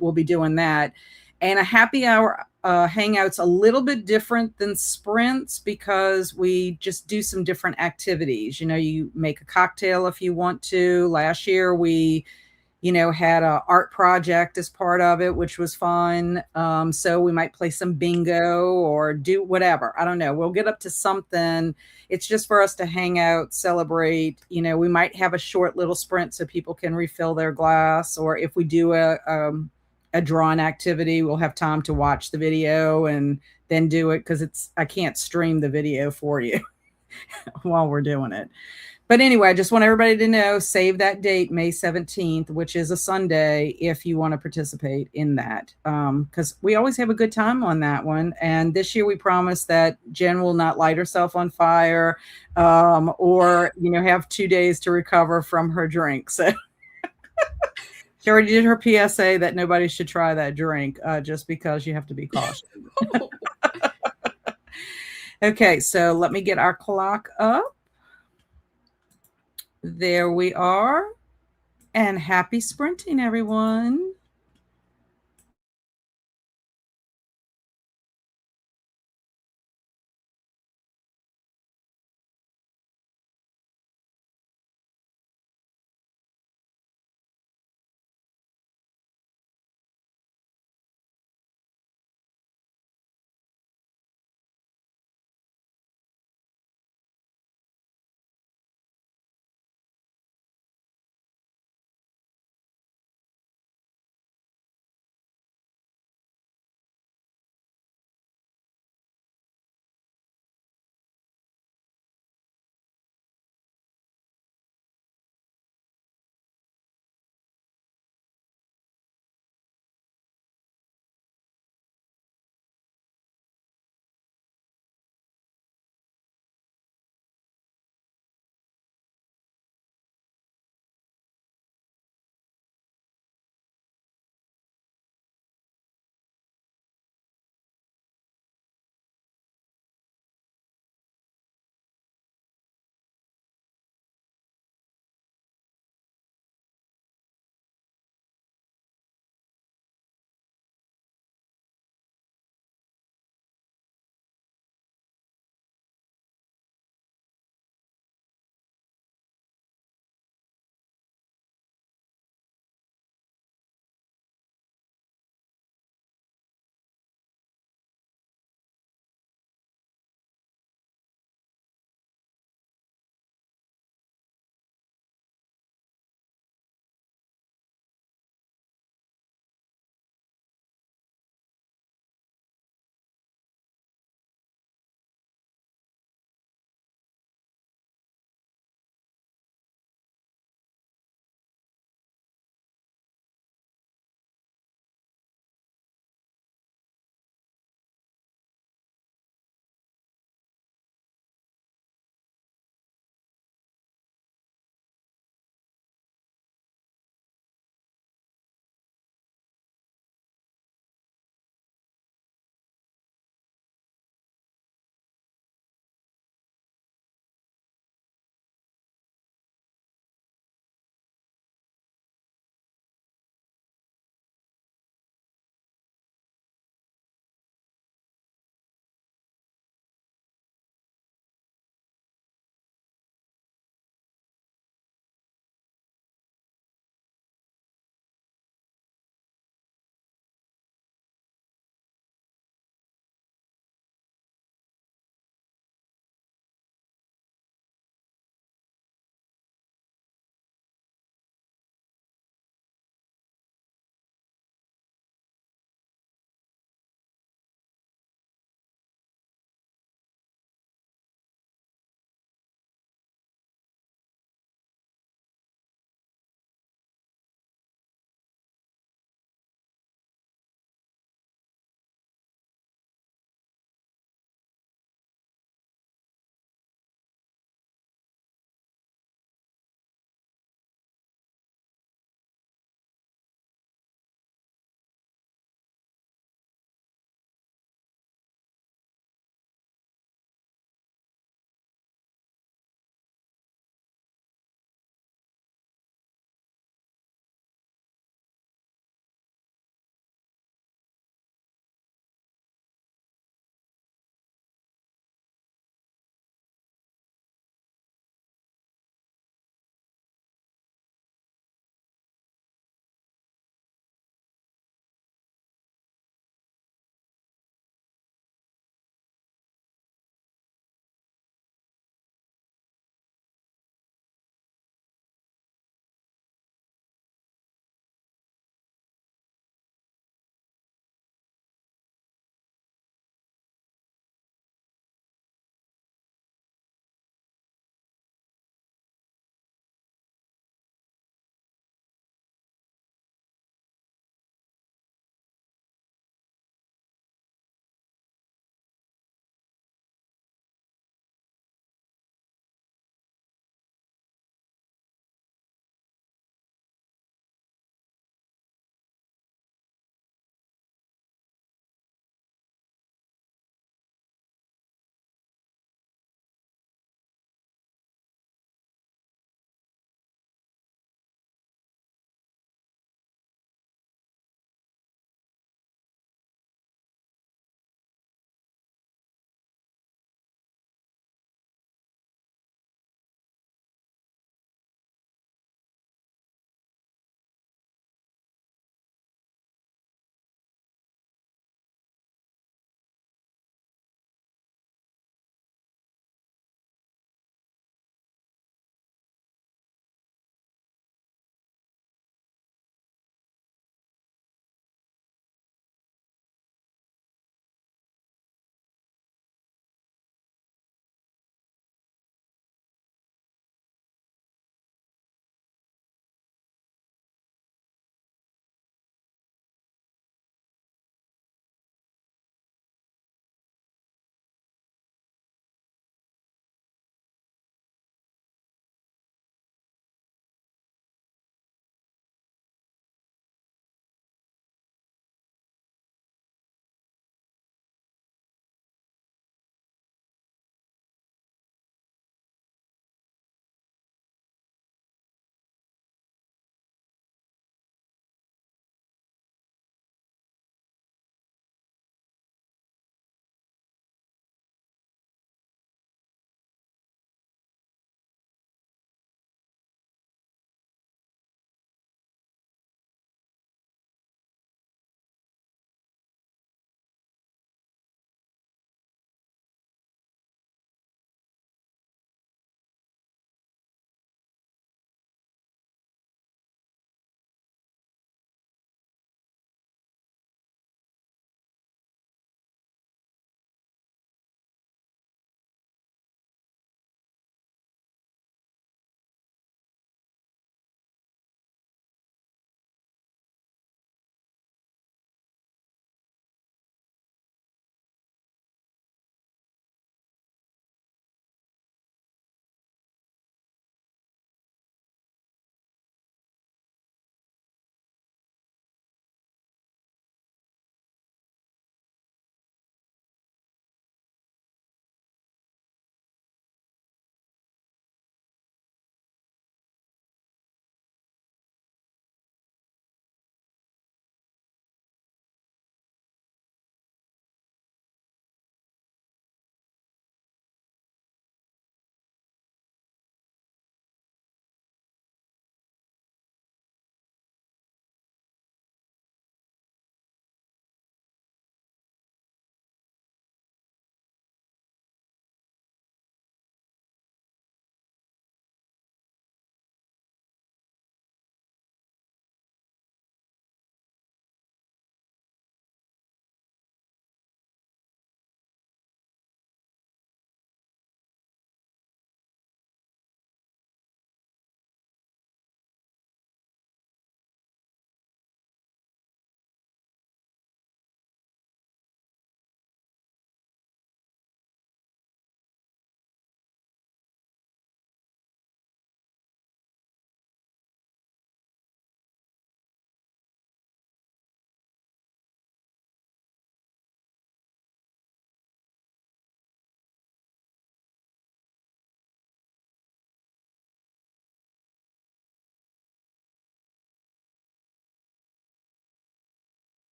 we'll be doing that. And a happy hour Hangouts a little bit different than sprints because we just do some different activities. You make a cocktail if you want to. Last year we had a art project as part of it, which was fun. So we might play some bingo or do whatever. I don't know. We'll get up to something. It's just for us to hang out, celebrate. We might have a short little sprint so people can refill their glass. Or if we do a drawn activity, we'll have time to watch the video and then do it, because I can't stream the video for you while we're doing it. But anyway, I just want everybody to know, save that date, May 17th, which is a Sunday, if you want to participate in that. Because we always have a good time on that one. And this year we promise that Jen will not light herself on fire or, have 2 days to recover from her drink. So she already did her PSA that nobody should try that drink just because you have to be cautious. Okay, so let me get our clock up. There we are. And happy sprinting, everyone.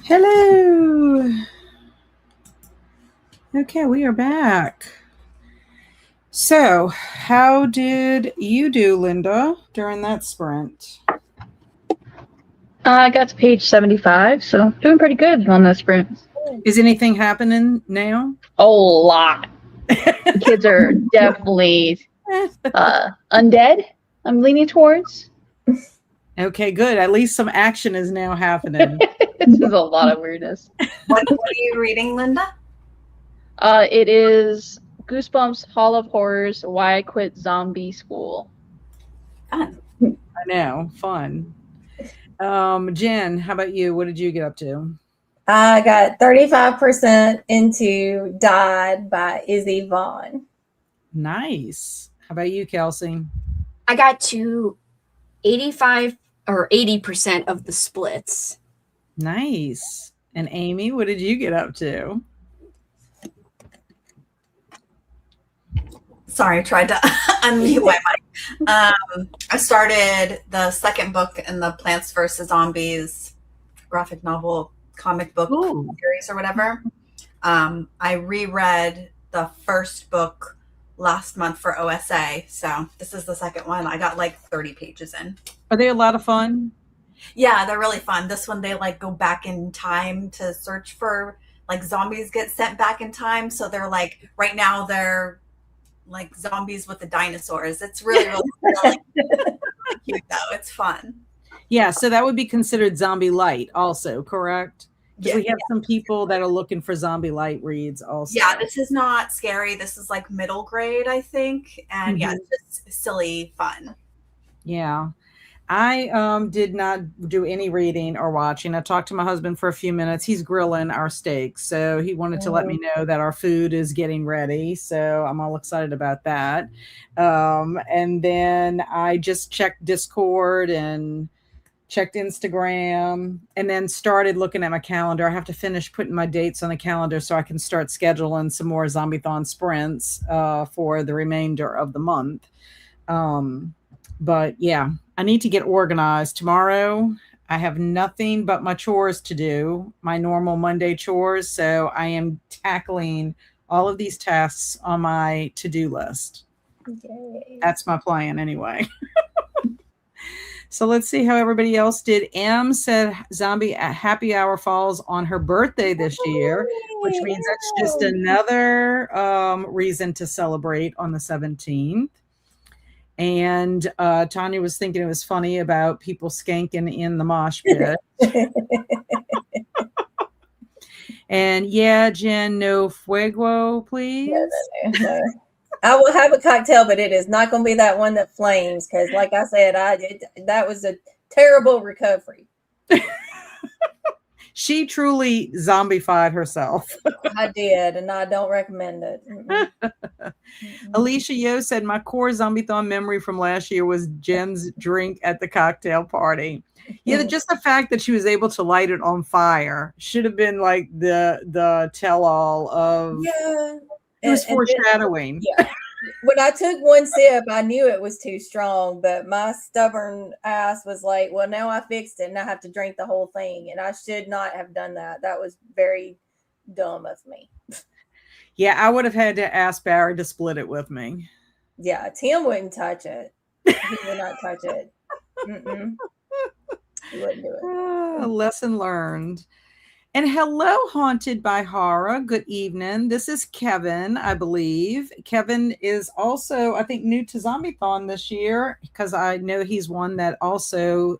Hello. Okay, we are back. So, how did you do, Linda, during that sprint? I got to page 75, so doing pretty good on the sprint. Is anything happening now? A lot. The kids are definitely undead. I'm leaning towards. Okay, good. At least some action is now happening. This is a lot of weirdness. What are you reading, Linda? It is Goosebumps Hall of Horrors, Why I Quit Zombie School. Fun. I know, fun. Jen, how about you? What did you get up to? I got 35% into Died by Izzy Vaughn. Nice. How about you, Kelsi? I got to 85 or 80% of the splits. Nice. And Amy, what did you get up to? Sorry, I tried to unmute my mic. I started the second book in the Plants vs. Zombies graphic novel comic book series or whatever. I reread the first book last month for OSA, so this is the second one. I got like 30 pages in. Are they a lot of fun? Yeah, they're really fun. This one, they like go back in time to search for, like, zombies get sent back in time. So they're like, right now they're like zombies with the dinosaurs. It's really, really cute though. It's fun. Yeah, so that would be considered zombie light also, correct? Because Yeah, we have some people that are looking for zombie light reads also. Yeah, this is not scary. This is like middle grade, I think. And yeah, it's just silly fun. Yeah. I did not do any reading or watching. I talked to my husband for a few minutes. He's grilling our steaks, so he wanted to let me know that our food is getting ready. So I'm all excited about that. And then I just checked Discord and checked Instagram, and then started looking at my calendar. I have to finish putting my dates on the calendar so I can start scheduling some more Zombiethon sprints for the remainder of the month. But yeah, I need to get organized. Tomorrow, I have nothing but my chores to do, my normal Monday chores. So I am tackling all of these tasks on my to-do list. Yay. That's my plan anyway. So let's see how everybody else did. M said Zombie at Happy Hour falls on her birthday this year, which means that's just another reason to celebrate on the 17th. And Tanya was thinking it was funny about people skanking in the mosh pit. And yeah, Jen, no fuego, please. No. I will have a cocktail, but it is not going to be that one that flames, because like I said, that was a terrible recovery. She truly zombified herself. I did, and I don't recommend it. Alicia Yo said, my core Zombiethon memory from last year was Jen's drink at the cocktail party. Yeah, just the fact that she was able to light it on fire should have been like the tell-all of... Yeah. It was foreshadowing. Yeah. When I took one sip, I knew it was too strong, but my stubborn ass was like, well, now I fixed it and I have to drink the whole thing. And I should not have done that. That was very dumb of me. Yeah, I would have had to ask Barry to split it with me. Yeah, Tim wouldn't touch it. He would not touch it. He wouldn't do it. Lesson learned. And hello, Haunted by Horror. Good evening. This is Kevin, I believe. Kevin is also, I think, new to Zombiethon this year, because I know he's one that also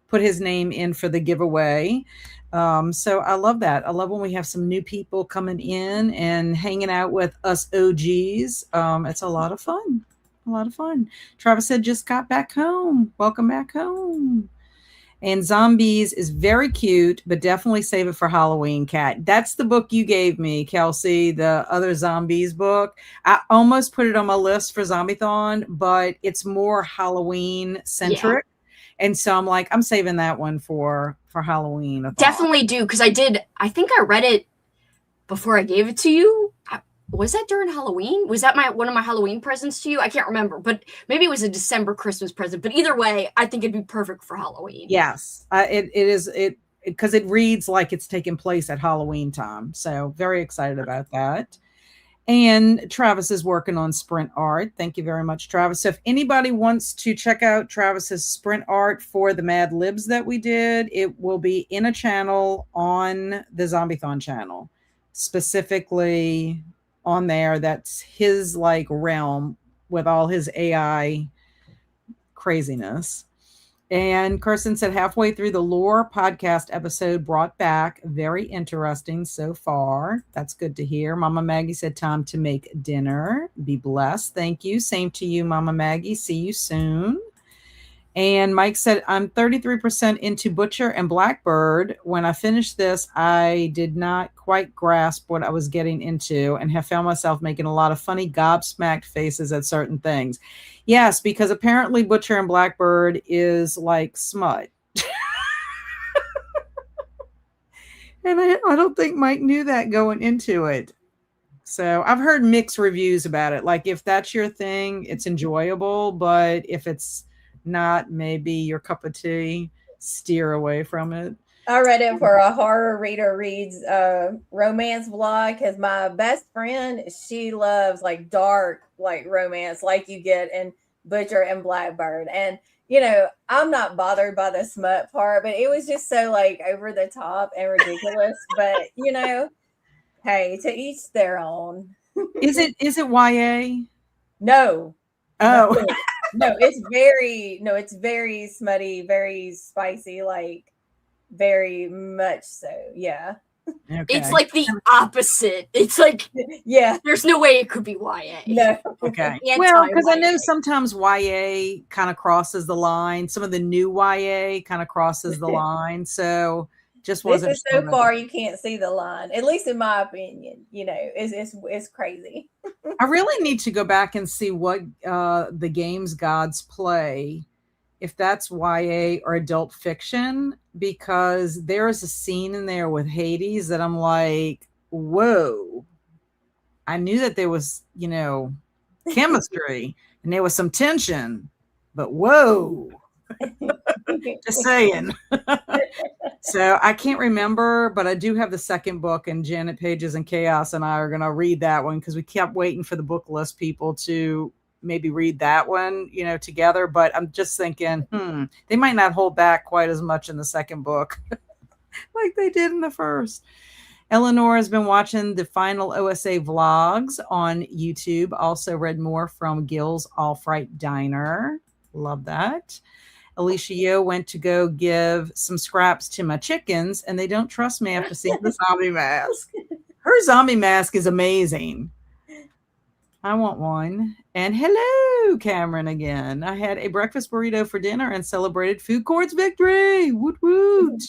put his name in for the giveaway. So I love that. I love when we have some new people coming in and hanging out with us OGs. It's a lot of fun. A lot of fun. Travis said, just got back home. Welcome back home. And Zombies is very cute, but definitely save it for Halloween, Cat. That's the book you gave me, Kelsi, the other Zombies book. I almost put it on my list for Zombiethon, but it's more Halloween centric. Yeah. And so I'm like, I'm saving that one for Halloween. Definitely do, because I think I read it before I gave it to you. Was that during Halloween? Was that one of my Halloween presents to you? I can't remember, but maybe it was a December Christmas present. But either way, I think it'd be perfect for Halloween. Yes, it is. because it reads like it's taking place at Halloween time. So very excited about that. And Travis is working on sprint art. Thank you very much, Travis. So if anybody wants to check out Travis's sprint art for the Mad Libs that we did, it will be in a channel on the Zombiethon channel, specifically on there. That's his like realm with all his AI craziness. And Kirsten said halfway through the lore podcast episode brought back. Very interesting so far. That's good to hear. Mama Maggie said time to make dinner. Be blessed. Thank you. Same to you, Mama Maggie. See you soon. And Mike said, I'm 33% into Butcher and Blackbird. When I finished this, I did not quite grasp what I was getting into and have found myself making a lot of funny gobsmacked faces at certain things. Yes, because apparently Butcher and Blackbird is like smut. And I don't think Mike knew that going into it. So I've heard mixed reviews about it. Like if that's your thing, it's enjoyable. But if it's not maybe your cup of tea, steer away from it. I read it for a horror reader reads romance vlog because my best friend, she loves like dark like romance like you get in Butcher and Blackbird. And you know, I'm not bothered by the smut part, but it was just so like over the top and ridiculous. But you know, hey, to each their own. Is it YA? No. Oh. No, it's very smutty, very spicy, like very much so. Yeah. Okay. It's like the opposite. It's like, yeah, there's no way it could be YA. no. Okay. Anti-YA. Well, because I know sometimes YA kind of crosses the line. Some of the new YA kind of crosses the line. So just This wasn't is so sure far you can't see the line, at least in my opinion. You know, it's crazy. I really need to go back and see what the games gods play, if that's YA or adult fiction, because there is a scene in there with Hades that I'm like, whoa. I knew that there was, you know, chemistry and there was some tension, but whoa. Just saying. So I can't remember, but I do have the second book, and Janet Pages and Chaos and I are going to read that one because we kept waiting for the book list people to maybe read that one, you know, together. But I'm just thinking, they might not hold back quite as much in the second book like they did in the first. Eleanor has been watching the final OSA vlogs on YouTube. Also read more from Gil's All Fright Diner. Love that. Alicia Yo went to go give some scraps to my chickens, and they don't trust me after seeing the zombie mask. Her zombie mask is amazing. I want one. And hello, Cameron again. I had a breakfast burrito for dinner and celebrated Food Court's victory. Woot woot.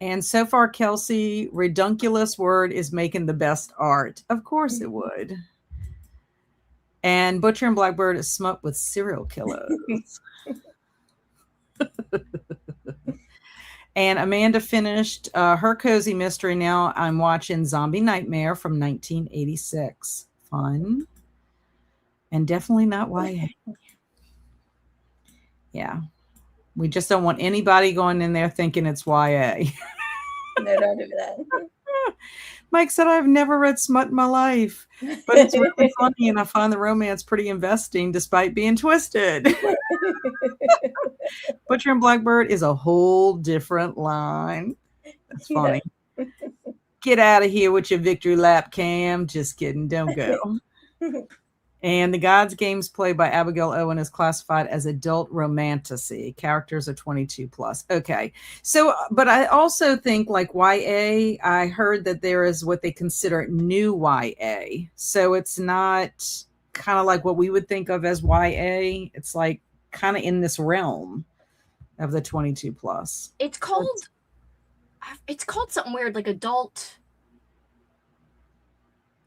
And so far, Kelsi, redunculous word is making the best art. Of course it would. And Butcher and Blackbird is smut with serial killers. And Amanda finished her cozy mystery. Now I'm watching Zombie Nightmare from 1986. Fun. And definitely not YA. Yeah. We just don't want anybody going in there thinking it's YA. No, don't do that. Mike said, I've never read smut in my life, but it's really funny and I find the romance pretty investing despite being twisted. Butcher and Blackbird is a whole different line. That's funny. Yeah. Get out of here with your victory lap, Cam. Just kidding. Don't go. And the Gods Games played by Abigail Owen is classified as adult romantasy. Characters are 22 plus. Okay. So, but I also think like YA, I heard that there is what they consider new YA. So it's not kind of like what we would think of as YA. It's like kind of in this realm of the 22 plus. It's called something weird, like adult.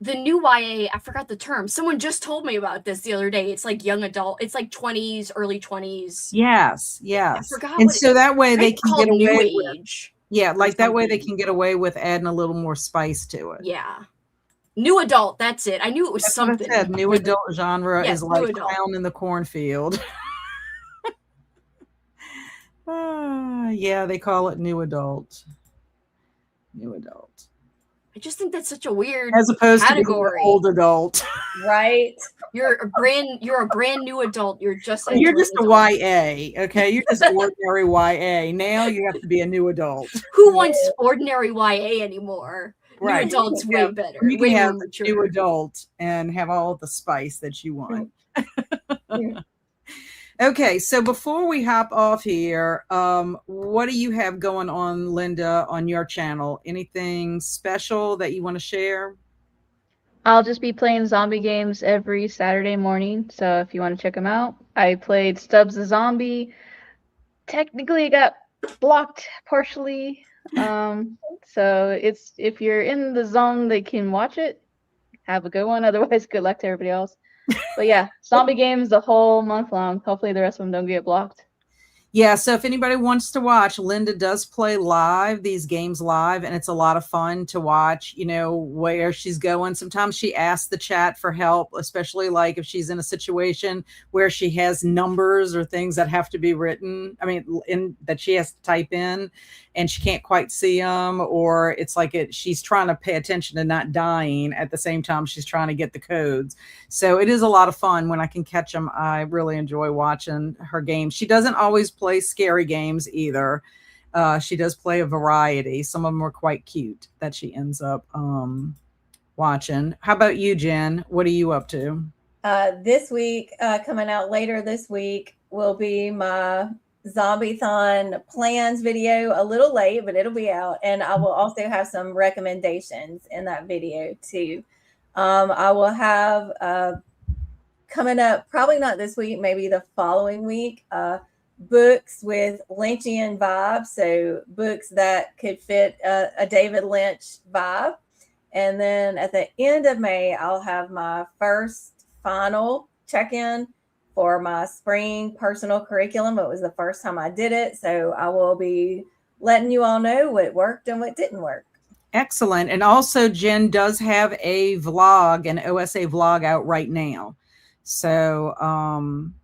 The new YA, I forgot the term. Someone just told me about this the other day. It's like young adult. It's like 20s, early 20s. Yes. I forgot. And so that way they can get away with, age. Yeah, like that way they can get away with adding a little more spice to it. Yeah. New adult, that's it. I knew it was That's something. what I said. New adult genre Yes, is like Clown in the Cornfield. Yeah, they call it new adult. New adult. I just think that's such a weird As opposed category. to being old adult. Right. You're a brand new adult. You're just You're just a adult. YA, okay? You're just ordinary YA. Now you have to be a new adult. Who wants ordinary YA anymore? Right. New adult's way better. You Way can more have mature. new adult and have all the spice that you want. Okay, so before we hop off here, what do you have going on, Linda, on your channel? Anything special that you want to share? I'll just be playing zombie games every Saturday morning, so if you want to check them out. I played Stubbs the Zombie. Technically, it got blocked partially, so it's if you're in the zone that can watch it, have a good one. Otherwise, good luck to everybody else. But yeah, zombie games the whole month long. Hopefully, the rest of them don't get blocked. Yeah, so if anybody wants to watch, Linda does play these games live, and it's a lot of fun to watch, where she's going. Sometimes she asks the chat for help, especially like if she's in a situation where she has numbers or things that have to be written, that she has to type in and she can't quite see them, or it's like she's trying to pay attention to not dying at the same time she's trying to get the codes. So it is a lot of fun when I can catch them. I really enjoy watching her games. She doesn't always play scary games either. She does play a variety. Some of them are quite cute that she ends up watching. How about you, Jen? What are you up to? This week, coming out later this week, will be my Zombiethon plans video. A little late, but it'll be out. And I will also have some recommendations in that video too. I will have coming up, probably not this week, maybe the following week, books with Lynchian vibes. So books that could fit a David Lynch vibe. And then at the end of May, I'll have my first final check-in for my spring personal curriculum. It was the first time I did it. So I will be letting you all know what worked and what didn't work. Excellent. And also Jen does have a vlog, an OSA vlog out right now. So,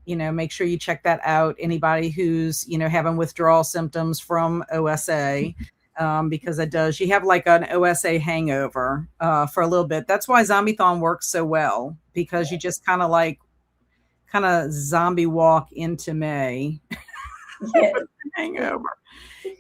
make sure you check that out. Anybody who's, having withdrawal symptoms from OSA, because you have like an OSA hangover for a little bit. That's why Zombiethon works so well, because you just kind of zombie walk into May. Hangover.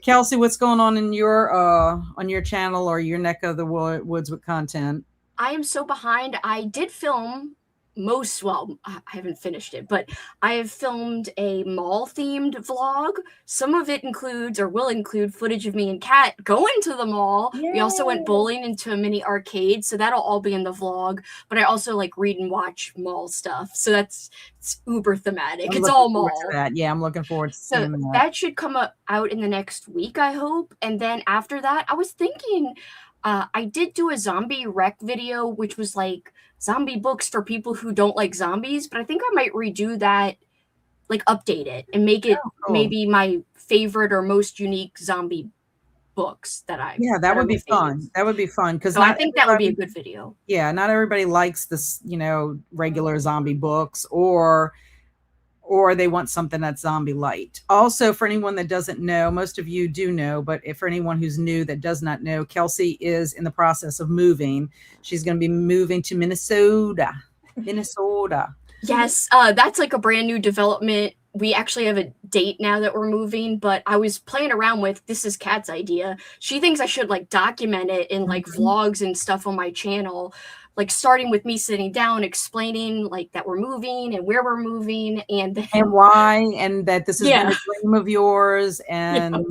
Kelsi, what's going on in your channel or your neck of the woods with content? I am so behind. I did film I haven't finished it, but I have filmed a mall themed vlog. Some of it will include footage of me and Kat going to the mall. Yay. We also went bowling into a mini arcade, so that'll all be in the vlog. But I also like read and watch mall stuff, so it's uber thematic. It's all mall. Yeah, I'm looking forward to seeing that. That should come out in the next week, I hope. And then after that, I was thinking, I did do a zombie rec video, which was like zombie books for people who don't like zombies, but I think I might redo that, like update it and make it maybe my favorite or most unique zombie books that that would be fun. That would be fun, because I think that would be a good video. Yeah, not everybody likes this, regular zombie books, or they want something that's zombie light. Also, for anyone that doesn't know, most of you do know, but for anyone who's new that does not know, Kelsi is in the process of moving. She's going to be moving to Minnesota. Yes, that's like a brand new development. We actually have a date now that we're moving, but I was playing around with, this is Kat's idea. She thinks I should like document it in like vlogs and stuff on my channel, like starting with me sitting down, explaining like that we're moving and where we're moving and why, and that this has been a dream of yours. And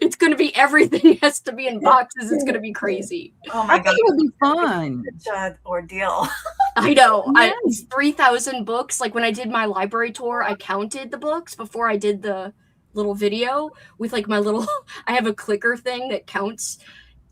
it's going to be, everything has to be in boxes. It's going to be crazy. Oh my God. It would be fun. Such ordeal. I know. It's 3,000 books. Like when I did my library tour, I counted the books before I did the little video with like my little, I have a clicker thing that counts.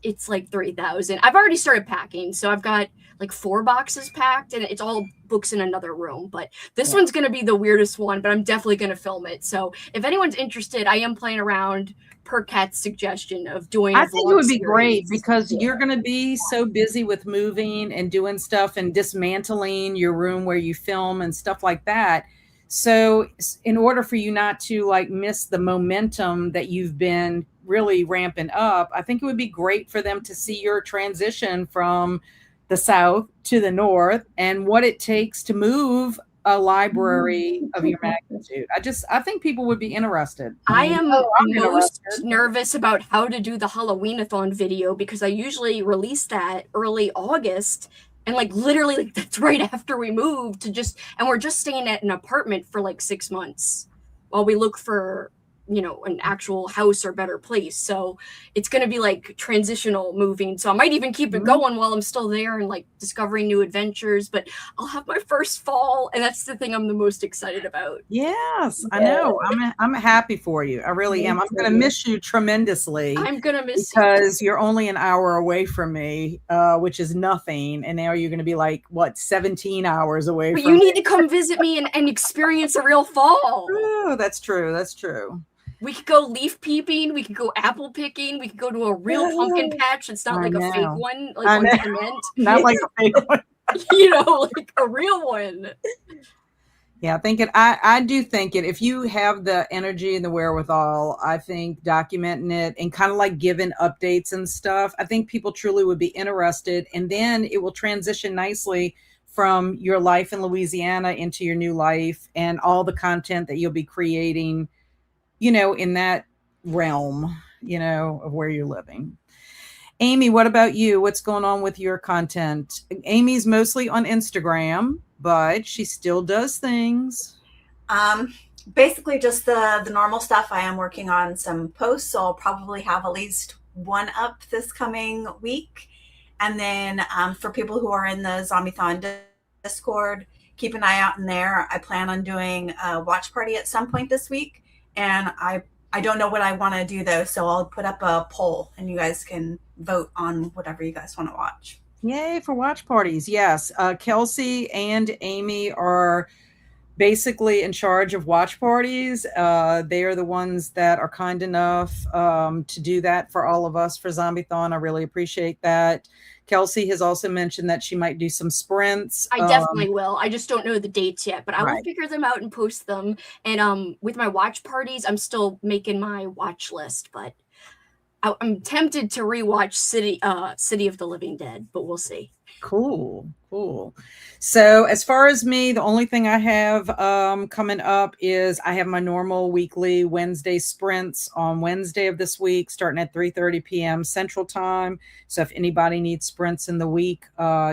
It's like 3,000. I've already started packing. So I've got like 4 boxes packed and it's all books in another room. But this one's going to be the weirdest one, but I'm definitely going to film it. So if anyone's interested, I am playing around per Kat's suggestion of doing. I think it would be great, because you're going to be so busy with moving and doing stuff and dismantling your room where you film and stuff like that. So in order for you not to like miss the momentum that you've been really ramping up, I think it would be great for them to see your transition from the South to the North and what it takes to move a library of your magnitude. I think people would be interested. I am I'm most interested. nervous about how to do the Halloween-a-thon video because I usually release that early August, and like literally like that's right after we moved to just, and we're just staying at an apartment for like 6 months while we look for, you know, an actual house or better place. So it's going to be like transitional moving. So I might even keep it going while I'm still there and like discovering new adventures, but I'll have my first fall. And that's the thing I'm the most excited about. Yes, I know. I'm happy for you. I really am. I'm going to miss you tremendously. I'm going to miss because you're only an hour away from me, which is nothing. And now you're going to be like, what, 17 hours away but from you me. need to come visit me and experience a real fall. Oh, that's true. That's true. We could go leaf peeping. We could go apple picking. We could go to a real pumpkin patch. It's not I like a fake know. one, I like ones know. you meant. Not like a fake one. You know, like a real one. Yeah, I do think it. If you have the energy and the wherewithal, I think documenting it and kind of like giving updates and stuff, I think people truly would be interested. And then it will transition nicely from your life in Louisiana into your new life and all the content that you'll be creating, you know, in that realm, you know, of where you're living. Amy, what about you? What's going on with your content? Amy's mostly on Instagram, but she still does things. Basically just the normal stuff. I am working on some posts, so I'll probably have at least one up this coming week. And then for people who are in the Zombiethon Discord, keep an eye out in there. I plan on doing a watch party at some point this week, and I don't know what I want to do though, so I'll put up a poll and you guys can vote on whatever you guys want to watch. Yay for watch parties. Yes. Kelsi and Amy are basically in charge of watch parties. They are the ones that are kind enough to do that for all of us for Zombiethon. I really appreciate that. Kelsi has also mentioned that she might do some sprints. I definitely will. I just don't know the dates yet, but I will Right. figure them out and post them. And with my watch parties, I'm still making my watch list, but I'm tempted to rewatch City of the Living Dead, but we'll see. Cool. So as far as me, the only thing I have coming up is I have my normal weekly Wednesday sprints on Wednesday of this week, starting at 3:30 p.m. Central Time. So if anybody needs sprints in the week,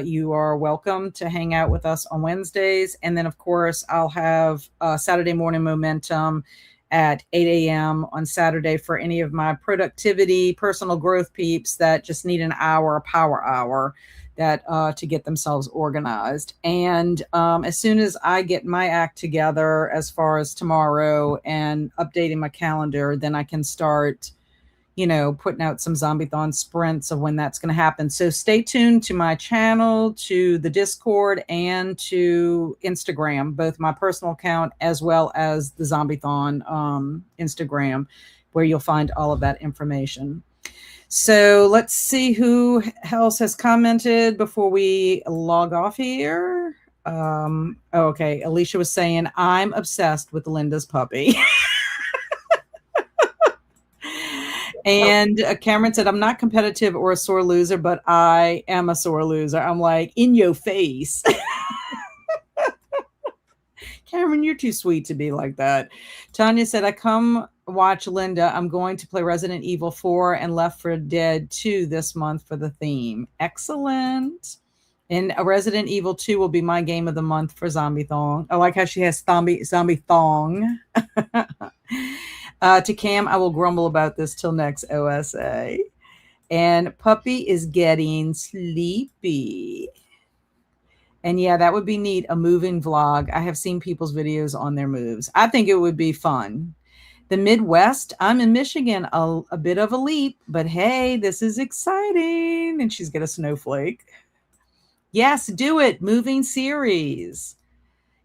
you are welcome to hang out with us on Wednesdays. And then, of course, I'll have Saturday morning momentum at 8 a.m. on Saturday for any of my productivity, personal growth peeps that just need an hour, a power hour, that to get themselves organized. And as soon as I get my act together as far as tomorrow and updating my calendar, then I can start, you know, putting out some Zombiethon sprints of when that's going to happen. So stay tuned to my channel, to the Discord, and to Instagram, both my personal account as well as the Zombiethon Instagram, where you'll find all of that information. So let's see who else has commented before we log off here. Okay. Alicia was saying, I'm obsessed with Linda's puppy. And Cameron said, I'm not competitive or a sore loser, but I am a sore loser. I'm like, in your face. Cameron, you're too sweet to be like that. Tanya said, I come watch Linda. I'm going to play Resident Evil 4 and Left 4 Dead 2 this month for the theme. Excellent. And Resident Evil 2 will be my game of the month for Zombiethon. I like how she has Zombiethon. To Cam, I will grumble about this till next OSA. And Puppy is getting sleepy. And yeah, that would be neat. A moving vlog. I have seen people's videos on their moves. I think it would be fun. The Midwest, I'm in Michigan, a bit of a leap, but hey, this is exciting. And she's got a snowflake. Yes, do it. Moving series.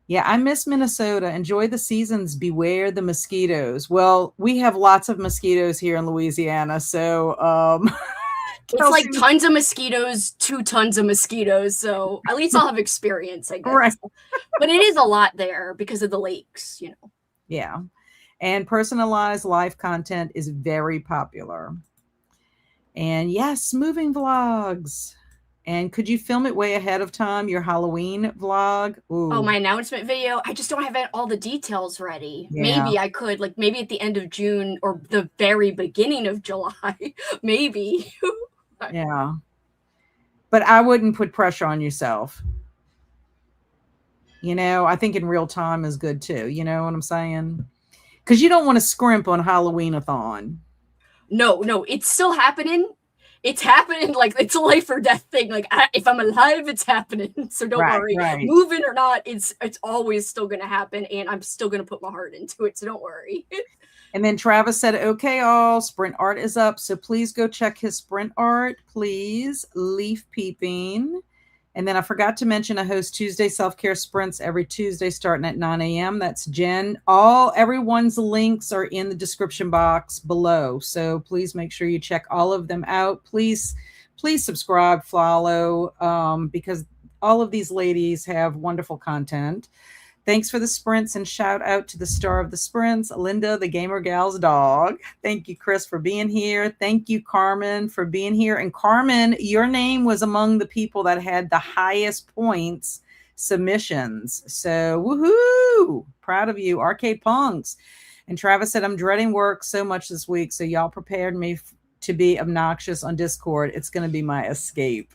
Yeah, I miss Minnesota. Enjoy the seasons. Beware the mosquitoes. Well, we have lots of mosquitoes here in Louisiana. So It's like Kelsi- tons of mosquitoes, 2 tons of mosquitoes. So at least I'll have experience, I guess. Right. But it is a lot there because of the lakes, you know. Yeah. And personalized life content is very popular. And yes, moving vlogs. And could you film it way ahead of time, your Halloween vlog? Ooh. Oh, my announcement video. I just don't have all the details ready. Yeah. Maybe I could, like maybe at the end of June or the very beginning of July. Maybe. Yeah. But I wouldn't put pressure on yourself. You know, I think in real time is good too. You know what I'm saying? Because you don't want to scrimp on Halloween-a-thon. No, it's still happening. It's happening. Like, it's a life or death thing. Like, if I'm alive, it's happening. So don't worry. Right. Moving or not, it's always still going to happen. And I'm still going to put my heart into it. So don't worry. And then Travis said, okay, all sprint art is up. So please go check his sprint art, please. Leaf peeping. And then I forgot to mention I host Tuesday self-care sprints every Tuesday starting at 9 a.m. That's Jen. Everyone's links are in the description box below. So please make sure you check all of them out. Please subscribe, follow, because all of these ladies have wonderful content. Thanks for the sprints, and shout out to the star of the sprints, Linda, the Gamer Gal's dog. Thank you, Chris, for being here. Thank you, Carmen, for being here. And Carmen, your name was among the people that had the highest points submissions. So woohoo! Proud of you, Arcade Punks. And Travis said, I'm dreading work so much this week, so y'all prepared me to be obnoxious on Discord. It's going to be my escape.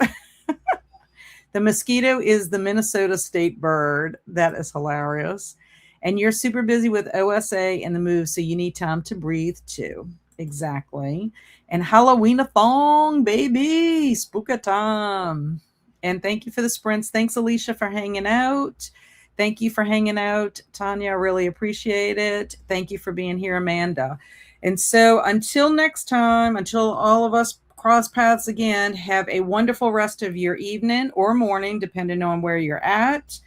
The mosquito is the Minnesota state bird. That is hilarious. And you're super busy with OSA and the move, so you need time to breathe too. Exactly. And Halloween-a-thong, baby. Spooka time. And thank you for the sprints. Thanks, Alicia, for hanging out. Thank you for hanging out, Tanya. I really appreciate it. Thank you for being here, Amanda. And so until next time, until all of us cross paths again, have a wonderful rest of your evening or morning, depending on where you're at.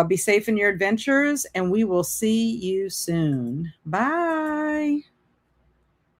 Be safe in your adventures, and we will see you soon. Bye.